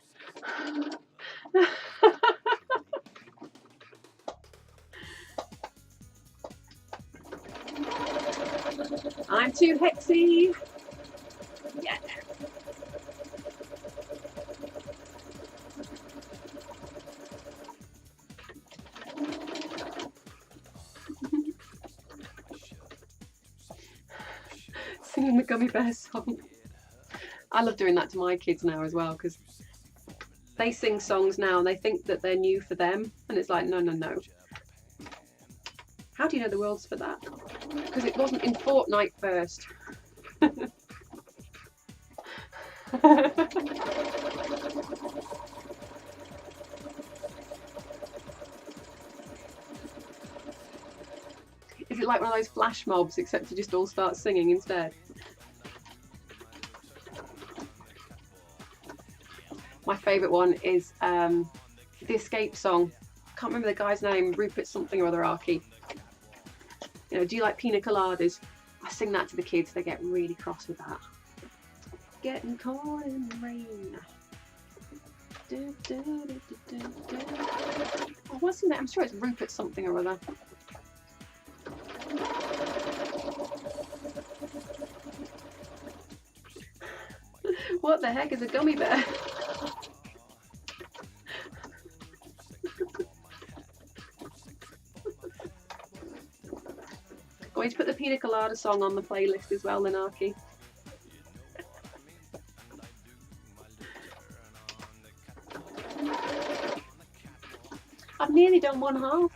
I'm too hexy. Yeah. Singing the Gummy Bear song. I love doing that to my kids now as well, because they sing songs now and they think that they're new for them, and it's like, no, no, no. How do you know the world's for that? Because it wasn't in Fortnite first. Is it like one of those flash mobs, except you just all start singing instead? My favourite one is the Escape song. Can't remember the guy's name, Rupert something or other, Arky. You know, do you like pina coladas? I sing that to the kids, they get really cross with that. Getting caught in the rain. Oh, what's in there? I'm sure it's Rupert something or other. What the heck is a gummy bear? Going to put the Pina Colada song on the playlist as well, Linarchy. I've nearly done one half.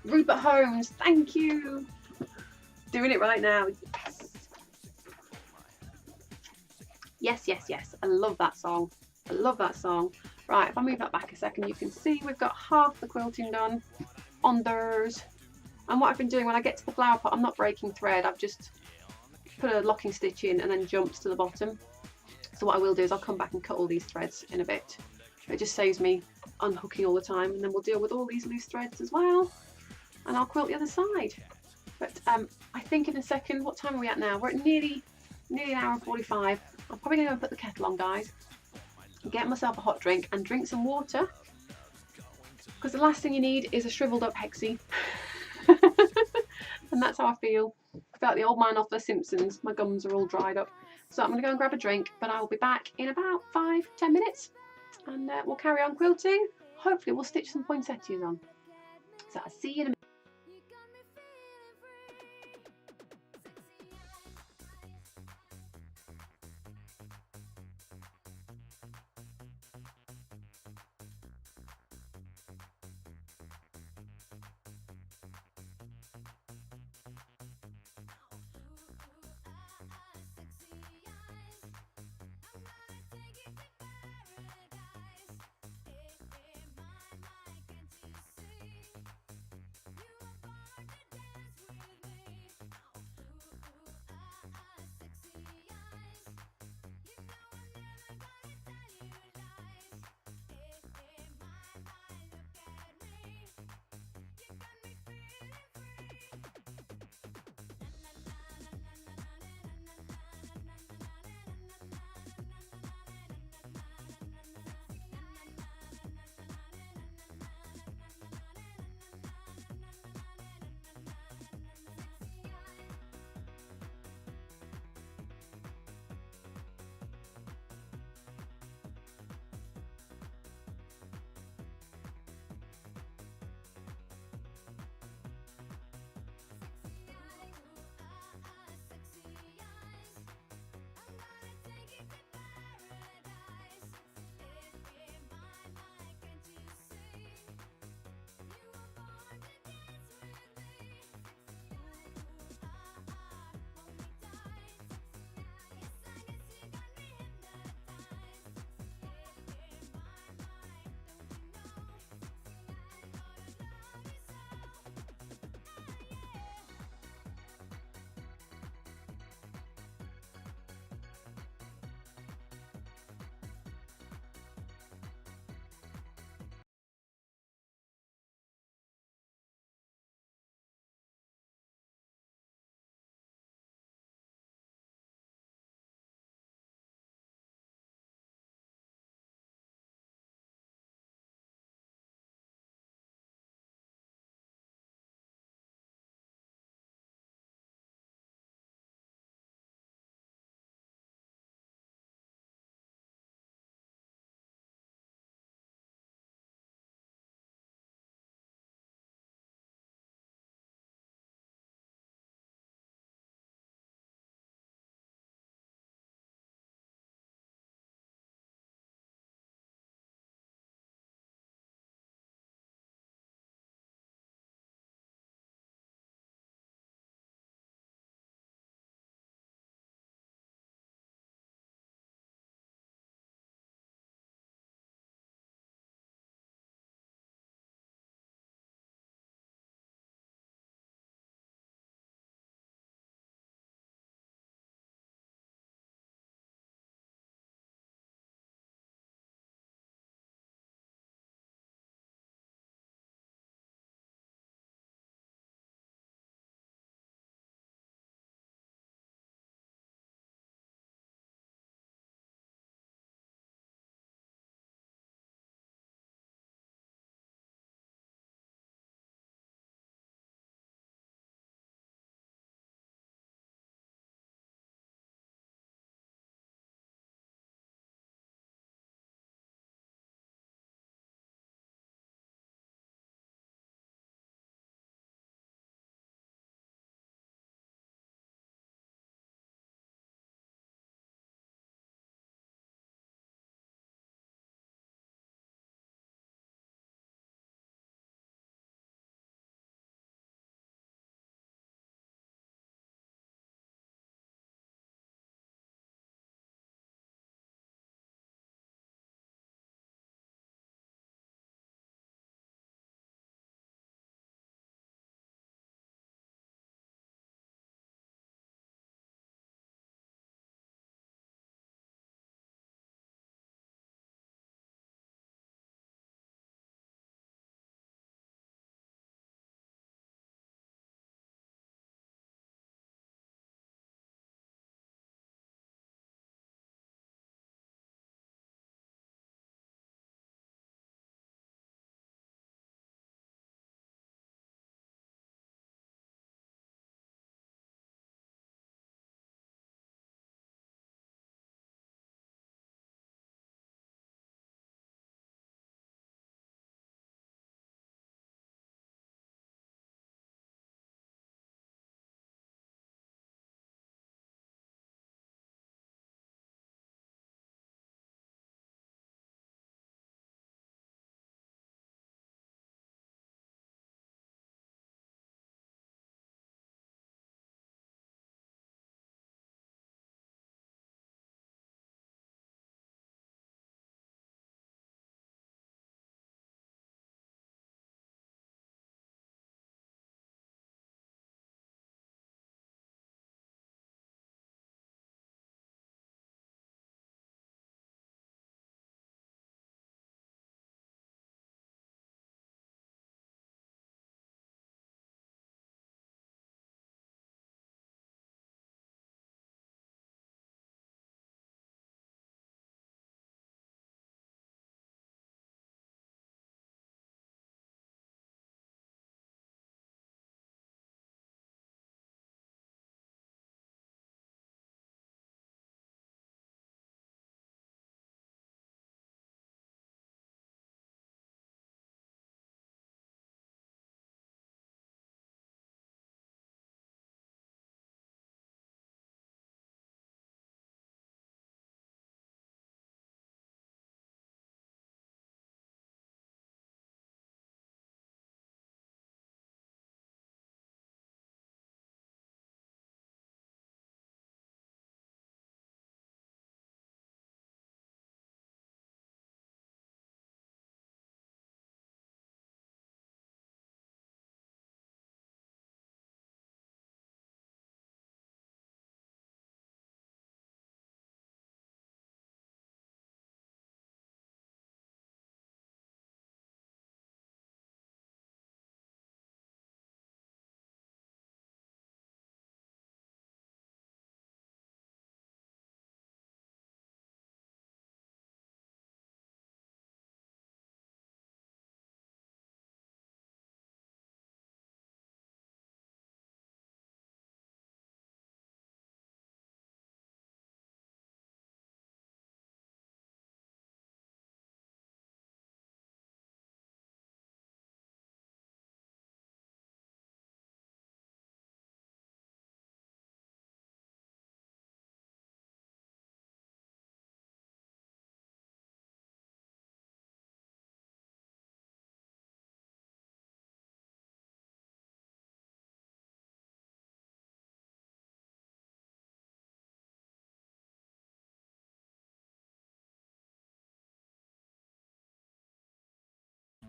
Rupert Holmes, thank you. Doing it right now. Yes, yes, yes. I love that song. I love that song. Right, if I move that back a second, you can see we've got half the quilting done on theirs. And what I've been doing when I get to the flower pot, I'm not breaking thread. I've just put a locking stitch in and then jumped to the bottom. So what I will do is I'll come back and cut all these threads in a bit. It just saves me unhooking all the time, and then we'll deal with all these loose threads as well. And I'll quilt the other side. But I think in a second, what time are we at now? We're at nearly an hour and 45. I'm probably going to go and put the kettle on, guys. Get myself a hot drink and drink some water. Because the last thing you need is a shriveled up hexie. And that's how I feel. I feel like the old man off The Simpsons. My gums are all dried up. So I'm going to go and grab a drink, but I'll be back in about 5-10 minutes. And we'll carry on quilting. Hopefully we'll stitch some poinsettias on. So I'll see you in a minute.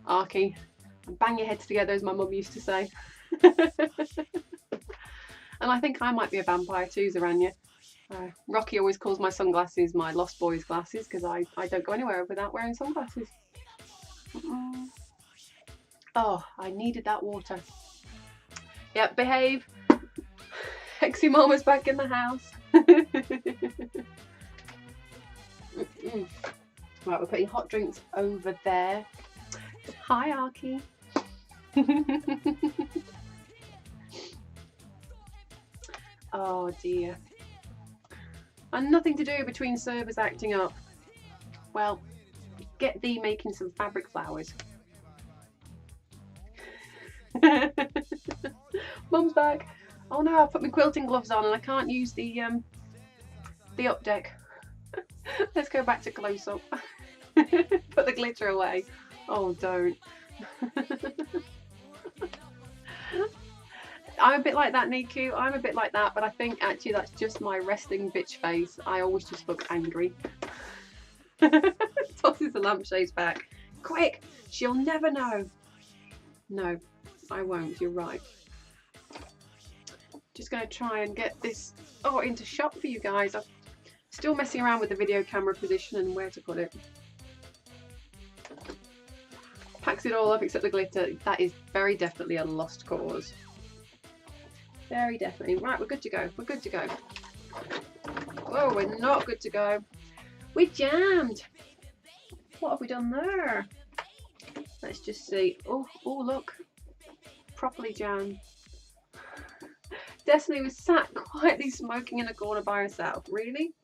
Arky, and bang your heads together, as my mum used to say. And I think I might be a vampire too, Zaranya. Rocky always calls my sunglasses my lost boys glasses because I don't go anywhere without wearing sunglasses. Oh, I needed that water. Yep, behave. Hexy Mama's back in the house. Right, we're putting hot drinks over there. Hi, Arky. Oh dear. And nothing to do between servers acting up. Well, get thee making some fabric flowers. Mum's back. Oh no, I've put my quilting gloves on and I can't use the up deck. Let's go back to close up. Put the glitter away. Oh, don't. I'm a bit like that, Niku. I'm a bit like that, but I think actually that's just my resting bitch face. I always just look angry. Tosses the lampshades back. Quick! She'll never know. No, I won't. You're right. Just going to try and get this into shot for you guys. I'm still messing around with the video camera position and where to put it. Packs it all up except the glitter. That is very definitely a lost cause. Very definitely. Right, we're good to go. We're good to go. Oh, we're not good to go. We jammed. What have we done there? Let's just see. Oh, look. Properly jammed. Destiny was sat quietly smoking in a corner by herself. Really?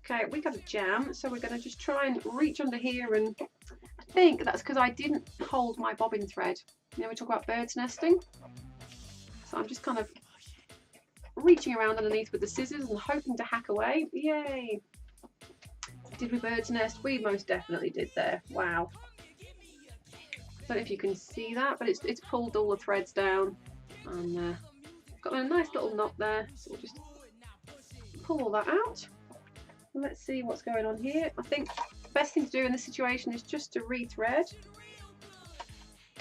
Okay, we got a jam, so we're going to just try and reach under here, and I think that's because I didn't hold my bobbin thread. You know, we talk about birds nesting. So I'm just kind of reaching around underneath with the scissors and hoping to hack away. Yay! Did we bird's nest? We most definitely did there. Wow. Don't know if you can see that, but it's pulled all the threads down and got a nice little knot there. So we'll just pull all that out. And let's see what's going on here. I think the best thing to do in this situation is just to rethread.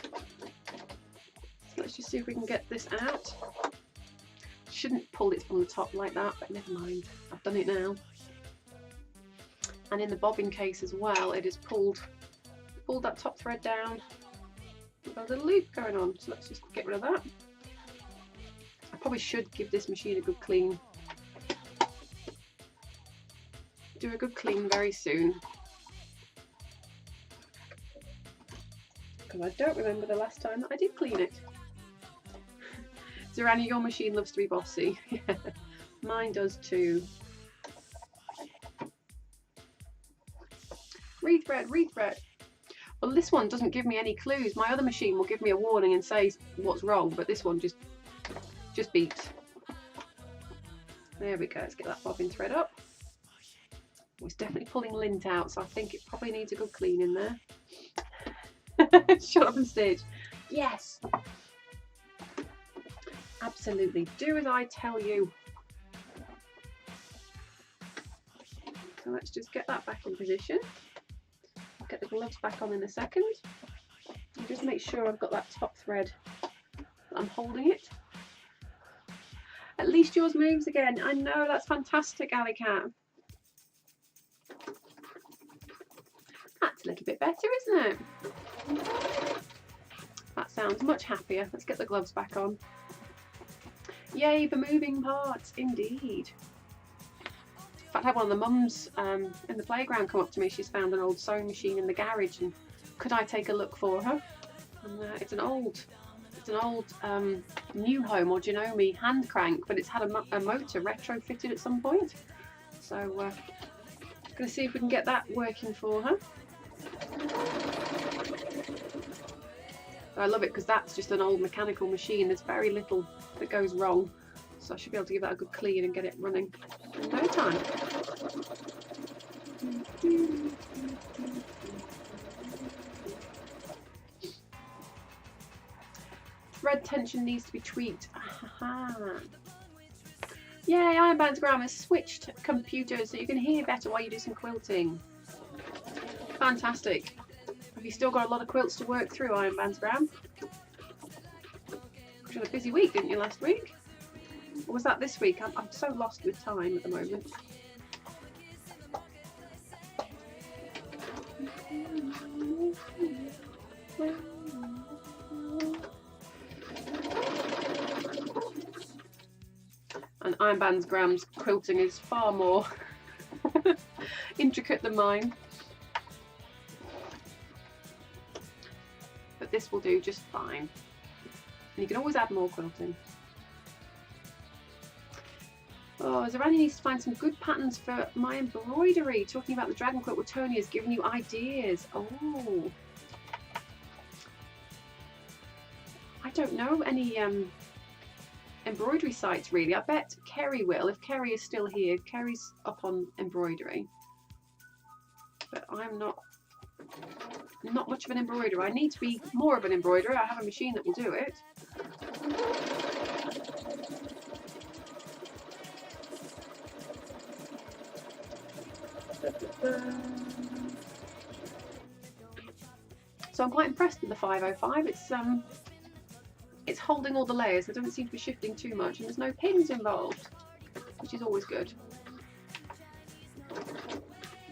So let's just see if we can get this out. Shouldn't pull it from the top like that, but never mind. I've done it now. And in the bobbin case as well, it has pulled that top thread down. We've got a little loop going on, so let's just get rid of that. I probably should give this machine a good clean. Do a good clean very soon. Because I don't remember the last time that I did clean it. Zarani, your machine loves to be bossy. Yeah, mine does too. Rethread, rethread. Well, this one doesn't give me any clues. My other machine will give me a warning and say what's wrong, but this one just beeps. There we go. Let's get that bobbin thread up. Oh, it's definitely pulling lint out, so I think it probably needs a good clean in there. Shut up and stitch. Yes. Absolutely. Do as I tell you. So let's just get that back in position. I'll get the gloves back on in a second. And just make sure I've got that top thread. I'm holding it. At least yours moves again. I know, that's fantastic, Alley Cat. That's a little bit better, isn't it? That sounds much happier. Let's get the gloves back on. Yay for moving parts, indeed. In fact, I had one of the mums in the playground come up to me. She's found an old sewing machine in the garage, and could I take a look for her? And it's an old New Home or Janome hand crank, but it's had a motor retrofitted at some point. So going to see if we can get that working for her. I love it because that's just an old mechanical machine. There's very little that goes wrong, so I should be able to give that a good clean and get it running in no time. Thread tension needs to be tweaked. Yay, Ironbound's Graham has switched computers so you can hear better while you do some quilting. Fantastic. Have you still got a lot of quilts to work through, Iron Bands Graham? You had a busy week, didn't you, last week? Or was that this week? I'm so lost with time at the moment. And Iron Bands Graham's quilting is far more intricate than mine. But this will do just fine. And you can always add more quilting. Oh, Zarani needs to find some good patterns for my embroidery. Talking about the dragon quilt with Tony has given you ideas. Oh. I don't know any embroidery sites really. I bet Kerry will, if Kerry is still here. Kerry's up on embroidery. But I'm not much of an embroiderer. I need to be more of an embroiderer. I have a machine that will do it. So I'm quite impressed with the 505. It's holding all the layers. They don't seem to be shifting too much, and there's no pins involved, which is always good.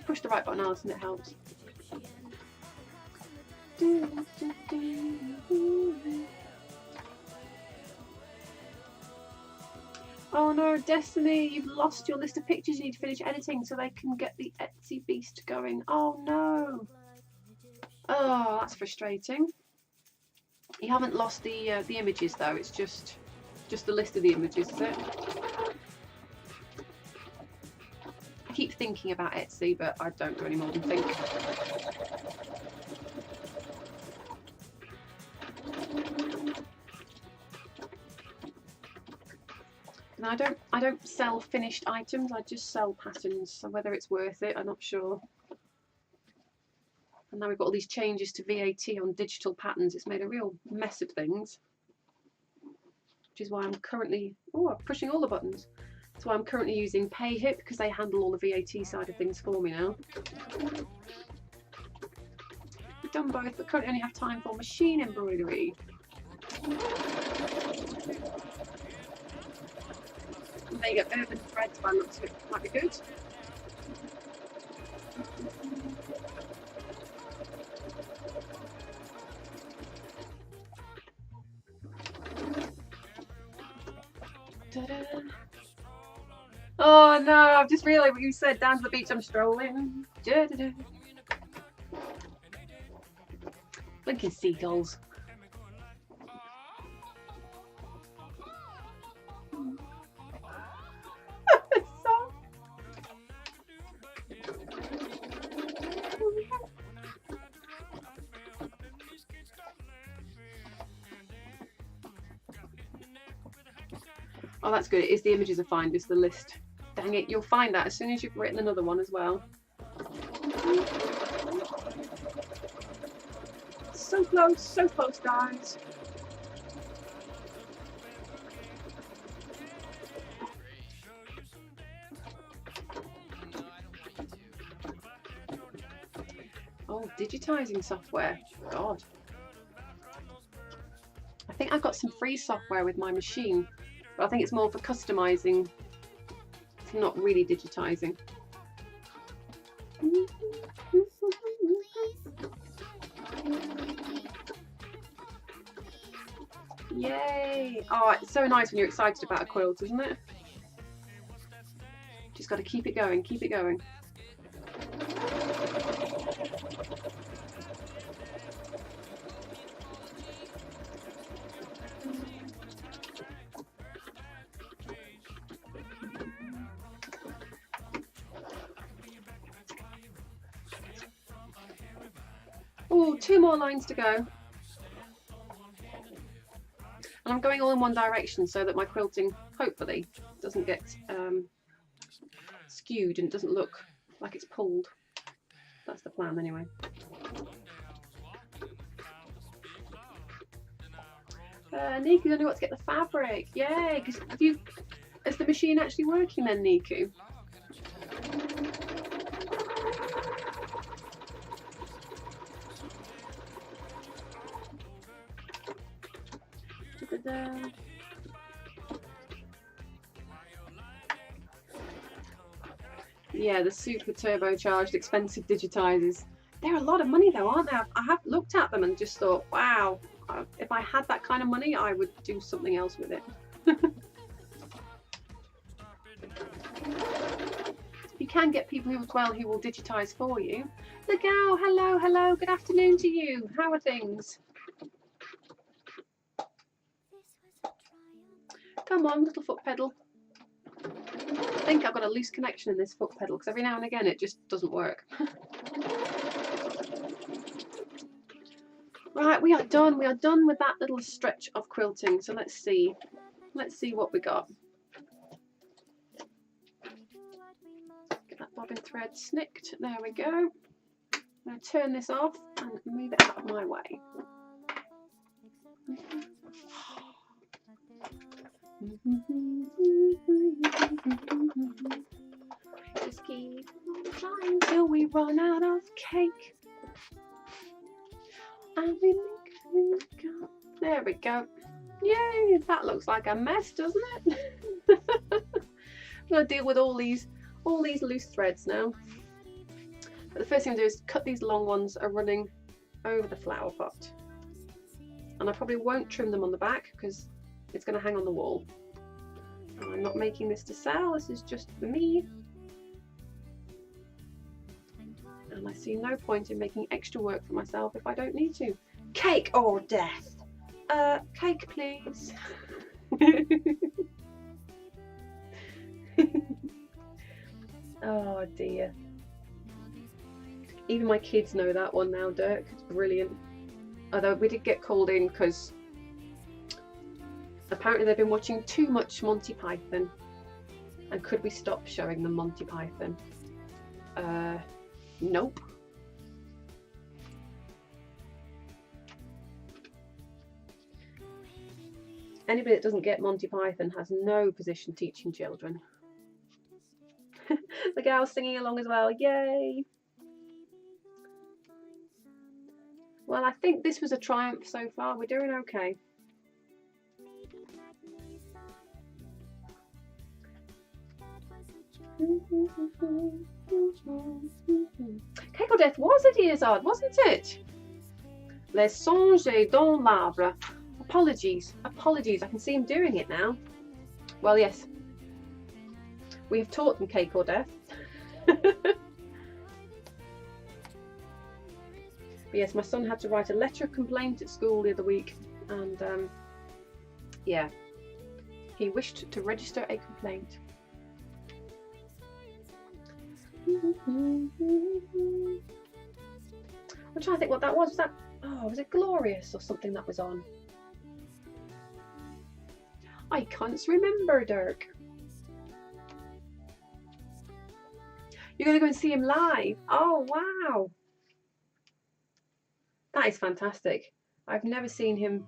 Push the right button, Alison, it helps. Oh no, Destiny, you've lost your list of pictures. You need to finish editing so they can get the Etsy beast going. Oh no. Oh, that's frustrating. You haven't lost the images though. It's just the list of the images, is it? I keep thinking about Etsy, but I don't do any more than think. And I don't sell finished items. I just sell patterns. So whether it's worth it, I'm not sure. And now we've got all these changes to VAT on digital patterns. It's made a real mess of things. Which is why I'm currently pushing all the buttons. That's why I'm currently using PayHip, because they handle all the VAT side of things for me now. We've done both, but currently only have time for machine embroidery. There you go, urban threads by the looks of it. Might be good. Oh no, I've just realised what you said. Down to the beach I'm strolling. Blinking seagulls. Oh, that's good. It is the images are fine, just the list. Dang it, you'll find that as soon as you've written another one as well. So close, guys. Oh, digitising software. God. I think I've got some free software with my machine. But I think it's more for customising. It's not really digitising. Yay! Oh, it's so nice when you're excited about a quilt, isn't it? Just got to keep it going, keep it going. Oh, 2 more lines to go. And I'm going all in one direction so that my quilting, hopefully, doesn't get skewed and doesn't look like it's pulled. That's the plan anyway. Niku, I know what to get the fabric. Yay! Because is the machine actually working then, Niku? da. Yeah, the super turbocharged expensive digitizers. They're a lot of money though, aren't they? I have looked at them and just thought, wow, if I had that kind of money, I would do something else with it. You can get people who will digitize for you. Look out, hello, hello, good afternoon to you. How are things? Come on, little foot pedal. I think I've got a loose connection in this foot pedal because every now and again it just doesn't work. Right, we are done. We are done with that little stretch of quilting. So let's see what we got. Get that bobbin thread snicked. There we go. I'm going to turn this off and move it out of my way. Just keep on trying till we run out of cake. And we make it go. There we go. Yay! That looks like a mess, doesn't it? I'm going to deal with all these loose threads now. But the first thing I'm going to do is cut these long ones are running over the flower pot. And I probably won't trim them on the back because it's going to hang on the wall. And I'm not making this to sell, this is just for me. And I see no point in making extra work for myself if I don't need to. Cake or death? Cake please. Oh dear. Even my kids know that one now, Dirk. It's brilliant. Although we did get called in because apparently they've been watching too much Monty Python. And could we stop showing them Monty Python? Nope. Anybody that doesn't get Monty Python has no position teaching children. The gal's singing along as well, yay! Well, I think this was a triumph so far. We're doing okay. Cake or death was it, Izzard, wasn't it? Les songes dans l'arbre. Apologies, apologies. I can see him doing it now. Well, yes. We have taught them cake or death. But yes, my son had to write a letter of complaint at school the other week, and yeah, he wished to register a complaint. I'm trying to think what that was. Was that, oh, was it Glorious or something that was on? I can't remember, Dirk. You're going to go and see him live? Oh, wow. That is fantastic. I've never seen him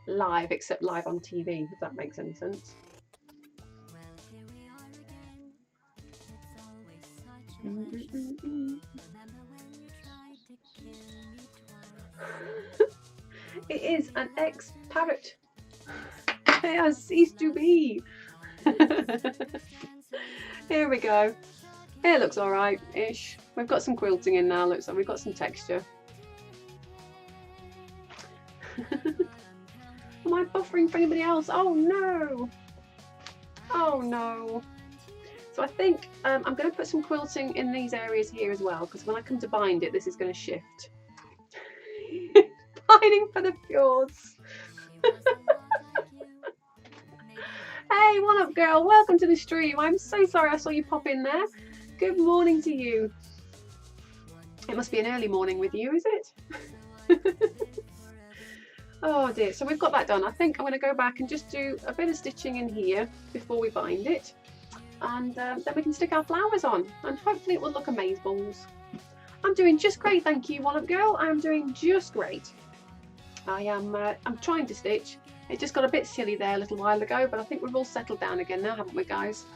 live except live on TV, if that makes any sense. It is an ex-parrot. It has ceased to be. Here we go. It looks alright-ish. We've got some quilting in now, looks like we've got some texture. Am I buffering for anybody else? Oh no! Oh no! So I think I'm going to put some quilting in these areas here as well, because when I come to bind it, this is going to shift. Binding for the fjords. Hey, what up, girl? Welcome to the stream. I'm so sorry I saw you pop in there. Good morning to you. It must be an early morning with you, is it? Oh dear. So we've got that done. I think I'm going to go back and just do a bit of stitching in here before we bind it. And then we can stick our flowers on, and hopefully it will look amazeballs. I'm doing just great, thank you, Wallop Girl. I'm doing just great. I'm trying to stitch. It just got a bit silly there a little while ago, but I think we've all settled down again now, haven't we, guys?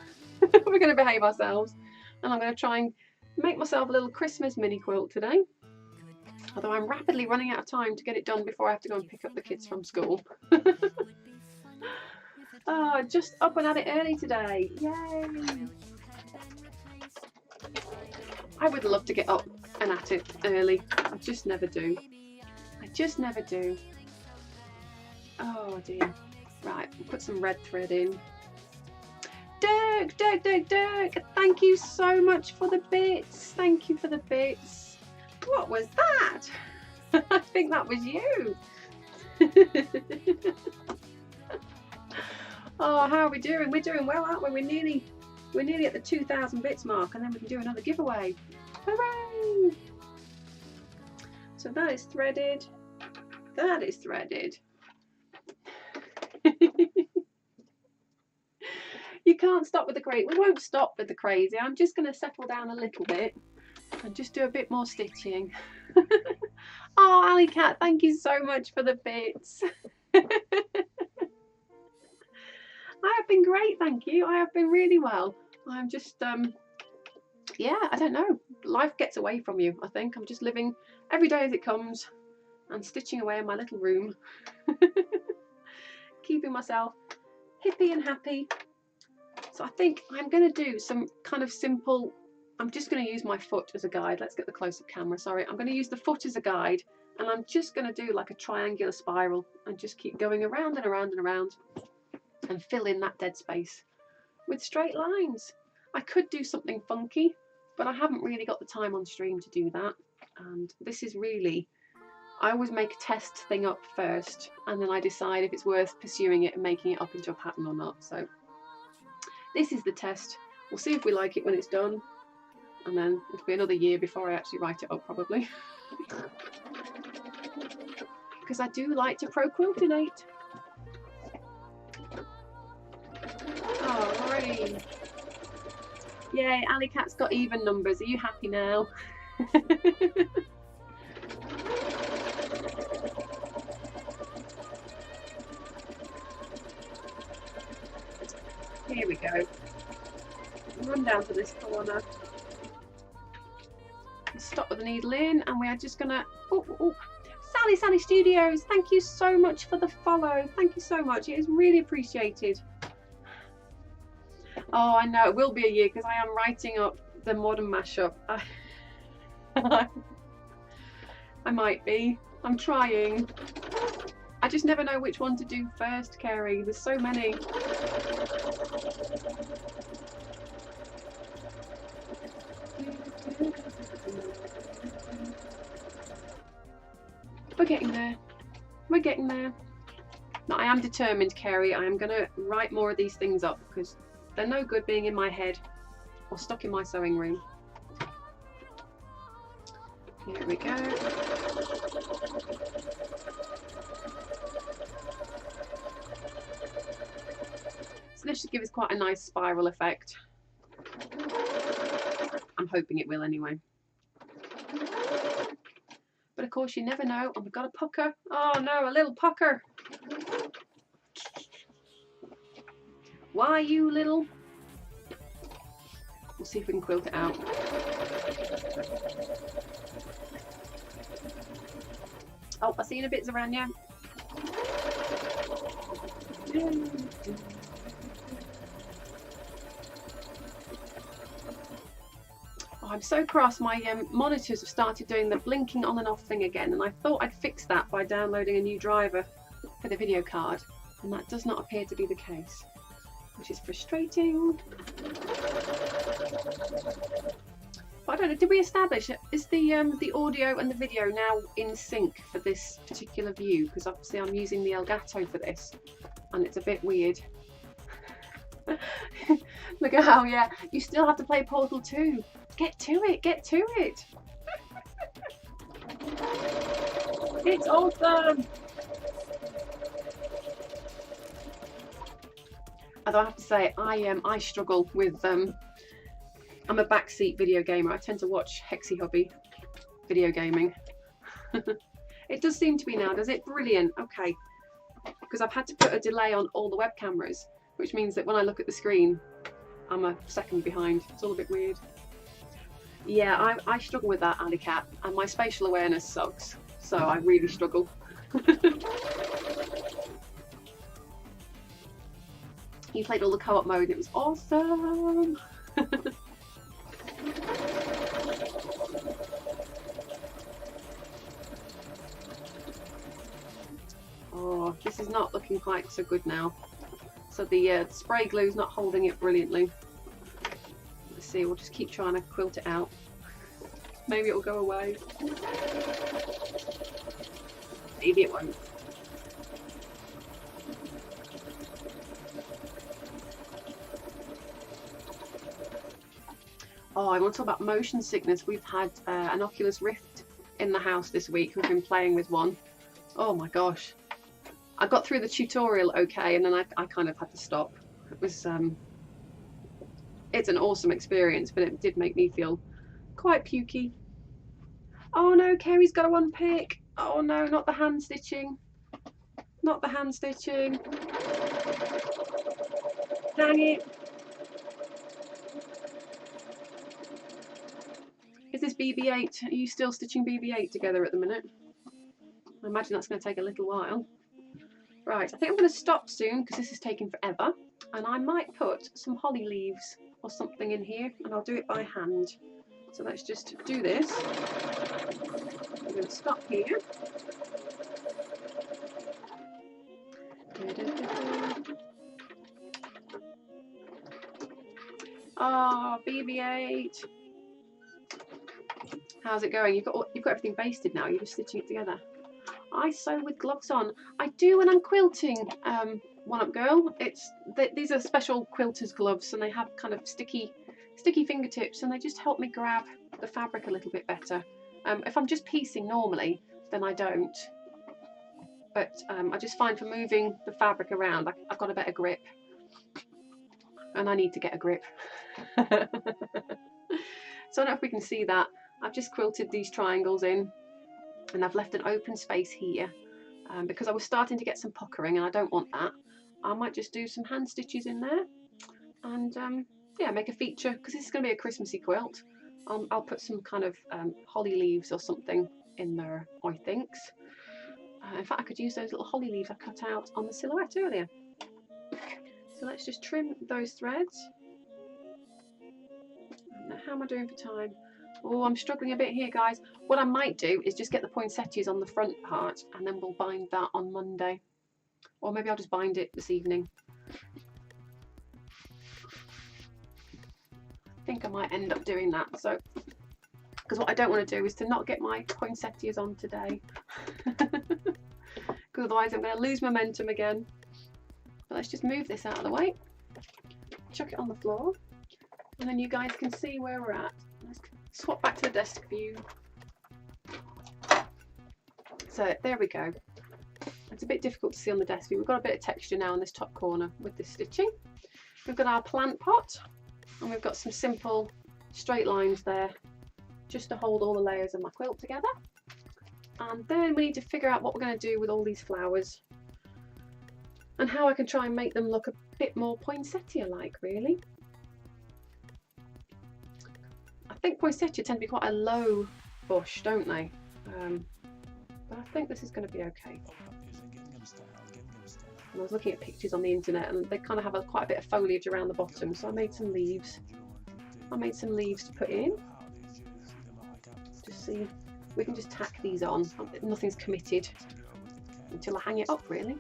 We're going to behave ourselves, and I'm going to try and make myself a little Christmas mini quilt today. Although I'm rapidly running out of time to get it done before I have to go and pick up the kids from school. Oh, just up and at it early today. Yay! I would love to get up and at it early. I just never do. I just never do. Oh dear. Right, we'll put some red thread in. Dirk, thank you so much for the bits. Thank you for the bits. What was that? I think that was you. Oh, how are we doing? We're doing well, aren't we? We're nearly at the 2,000 bits mark, and then we can do another giveaway. Hooray! So that is threaded. That is threaded. You can't stop with the crazy. We won't stop with the crazy. I'm just going to settle down a little bit and just do a bit more stitching. Oh, Alley Cat, thank you so much for the bits. I have been great, thank you. I have been really well. I'm just, yeah, I don't know. Life gets away from you, I think. I'm just living every day as it comes and stitching away in my little room. Keeping myself hippie and happy. So I think I'm going to do some kind of simple, I'm just going to use my foot as a guide. Let's get the close-up camera, sorry. I'm going to use the foot as a guide, and I'm just going to do like a triangular spiral and just keep going around and around and around and fill in that dead space with straight lines. I could do something funky, but I haven't really got the time on stream to do that. And this is really, I always make a test thing up first, and then I decide if it's worth pursuing it and making it up into a pattern or not. So this is the test. We'll see if we like it when it's done, and then it'll be another year before I actually write it up, probably. Because I do like to pro-quiltinate. Oh, hooray. Yay, Alley Cat's got even numbers. Are you happy now? Here we go. Run down to this corner. Stop with the needle in, and we are just gonna. Oh. Sally Studios, thank you so much for the follow. Thank you so much. It is really appreciated. Oh, I know it will be a year because I am writing up the modern mashup. I might be. I'm trying. I just never know which one to do first, Kerry. There's so many. We're getting there. We're getting there. No, I am determined, Kerry. I am going to write more of these things up because they're no good being in my head or stuck in my sewing room. Here we go. So this should give us quite a nice spiral effect. I'm hoping it will anyway. But of course you never know, and we've got a pucker. Oh no, a little pucker. Why you little? We'll see if we can quilt it out. Oh, I seen a bit, Zaranya. Oh, I'm so cross. My monitors have started doing the blinking on and off thing again, and I thought I'd fix that by downloading a new driver for the video card, and that does not appear to be the case, which is frustrating. But I don't know, did we establish, is the audio and the video now in sync for this particular view? Because obviously I'm using the Elgato for this, and it's a bit weird. Look at how, yeah, you still have to play Portal 2. Get to it, get to it. It's awesome. Although I have to say, I struggle with, I'm a backseat video gamer. I tend to watch Hexy Hubby video gaming. It does seem to be now, does it? Brilliant, okay. Because I've had to put a delay on all the web cameras, which means that when I look at the screen, I'm a second behind. It's all a bit weird. Yeah, I struggle with that, Alley Cat, and my spatial awareness sucks, so I really struggle. You played all the co-op mode and it was awesome. Oh, this is not looking quite so good now. So the spray glue is not holding it brilliantly. Let's see, we'll just keep trying to quilt it out. Maybe it will go away. Maybe it won't. Oh, I want to talk about motion sickness. We've had an Oculus Rift in the house this week. We've been playing with one. Oh my gosh. I got through the tutorial okay, and then I kind of had to stop. It was it's an awesome experience, but it did make me feel quite pukey. Oh no, Kerry's got to unpick. Oh no, not the hand stitching. Not the hand stitching. Dang it. Is this BB-8? Are you still stitching BB-8 together at the minute? I imagine that's going to take a little while. Right, I think I'm going to stop soon because this is taking forever. And I might put some holly leaves or something in here, and I'll do it by hand. So let's just do this. I'm going to stop here. Oh, BB-8. How's it going? You've got everything basted now. You're just stitching it together. I sew with gloves on. I do when I'm quilting. One Up Girl. These are special quilters gloves, and they have kind of sticky fingertips, and they just help me grab the fabric a little bit better. If I'm just piecing normally, then I don't. But I just find for moving the fabric around, I've got a better grip, and I need to get a grip. So I don't know if we can see that. I've just quilted these triangles in, and I've left an open space here because I was starting to get some puckering, and I don't want that. I might just do some hand stitches in there, and yeah, make a feature, because this is going to be a Christmassy quilt. I'll put some kind of holly leaves or something in there, I think. In fact, I could use those little holly leaves I cut out on the silhouette earlier. So let's just trim those threads. Now, how am I doing for time? Oh, I'm struggling a bit here, guys. What I might do is just get the poinsettias on the front part, and then we'll bind that on Monday. Or maybe I'll just bind it this evening. I think I might end up doing that. So, because what I don't want to do is to not get my poinsettias on today. Because otherwise I'm going to lose momentum again. But let's just move this out of the way. Chuck it on the floor. And then you guys can see where we're at. Let's swap back to the desk view. So there we go. It's a bit difficult to see on the desk view. We've got a bit of texture now in this top corner with this stitching. We've got our plant pot, and we've got some simple straight lines there just to hold all the layers of my quilt together. And then we need to figure out what we're going to do with all these flowers and how I can try and make them look a bit more poinsettia-like, really. I think poinsettia tend to be quite a low bush, don't they? But I think this is going to be okay. And I was looking at pictures on the internet, and they kind of have quite a bit of foliage around the bottom, so I made some leaves. I made some leaves to put in. Just see, we can just tack these on. Nothing's committed until I hang it up, really.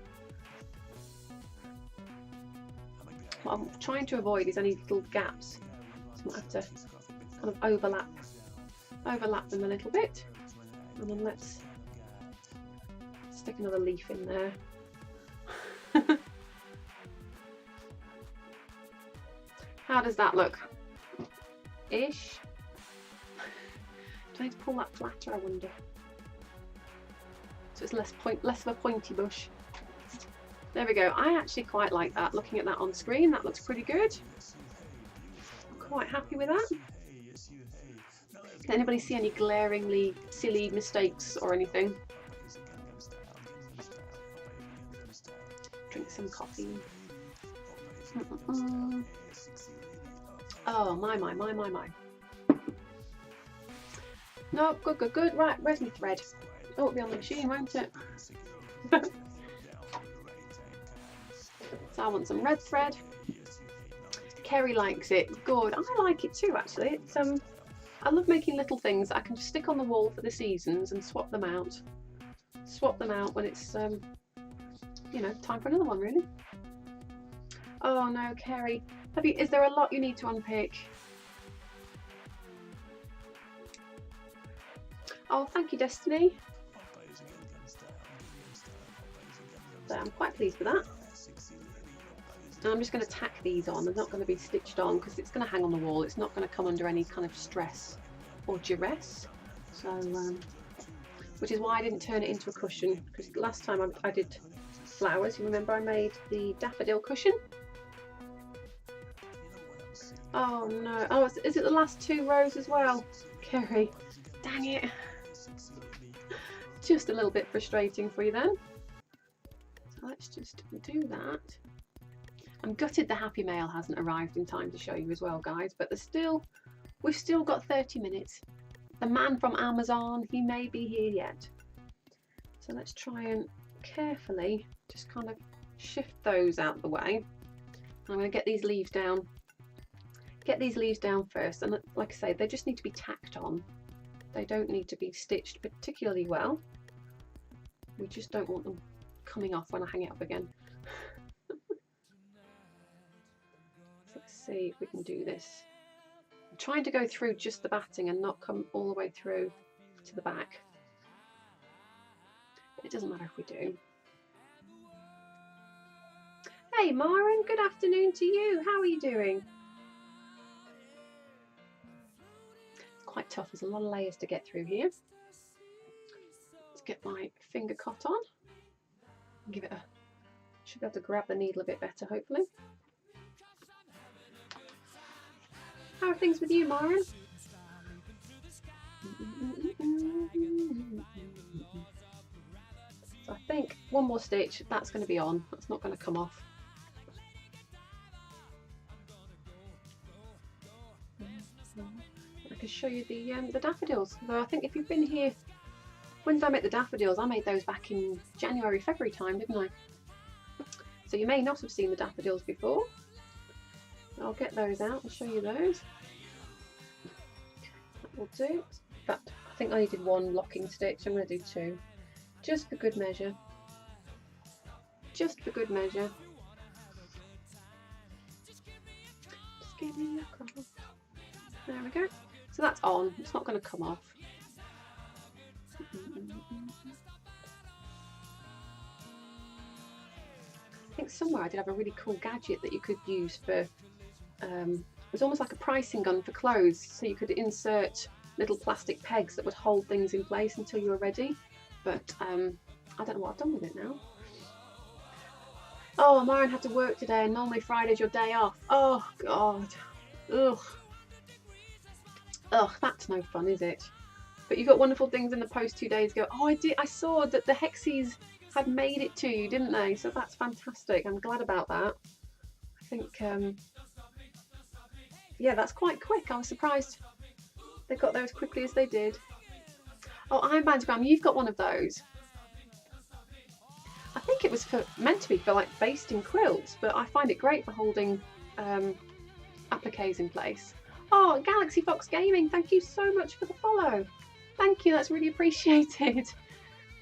What I'm trying to avoid is any little gaps, so I might have to kind of overlap them a little bit, and then let's stick another leaf in there. How does that look? Ish. Do I need to pull that flatter, I wonder? So it's less of a pointy bush. There we go. I actually quite like that. Looking at that on screen, that looks pretty good. I'm quite happy with that. Can anybody see any glaringly silly mistakes or anything? Drink some coffee. Oh, my. No, good. Right, where's my thread? Oh, it'll be on the machine, won't it? So I want some red thread. Kerry likes it. Good. I like it too, actually. It's I love making little things that I can just stick on the wall for the seasons and swap them out. Swap them out when it's you know, time for another one, really. Oh no, Kerry. Is there a lot you need to unpick? Oh, thank you, Destiny. So I'm quite pleased with that. And I'm just going to tack these on. They're not going to be stitched on because it's going to hang on the wall. It's not going to come under any kind of stress or duress. So, which is why I didn't turn it into a cushion, because last time I did flowers, you remember I made the daffodil cushion. Oh no, oh, is it the last 2 rows as well? Kerry, dang it. Just a little bit frustrating for you then. So let's just do that. I'm gutted the happy mail hasn't arrived in time to show you as well, guys, but we've still got 30 minutes. The man from Amazon, he may be here yet. So let's try and carefully just kind of shift those out of the way. I'm going to get these leaves down. Get these leaves down first, and like I say, they just need to be tacked on. They don't need to be stitched particularly well. We just don't want them coming off when I hang it up again. Let's see if we can do this. I'm trying to go through just the batting and not come all the way through to the back. It doesn't matter if we do. Hey Maren, good afternoon to you. How are you doing? It's quite tough. There's a lot of layers to get through here. Let's get my finger cut on. Give it a... Should be able to grab the needle a bit better, hopefully. How are things with you, Maren? So I think one more stitch, that's going to be on. That's not going to come off. I can show you the daffodils. Though I think if you've been here, when did I make the daffodils? I made those back in January, February time, didn't I? So you may not have seen the daffodils before. I'll get those out and show you those. That will do. In fact, I think I needed 1 locking stitch. I'm going to do 2, just for good measure. Just for good measure. Just give me a call. There we go. So that's on. It's not going to come off. I think somewhere I did have a really cool gadget that you could use for, it was almost like a pricing gun for clothes, so you could insert little plastic pegs that would hold things in place until you were ready, but I don't know what I've done with it now. Oh, Maren had to work today and normally Friday's your day off. Oh god. Ugh. Ugh, that's no fun, is it? But you got wonderful things in the post 2 days ago. Oh, I saw that the Hexies had made it to you, didn't they? So that's fantastic. I'm glad about that. I think, yeah, that's quite quick. I was surprised they got there as quickly as they did. Oh, Ironbandsgram, you've got one of those. I think it was meant to be for like basting quilts, but I find it great for holding appliques in place. Oh, Galaxy Fox Gaming, thank you so much for the follow. Thank you, that's really appreciated.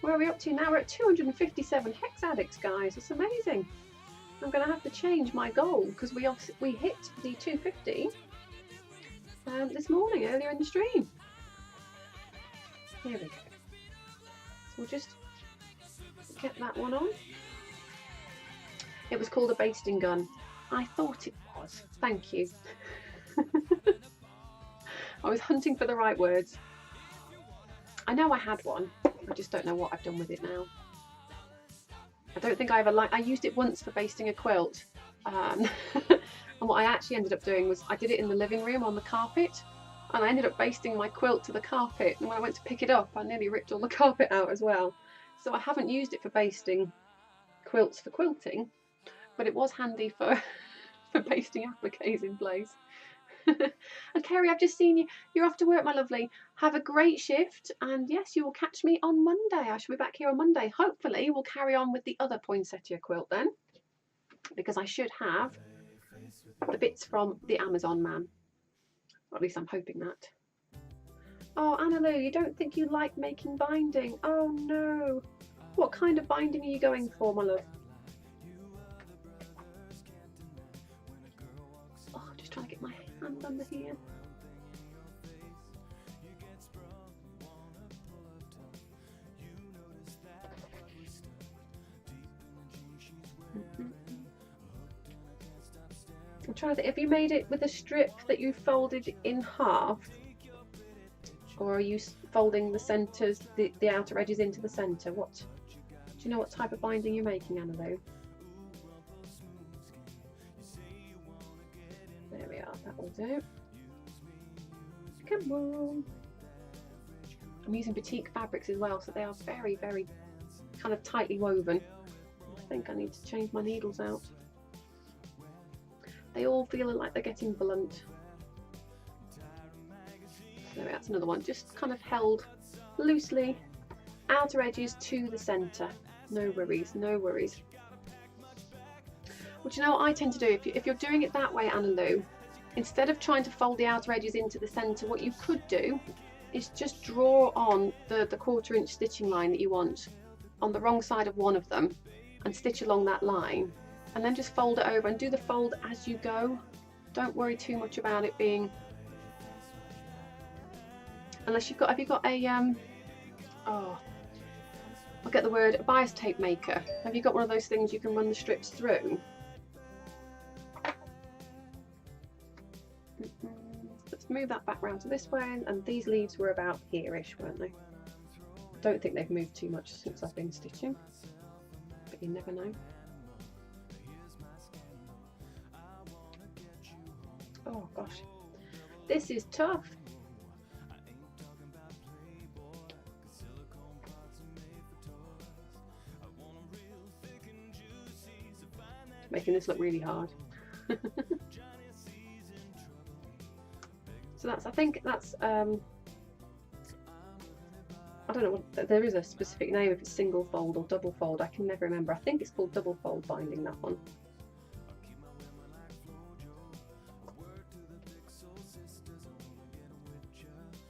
Where are we up to now? We're at 257 hex addicts, guys. It's amazing. I'm going to have to change my goal because we hit the 250 this morning, earlier in the stream. Here we go. So we'll just get that one on. It was called a basting gun. I thought it was. Thank you. I was hunting for the right words. I know I had one. I just don't know what I've done with it now. I don't think I ever I used it once for basting a quilt. And what I actually ended up doing was I did it in the living room on the carpet, and I ended up basting my quilt to the carpet, and when I went to pick it up I nearly ripped all the carpet out as well. So I haven't used it for basting quilts for quilting, but it was handy for basting appliques in place. And Kerry, I've just seen you. You're off to work, my lovely. Have a great shift, and yes, you will catch me on Monday. I shall be back here on Monday. Hopefully we'll carry on with the other poinsettia quilt then, because I should have the bits from the Amazon man. Or at least I'm hoping that. Oh, Annalou, you don't think you like making binding? Oh no. What kind of binding are you going for, my love? Oh, just trying to get my hand under here. I'm trying to think, have you made it with a strip that you folded in half? Or are you folding the centres, the outer edges into the centre? What? Do you know what type of binding you're making, Annalou? There we are, that will do. Come on. I'm using batik fabrics as well, so they are very, very kind of tightly woven. I think I need to change my needles out. They all feel like they're getting blunt. So that's another one, just kind of held loosely, outer edges to the centre. No worries, no worries. Well, do you know what I tend to do? If you're doing it that way, Annalou, instead of trying to fold the outer edges into the centre, what you could do is just draw on the 1/4 inch stitching line that you want on the wrong side of one of them and stitch along that line, and then just fold it over and do the fold as you go. Don't worry too much about it being, unless you've got, have you got a oh, I'll get the word, a bias tape maker. Have you got one of those things you can run the strips through? Let's move that back round to this way, and these leaves were about here-ish, weren't they? Don't think they've moved too much since I've been stitching, but you never know. Oh gosh, this is tough. Making this look really hard. So that's, I think that's, I don't know, there is a specific name if it's single fold or double fold. I can never remember. I think it's called double fold binding, that one.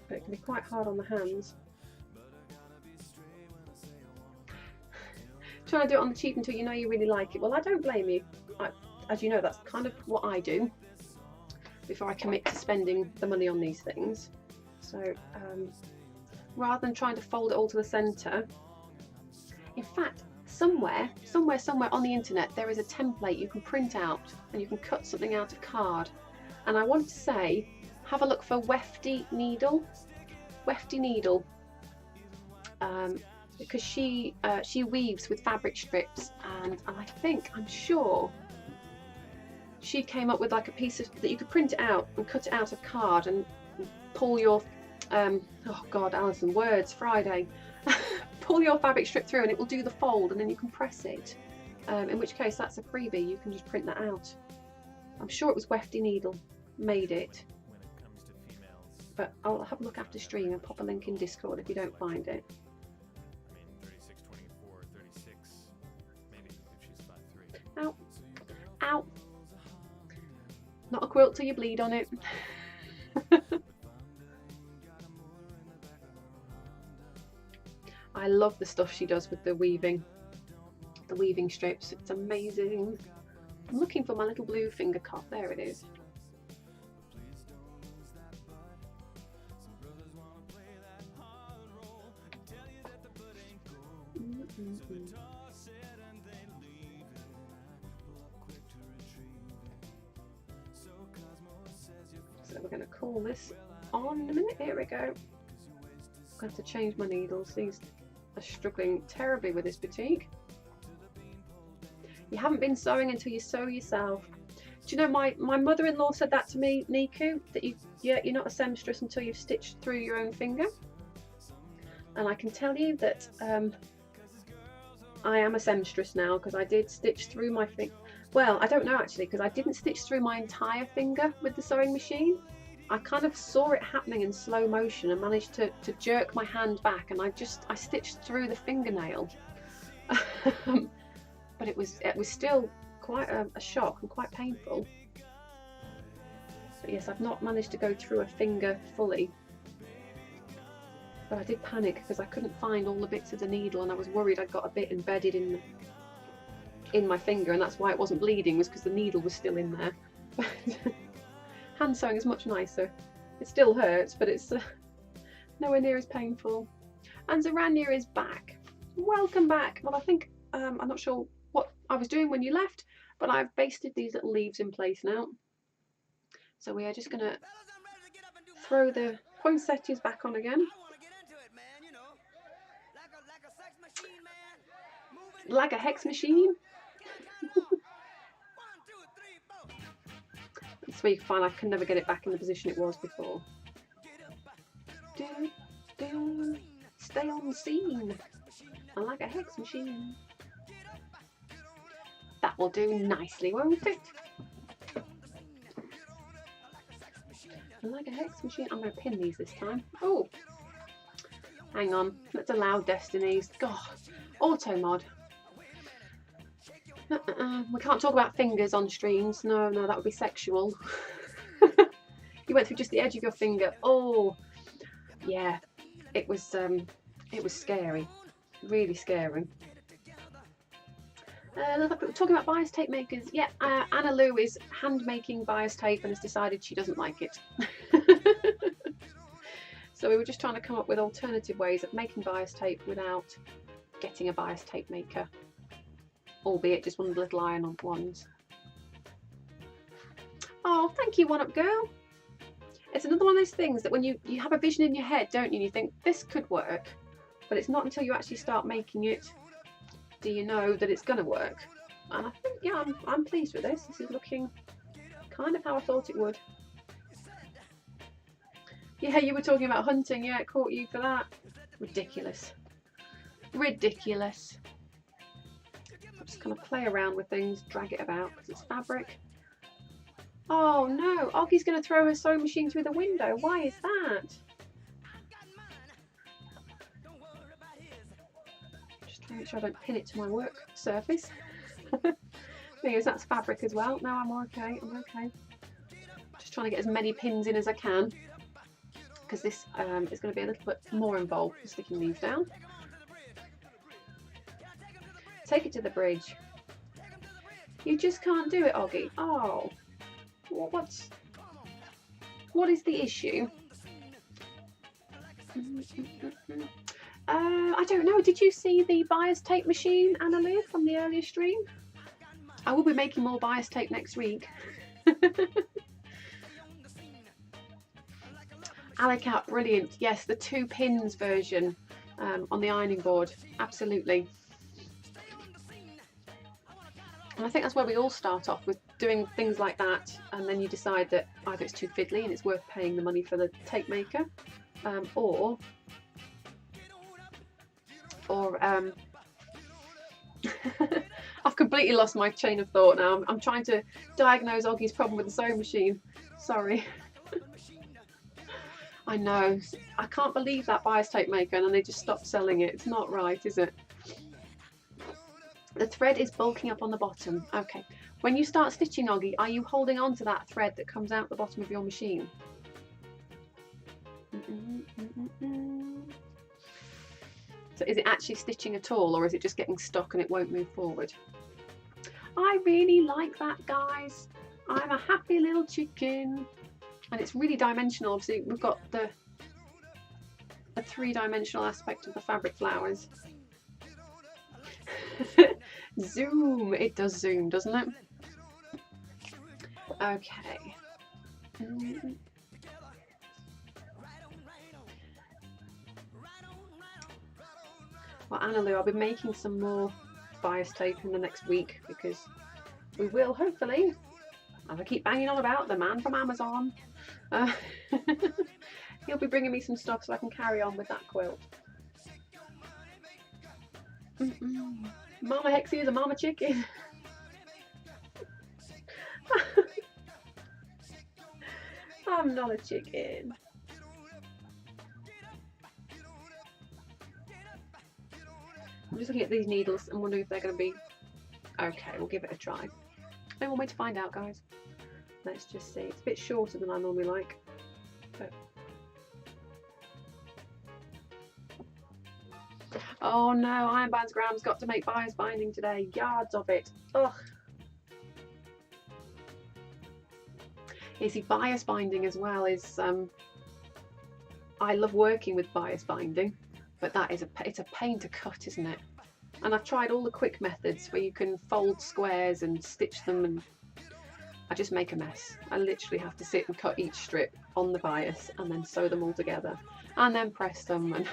But it can be quite hard on the hands. Trying to do it on the cheap until you know you really like it. Well, I don't blame you. As you know, that's kind of what I do before I commit to spending the money on these things. So rather than trying to fold it all to the centre, in fact, somewhere on the internet there is a template you can print out and you can cut something out of card. And I want to say, have a look for Wefty Needle. Because she weaves with fabric strips, and I'm sure she came up with like a piece of that you could print it out and cut it out of card and pull your oh god, Alison, words Friday. Pull your fabric strip through and it will do the fold, and then you can press it, in which case that's a freebie. You can just print that out. I'm sure it was Wefty Needle made it, but I'll have a look after stream and pop a link in Discord if you don't find it. Ow. Ow. Not a quilt till you bleed on it. I love the stuff she does with the weaving strips. It's amazing. I'm looking for my little blue finger cuff. There it is. So we're going to call this on in a minute. Here we go. I'm going to have to change my needles. These are struggling terribly with this batik. You haven't been sewing until you sew yourself. Do you know, my mother-in-law said that to me, Niku, that you're not a seamstress until you've stitched through your own finger. And I can tell you that I am a seamstress now, because I did stitch through my finger. Well, I don't know actually, because I didn't stitch through my entire finger with the sewing machine. I kind of saw it happening in slow motion and managed to jerk my hand back, and I stitched through the fingernail. But it was still quite a shock and quite painful. But yes, I've not managed to go through a finger fully. But I did panic because I couldn't find all the bits of the needle, and I was worried I'd got a bit embedded in my finger, and that's why it wasn't bleeding, was because the needle was still in there. Hand sewing is much nicer. It still hurts, but it's nowhere near as painful. And Zarania is back. Welcome back. Well, I think I'm not sure what I was doing when you left, but I've basted these little leaves in place now. So we are just going to throw the poinsettias back on again. Like a hex machine. That's where you can find I can never get it back in the position it was before. Stay on the scene. I like a hex machine. That will do nicely, won't it? I like a hex machine. I'm going to pin these this time. Oh, hang on. Let's allow destinies. God, auto mod. We can't talk about fingers on streams. No, that would be sexual. You went through just the edge of your finger. Oh, yeah. It was scary. Really scary. Talking about bias tape makers. Yeah, Anna Lou is hand making bias tape and has decided she doesn't like it. So we were just trying to come up with alternative ways of making bias tape without getting a bias tape maker. Albeit just one of the little iron-on ones. Oh, thank you, One Up Girl. It's another one of those things that when you have a vision in your head, don't you? And you think, this could work. But it's not until you actually start making it do you know that it's going to work. And I think, yeah, I'm pleased with this. This is looking kind of how I thought it would. Yeah, you were talking about hunting. Yeah, it caught you for that. Ridiculous. Ridiculous. Just kind of play around with things, drag it about because it's fabric. Oh no, Oggie's going to throw her sewing machine through the window. Why is that? Just trying to make sure I don't pin it to my work surface. Thing is, that's fabric as well. No, I'm okay. I'm okay. Just trying to get as many pins in as I can because this is going to be a little bit more involved in sticking these down. Take it to the bridge. You just can't do it, Oggie. Oh, what is the issue? I don't know. Did you see the bias tape machine, Annalie, from the earlier stream? I will be making more bias tape next week. Alicat, brilliant. Yes, the 2 pins version on the ironing board. Absolutely. And I think that's where we all start off, with doing things like that, and then you decide that either it's too fiddly and it's worth paying the money for the tape maker, or I've completely lost my chain of thought now. I'm trying to diagnose Oggie's problem with the sewing machine. Sorry. I know. I can't believe that bias tape maker, and then they just stopped selling it. It's not right, is it? The thread is bulking up on the bottom. Okay. When you start stitching, Oggie, are you holding on to that thread that comes out the bottom of your machine? So is it actually stitching at all, or is it just getting stuck and it won't move forward? I really like that, guys. I'm a happy little chicken. And it's really dimensional. Obviously, we've got a 3-dimensional aspect of the fabric flowers. Zoom. It does zoom, doesn't it? Okay. Well, Annalou, I'll be making some more bias tape in the next week, because we will hopefully, as I keep banging on about, the man from Amazon, he'll be bringing me some stuff so I can carry on with that quilt. Mama Hexie is a mama chicken. I'm not a chicken. I'm just looking at these needles and wondering if they're going to be okay. We'll give it a try. No one way to find out, guys. Let's just see. It's a bit shorter than I normally like. But... oh no, Ironbound's Graham's got to make bias binding today. Yards of it. Ugh. You see, bias binding as well is I love working with bias binding, but that is it's a pain to cut, isn't it? And I've tried all the quick methods where you can fold squares and stitch them, and I just make a mess. I literally have to sit and cut each strip on the bias and then sew them all together and then press them and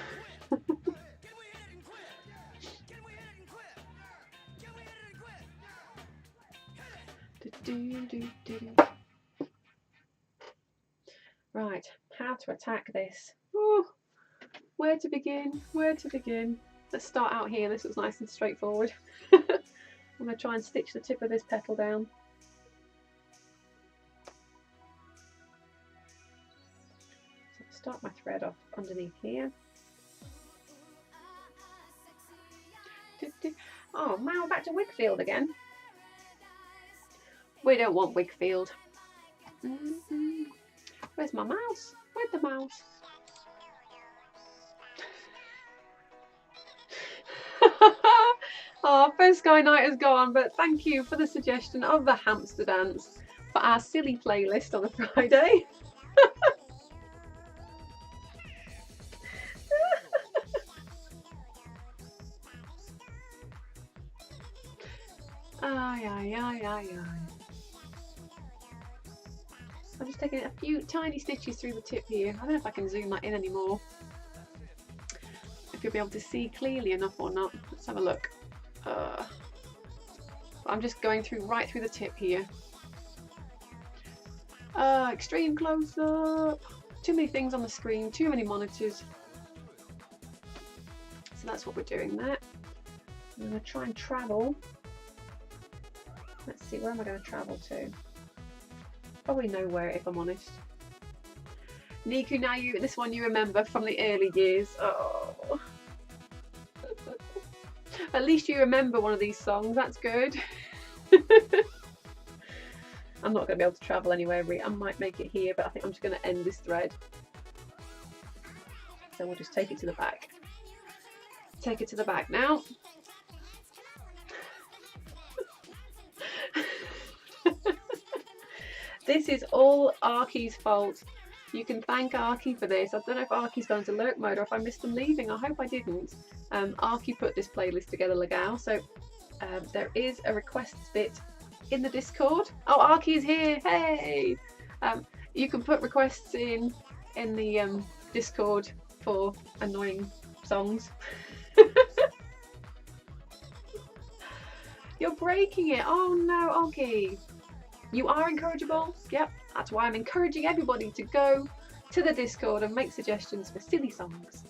right, how to attack this. Ooh, where to begin? Where to begin? Let's start out here. This looks nice and straightforward. I'm going to try and stitch the tip of this petal down. So start my thread off underneath here. Oh, now we're back to Wigfield again. We don't want Wigfield. Where's my mouse? Where's the mouse? Oh, First Sky Night is gone, but thank you for the suggestion of the hamster dance for our silly playlist on a Friday. Aye, aye, aye, aye, aye. I'm just taking a few tiny stitches through the tip here. I don't know if I can zoom that in anymore. If you'll be able to see clearly enough or not. Let's have a look. I'm just going right through the tip here. Extreme close up. Too many things on the screen, too many monitors. So that's what we're doing there. I'm going to try and travel. Let's see, where am I going to travel to? Probably nowhere, if I'm honest. Niku, now this one you remember from the early years. Oh. At least you remember one of these songs, that's good. I'm not going to be able to travel anywhere. I might make it here, but I think I'm just going to end this thread. So we'll just take it to the back. Take it to the back now. This is all Arky's fault. You can thank Arky for this. I don't know if Arky's gone to lurk mode or if I missed him leaving. I hope I didn't. Arky put this playlist together, Legal. So there is a requests bit in the Discord. Oh, Arky is here. Hey! You can put requests in the Discord for annoying songs. You're breaking it. Oh no, Arky. You are encourageable. Yep, that's why I'm encouraging everybody to go to the Discord and make suggestions for silly songs.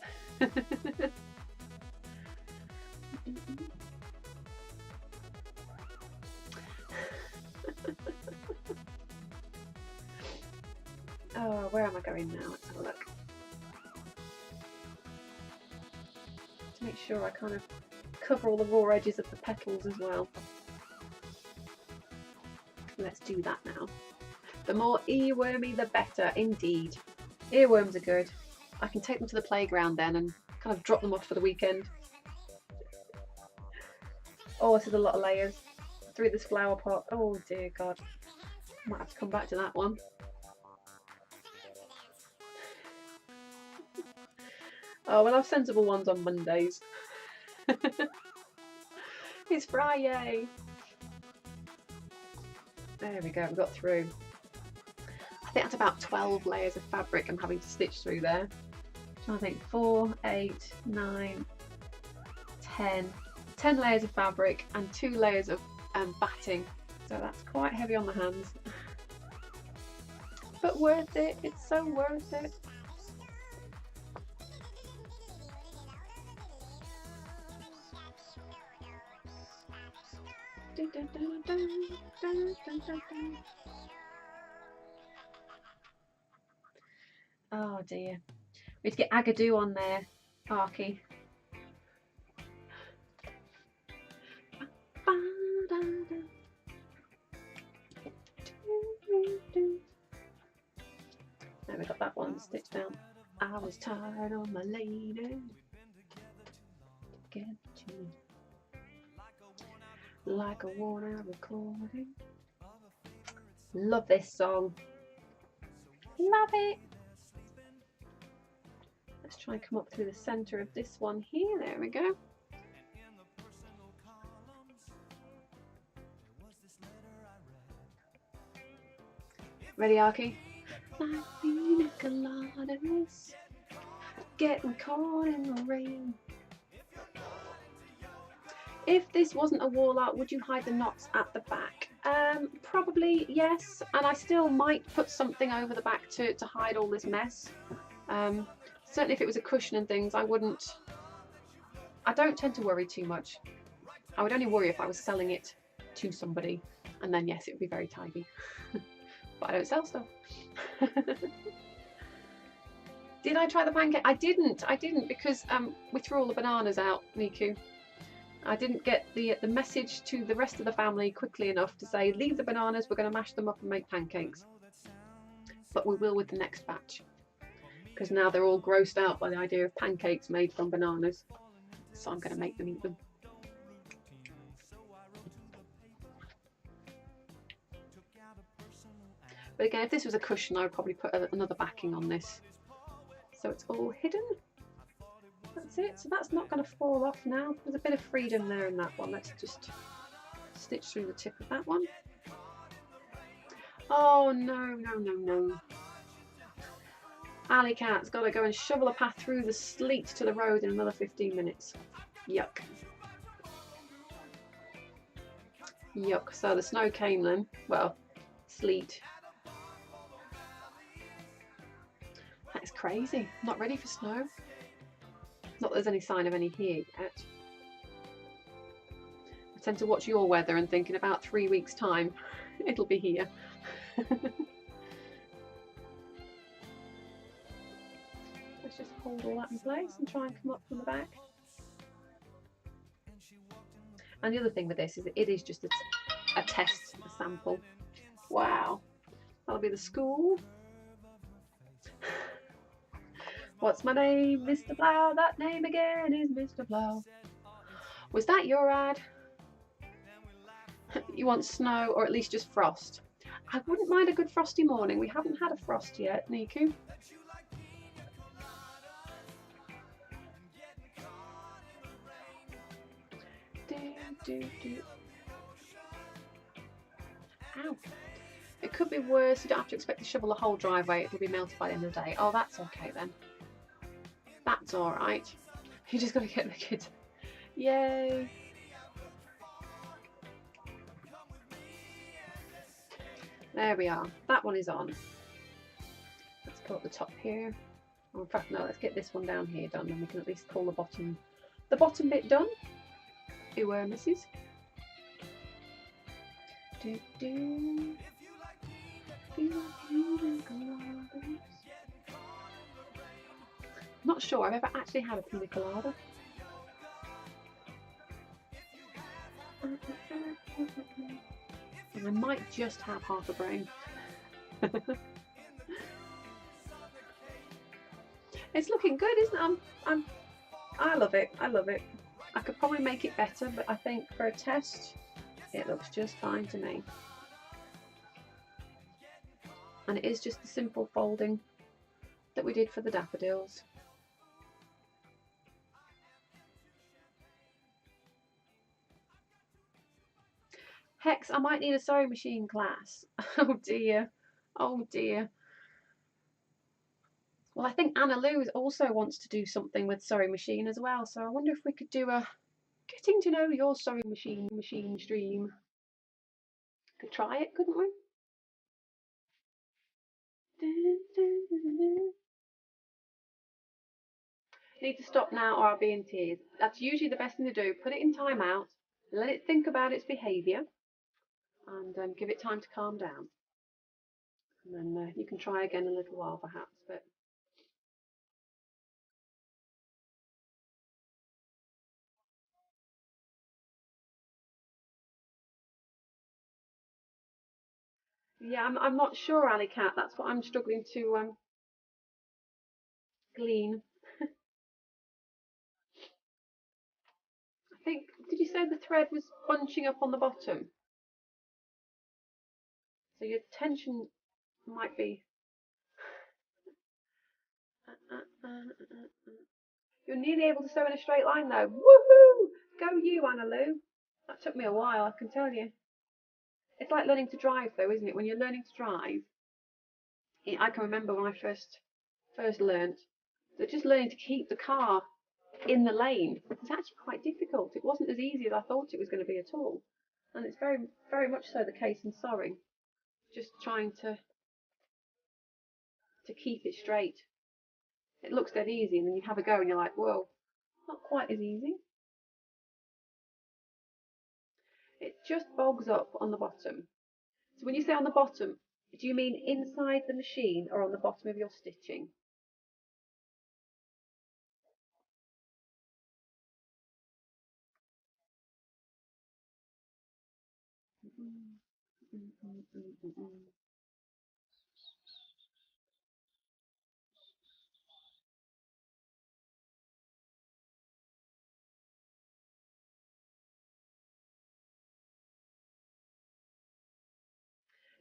Oh, where am I going now? Let's have a look. To make sure I kind of cover all the raw edges of the petals as well. Let's do that now. The more earwormy, the better, indeed. Earworms are good. I can take them to the playground then and kind of drop them off for the weekend. Oh, this is a lot of layers through this flower pot. Oh dear God. Might have to come back to that one. Oh, we'll have sensible ones on Mondays. It's Friday. There we go, we got through. I think that's about 12 layers of fabric I'm having to stitch through there. So I think 4, 8, 9, 10. 10 layers of fabric and 2 layers of batting. So that's quite heavy on the hands. But worth it, it's so worth it. Oh dear. We need to get Agadoo on there, Arky. one stitch down. I was tired of my lady. Get to me. Like a worn out recording. Love this song. Love it. Let's try and come up through the centre of this one here. There we go. Ready, Arky? Like pina coladas, getting caught in the rain. If this wasn't a wall art, would you hide the knots at the back? Probably yes, and I still might put something over the back to hide all this mess. Certainly if it was a cushion and things, I wouldn't. I don't tend to worry too much. I would only worry if I was selling it to somebody, and then yes, it would be very tidy. But I don't sell stuff. Did I try the pancake? I didn't because we threw all the bananas out, Niku. I didn't get the message to the rest of the family quickly enough to say, leave the bananas, we're going to mash them up and make pancakes. But we will with the next batch. Because now they're all grossed out by the idea of pancakes made from bananas. So I'm going to make them eat them. But again, if this was a cushion, I would probably put another backing on this. So it's all hidden. That's it. So that's not going to fall off now. There's a bit of freedom there in that one. Let's just stitch through the tip of that one. Oh no, no, no, no. Alley Cat's got to go and shovel a path through the sleet to the road in another 15 minutes. Yuck. Yuck. So the snow came then. Well, sleet. That's crazy. Not ready for snow. Not that there's any sign of any here yet. I tend to watch your weather and think in about 3 weeks' time it'll be here. Let's just hold all that in place and try and come up from the back. And the other thing with this is that it is just a test, a sample. Wow. That'll be the school. What's my name, Mr. Plough? That name again is Mr. Plough. Was that your ad? You want snow or at least just frost? I wouldn't mind a good frosty morning. We haven't had a frost yet, Niku. Ow. It could be worse. You don't have to expect to shovel the whole driveway. It'll be melted by the end of the day. Oh, that's okay then. That's alright. You just got to get the kids. Yay. There we are. That one is on. Let's put the top here. Oh, in fact, no, let's get this one down here done, and we can at least call the bottom bit done. Misses. Not sure I've ever actually had a pina colada. And I might just have half a brain. It's looking good, isn't it? I love it. I love it. I could probably make it better, but I think for a test, it looks just fine to me. And it is just the simple folding that we did for the daffodils. Hex, I might need a sewing machine class. Oh dear. Oh dear. Well, I think Anna Lou also wants to do something with sewing machine as well. So I wonder if we could do a getting to know your sewing machine stream. Could try it, couldn't we? Need to stop now or I'll be in tears. That's usually the best thing to do. Put it in timeout, let it think about its behaviour, and give it time to calm down. And then you can try again in a little while perhaps. But yeah, I'm not sure, Alley Cat. That's what I'm struggling to glean. I think, did you say the thread was bunching up on the bottom? So your tension might be... You're nearly able to sew in a straight line though. Woohoo! Go you, Anna Lou. That took me a while, I can tell you. It's like learning to drive though, isn't it? When you're learning to drive, I can remember when I first learnt that just learning to keep the car in the lane was actually quite difficult. It wasn't as easy as I thought it was going to be at all. And it's very, very much so the case in sewing. Just trying to keep it straight. It looks dead easy, and then you have a go and you're like, whoa, not quite as easy. It just bogs up on the bottom. So when you say on the bottom, do you mean inside the machine or on the bottom of your stitching?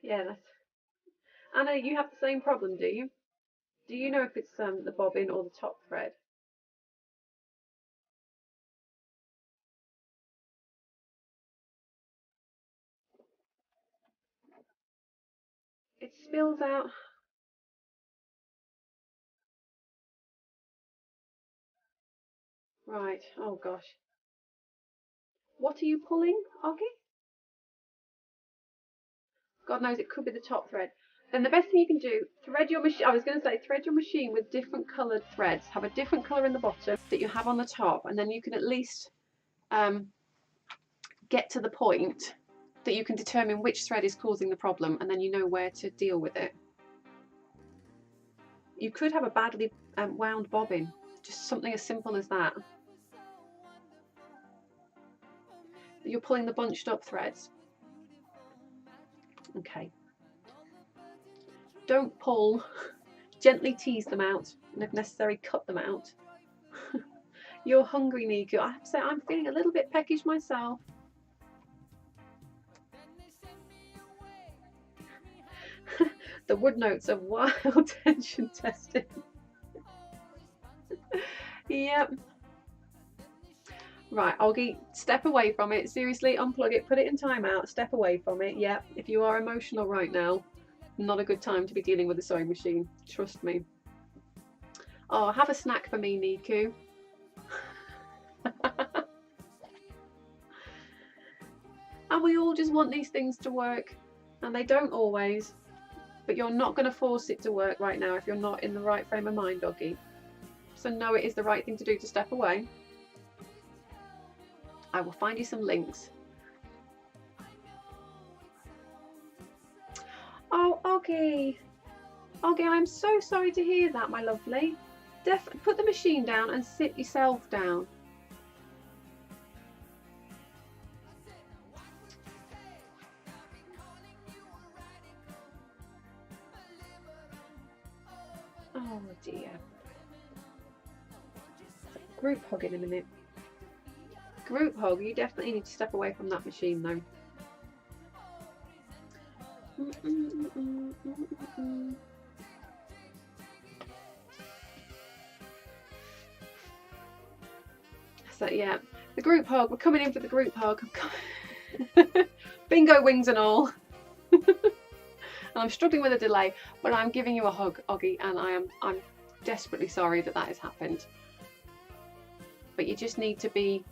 Yeah, that's... Anna, you have the same problem, do you? Do you know if it's the bobbin or the top thread? It spills out. Right, oh gosh. What are you pulling, Oggy? God knows it could be the top thread. Then the best thing you can do, thread your machine. I was going to say thread your machine with different coloured threads. Have a different colour in the bottom that you have on the top, and then you can at least get to the point that you can determine which thread is causing the problem, and then you know where to deal with it. You could have a badly wound bobbin, just something as simple as that. You're pulling the bunched up threads. Okay. Don't pull, gently tease them out, and if necessary cut them out. You're hungry, Niku. I have to say I'm feeling a little bit peckish myself. The wood notes of wild tension testing. Yep. Right, Oggy, step away from it. Seriously, unplug it, put it in timeout, step away from it. Yep, if you are emotional right now, not a good time to be dealing with a sewing machine. Trust me. Oh, have a snack for me, Niku. And we all just want these things to work, and they don't always. But you're not going to force it to work right now if you're not in the right frame of mind, Oggy. So know it is the right thing to do to step away. I will find you some links. Oh, Oggy. Oggy, I'm so sorry to hear that, my lovely. Put the machine down and sit yourself down. Oh dear. Group hug in a minute. Group hug, you definitely need to step away from that machine though. So yeah, the group hug, we're coming in for the group hug. Bingo wings and all. And I'm struggling with a delay, but I'm giving you a hug, Oggy, and I'm desperately sorry that has happened. But you just need to be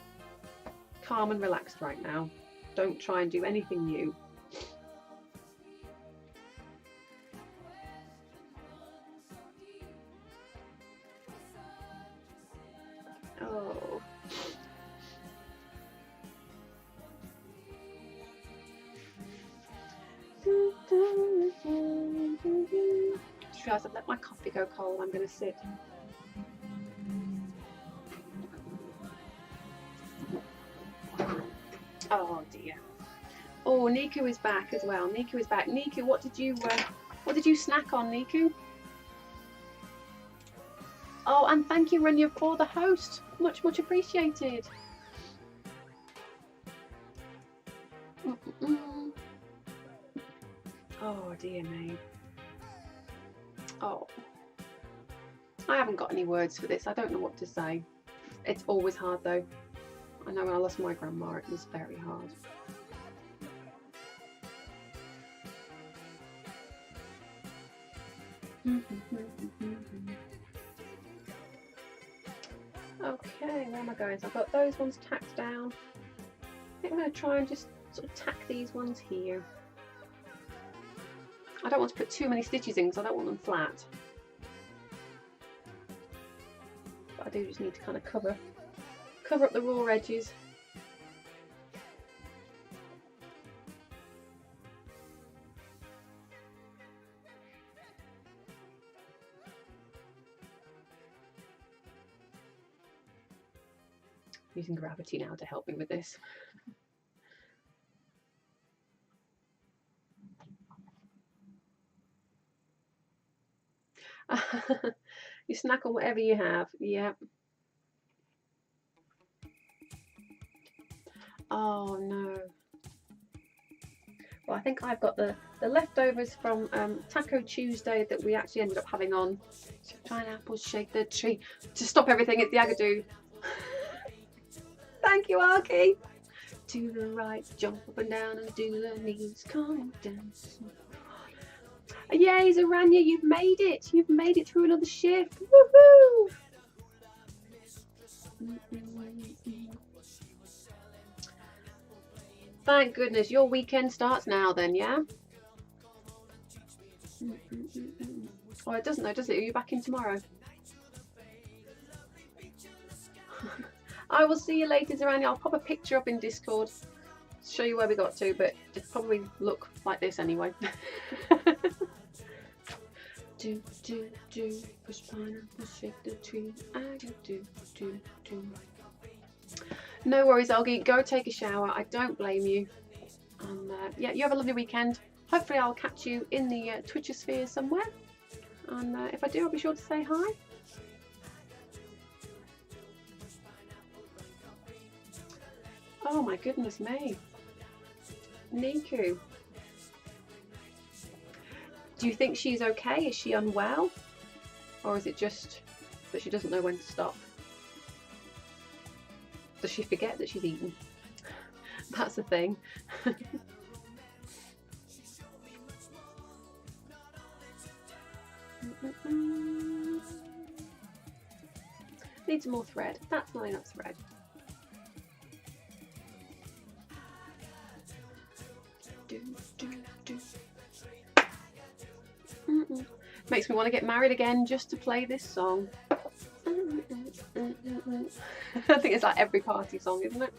calm and relaxed right now. Don't try and do anything new. Oh. Just realised I've let my coffee go cold. I'm going to sit. Oh dear. Oh, Niku is back as well. Niku is back. Niku, what did you snack on, Niku? Oh, and thank you, Rania, for the host. Much appreciated. Oh, dear me. Oh. I haven't got any words for this. I don't know what to say. It's always hard, though. I know when I lost my grandma, it was very hard. Okay, where am I going? So I've got those ones tacked down. I think I'm going to try and just sort of tack these ones here. I don't want to put too many stitches in because I don't want them flat. But I do just need to kind of cover up the raw edges. Using gravity now to help me with this. You snack on whatever you have. Yeah. Oh no. Well, I think I've got the leftovers from Taco Tuesday that we actually ended up having on. Pineapples shake the tree. To stop everything, it's the Agadoo. Thank you, Arky. To the right, jump up and down and do the knees, come down. Yay, Zaranya, you've made it. You've made it through another shift. Woohoo! Thank goodness, your weekend starts now then, yeah? Oh, it doesn't though, does it? Are you back in tomorrow? I will see you later, Zaranya. I'll pop a picture up in Discord to show you where we got to, but it probably look like this anyway. Do, do, do, push pineapple, shake the tree. I do. No worries, Olgie. Go take a shower. I don't blame you. And yeah, you have a lovely weekend. Hopefully I'll catch you in the Twitcher sphere somewhere. And if I do, I'll be sure to say hi. Oh my goodness me. Niku. Do you think she's okay? Is she unwell? Or is it just that she doesn't know when to stop? Does she forget that she's eaten? That's the thing. Needs more thread. That's not enough thread. Makes me want to get married again just to play this song. I think it's like every party song, isn't it?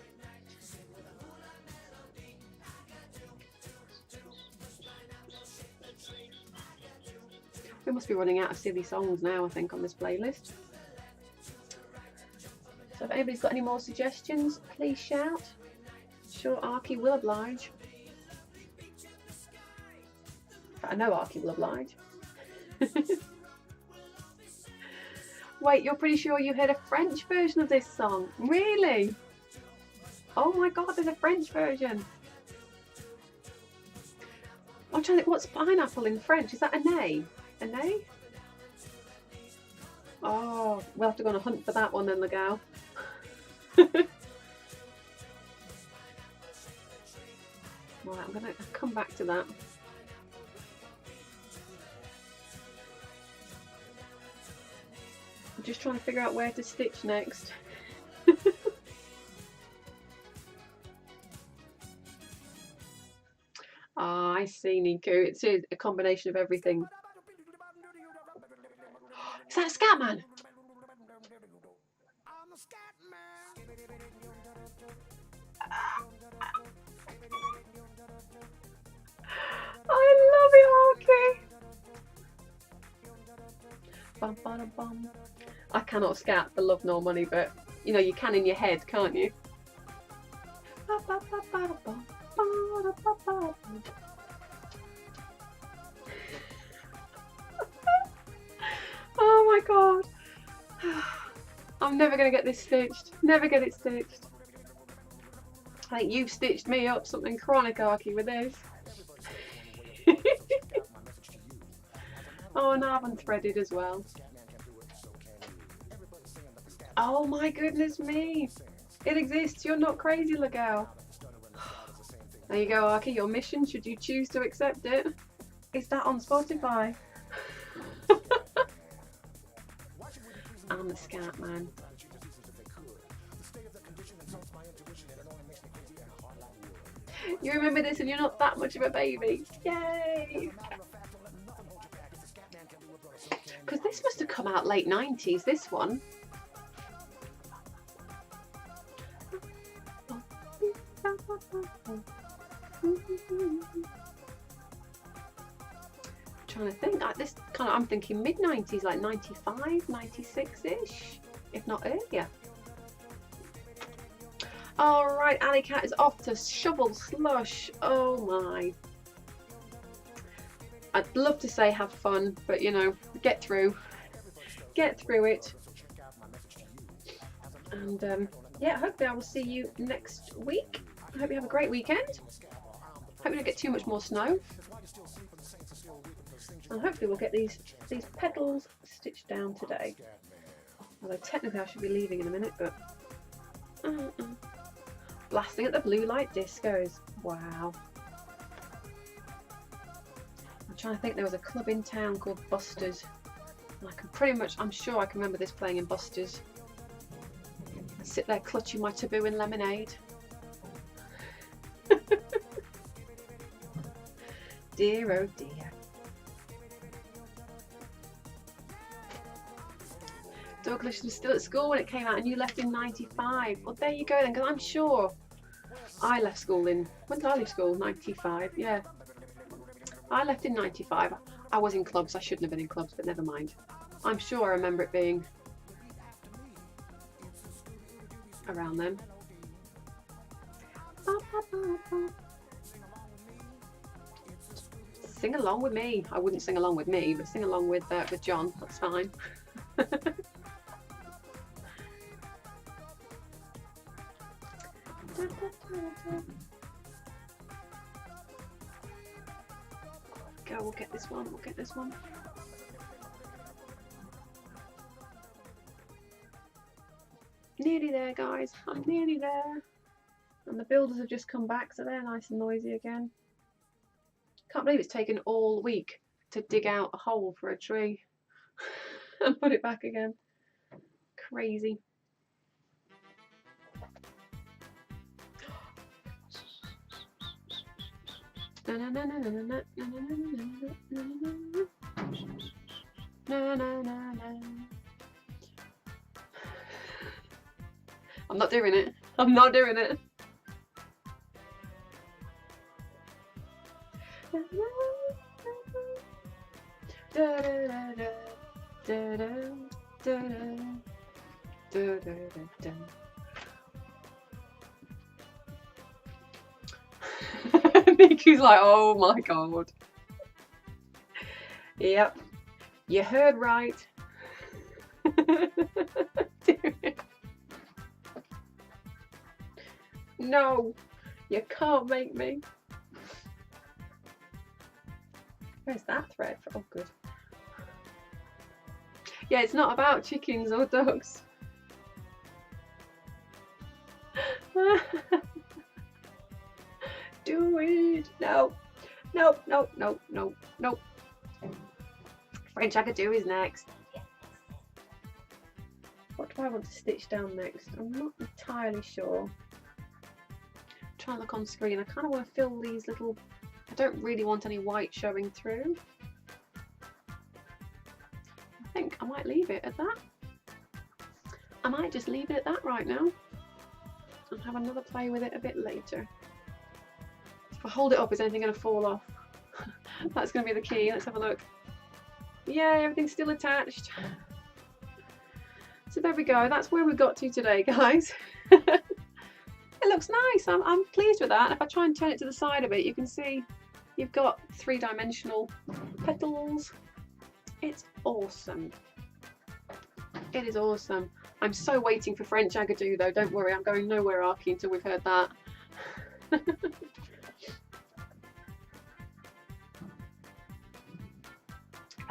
We must be running out of silly songs now, I think, on this playlist. So if anybody's got any more suggestions, please shout. Sure, Arky will oblige. I know Arky will oblige. Wait, you're pretty sure you heard a French version of this song? Really? Oh my god, there's a French version. I'm trying to think, what's pineapple in French? Is that a nay? A nay? Oh, we'll have to go on a hunt for that one then, Legal. Right, I'm going to come back to that. I'm just trying to figure out where to stitch next. Ah, I see, Nico. It's a combination of everything. Is that a scat man? I love it, Arky. Bum, bum, bum. I cannot scat for love nor money, but you know you can in your head, can't you? Oh my god. I'm never going to get this stitched. Never get it stitched. I think you've stitched me up something chronic, Arky, with this. Oh, and I haven't threaded as well. Oh my goodness me. It exists. You're not crazy, Legal. There you go, Arky. Your mission, should you choose to accept it, is that on Spotify. I'm the scat man. You remember this and you're not that much of a baby. Yay! Because this must have come out late 90s, this one. Trying to think, like this kind of, I'm thinking mid 90s, like 95, 96-ish, if not earlier. All right, Alley Cat is off to shovel slush. Oh my. I'd love to say have fun, but you know, get through it. And yeah, hopefully I will see you next week. I hope you have a great weekend. Hope you don't get too much more snow. And hopefully we'll get these petals stitched down today. Although technically I should be leaving in a minute, but blasting at the blue light discos. Wow. I'm trying to think, there was a club in town called Buster's. And I'm sure I can remember this playing in Buster's. I sit there clutching my taboo and lemonade. Dear oh dear. Douglas was still at school when it came out and you left in 95. Well, there you go then, because I'm sure I left school in... When did I leave school? 95, yeah. I left in 95. I was in clubs. I shouldn't have been in clubs, but never mind. I'm sure I remember it being around then. Sing along with me. I wouldn't sing along with me, but sing along with John. That's fine. Go, we'll get this one. We'll get this one. Nearly there, guys. I'm nearly there. And the builders have just come back, so they're nice and noisy again. Can't believe it's taken all week to dig out a hole for a tree and put it back again. Crazy. I'm not doing it. I'm not doing it. Nikki's like, oh my god. Yep, you heard right. No, you can't make me. Where's that thread? Oh, good. Yeah, it's not about chickens or ducks. Do it. No. Nope, nope, nope, nope, nope. French Agadoo is next. What do I want to stitch down next? I'm not entirely sure. I'm trying to look on screen. I kind of want to fill these little... I don't really want any white showing through. I think I might leave it at that. I might just leave it at that right now and have another play with it a bit later. If I hold it up, is anything going to fall off? That's going to be the key. Let's have a look. Yeah, everything's still attached. So there we go. That's where we got to today, guys. It looks nice. I'm pleased with that. If I try and turn it to the side of it, you can see you've got three-dimensional petals. It's awesome. It is awesome. I'm so waiting for French agadoo though. Don't worry, I'm going nowhere, Arky, until we've heard that.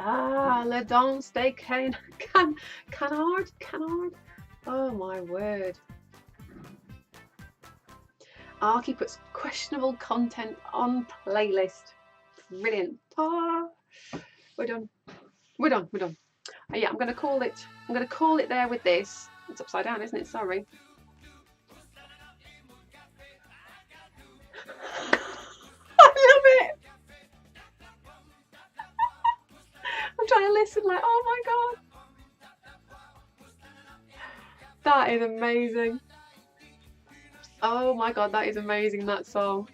Ah, le danse des canard. Oh my word. Arky puts questionable content on playlist. Brilliant. Ah, we're done. Yeah, I'm gonna call it there with this. It's upside down, isn't it? Sorry. I love it. I'm trying to listen like, oh my god. That is amazing. Oh my god, that is amazing, that song.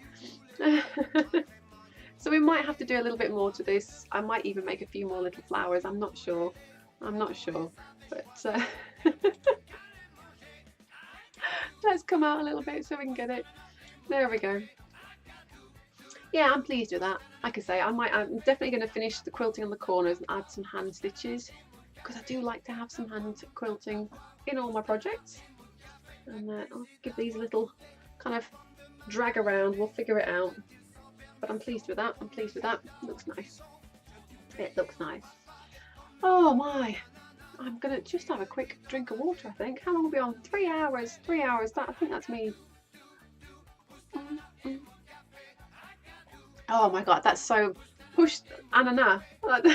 So we might have to do a little bit more to this. I might even make a few more little flowers. I'm not sure. But let's come out a little bit so we can get it. There we go. Yeah, I'm pleased with that. Like I say, I'm definitely going to finish the quilting on the corners and add some hand stitches, because I do like to have some hand quilting in all my projects. And I'll give these a little kind of drag around. We'll figure it out. But I'm pleased with that. It looks nice. Oh my. I'm going to just have a quick drink of water, I think. How long will we on? 3 hours. I think that's me. Oh my god, that's so pushed Anana. That's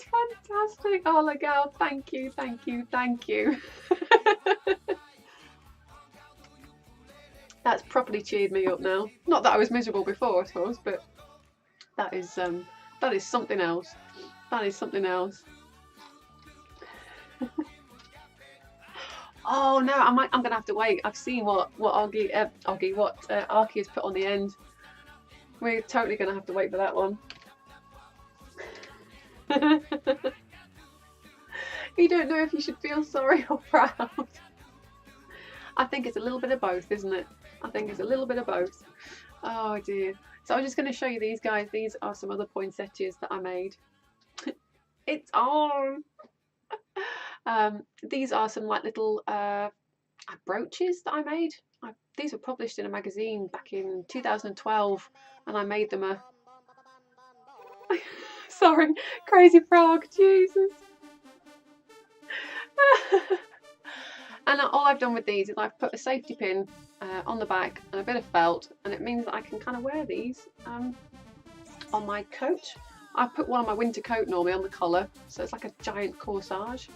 fantastic. Oh, Lagal, thank you. That's properly cheered me up now. Not that I was miserable before, I suppose, but that is something else. Oh no, I'm gonna have to wait. I've seen what Arky has put on the end. We're totally gonna have to wait for that one. You don't know if you should feel sorry or proud. I think it's a little bit of both, isn't it? Oh dear. So I'm just going to show you these guys. These are some other poinsettias that I made. It's on. These are some like little brooches that I made. These were published in a magazine back in 2012, and I made them a sorry, crazy frog, Jesus. And all I've done with these is I've put a safety pin on the back and a bit of felt, and it means that I can kind of wear these on my coat. I put one on my winter coat normally on the collar, so it's like a giant corsage.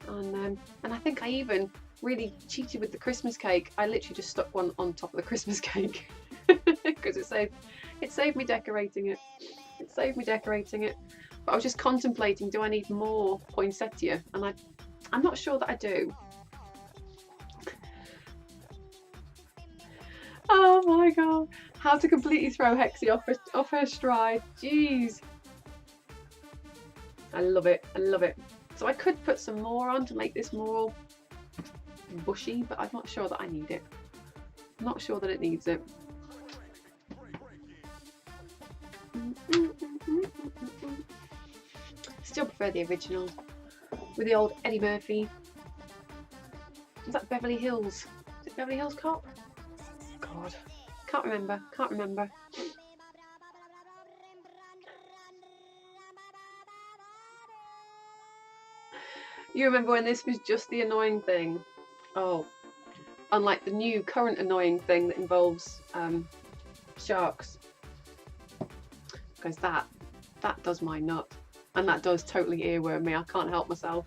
And I think I even really cheated with the Christmas cake. I literally just stuck one on top of the Christmas cake because it saved me decorating it. But I was just contemplating, do I need more poinsettia? And I'm not sure that I do. Oh my god, how to completely throw Hexie off her stride. Jeez. I love it. So I could put some more on to make this more bushy, but I'm not sure that I need it. I'm not sure that it needs it. Still prefer the original with the old Eddie Murphy. Is that Beverly Hills? Is it Beverly Hills Cop? God, can't remember. You remember when this was just the annoying thing? Oh, unlike the new current annoying thing that involves sharks. Because that does my nut. And that does totally earworm me. I can't help myself.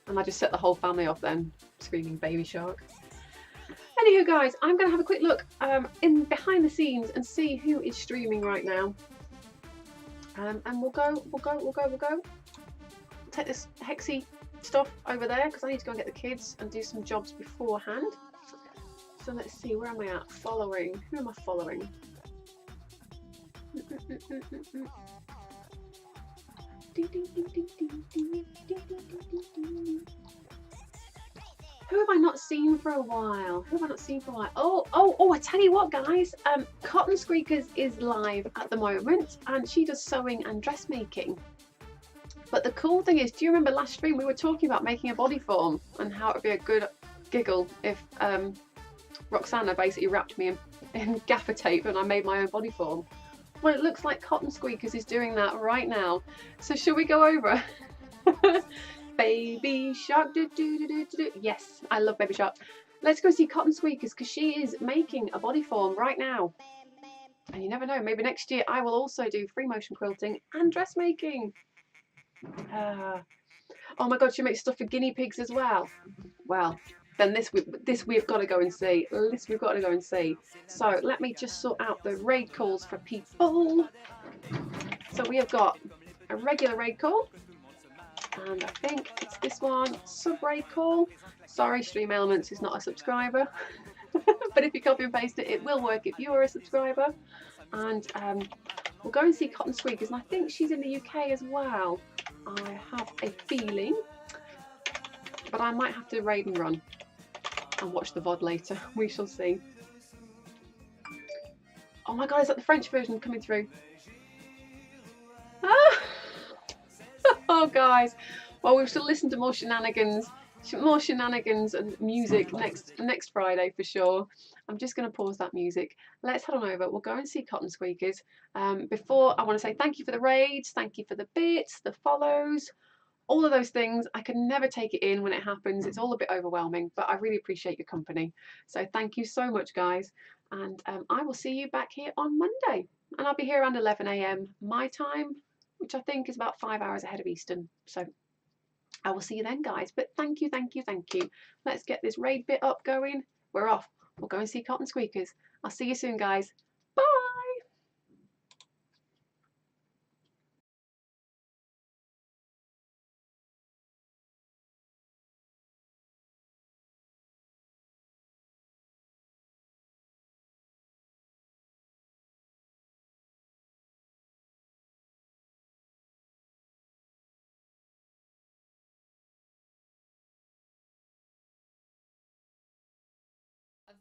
And I just set the whole family off then, screaming baby shark. Anywho guys, I'm going to have a quick look in behind the scenes and see who is streaming right now. And we'll go. Take this Hexie stuff over there because I need to go and get the kids and do some jobs beforehand. So let's see, where am I at? Following. Who am I following? Who have I not seen for a while? Oh, I tell you what guys, Cotton Squeakers is live at the moment and she does sewing and dressmaking. But the cool thing is, do you remember last stream we were talking about making a body form and how it would be a good giggle if Roxana basically wrapped me in gaffer tape and I made my own body form? Well, it looks like Cotton Squeakers is doing that right now. So shall we go over? Baby Shark, do, do, do, do, do, do. Yes, I love Baby Shark. Let's go see Cotton Squeakers because she is making a body form right now. And you never know, maybe next year I will also do free motion quilting and dressmaking. Oh my god, she makes stuff for guinea pigs as well. Well, then this we've got to go and see. This we've got to go and see. So let me just sort out the raid calls for people. So we have got a regular raid call, and I think it's this one, sub raid call. Sorry, Stream Elements is not a subscriber, but if you copy and paste it, it will work if you are a subscriber. And we'll go and see Cotton Squeakers, and I think she's in the UK as well. I have a feeling, but I might have to raid and run and watch the VOD later. We shall see. Oh my god, is that the French version coming through? Ah! Oh guys, well we shall listen to more shenanigans and music next Friday for sure. I'm just going to pause that music. Let's head on over. We'll go and see Cotton Squeakers. Before, I want to say thank you for the raids, thank you for the bits, the follows, all of those things. I can never take it in when it happens. It's all a bit overwhelming, but I really appreciate your company. So thank you so much, guys. And I will see you back here on Monday. And I'll be here around 11 AM my time, which I think is about 5 hours ahead of Eastern. So I will see you then, guys. But thank you, thank you, thank you. Let's get this raid bit up going. We're off. We'll go and see Cotton Squeakers. I'll see you soon, guys. Bye.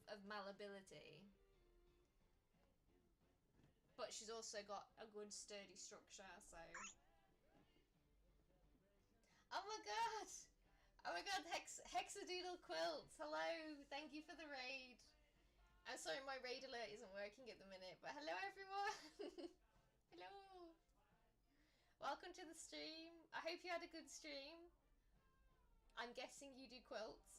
Of malleability, but she's also got a good sturdy structure, so... Oh my god! Oh my god, Hexadoodle Quilt, hello! Thank you for the raid. I'm sorry my raid alert isn't working at the minute, but hello everyone! Hello! Welcome to the stream. I hope you had a good stream. I'm guessing you do quilts.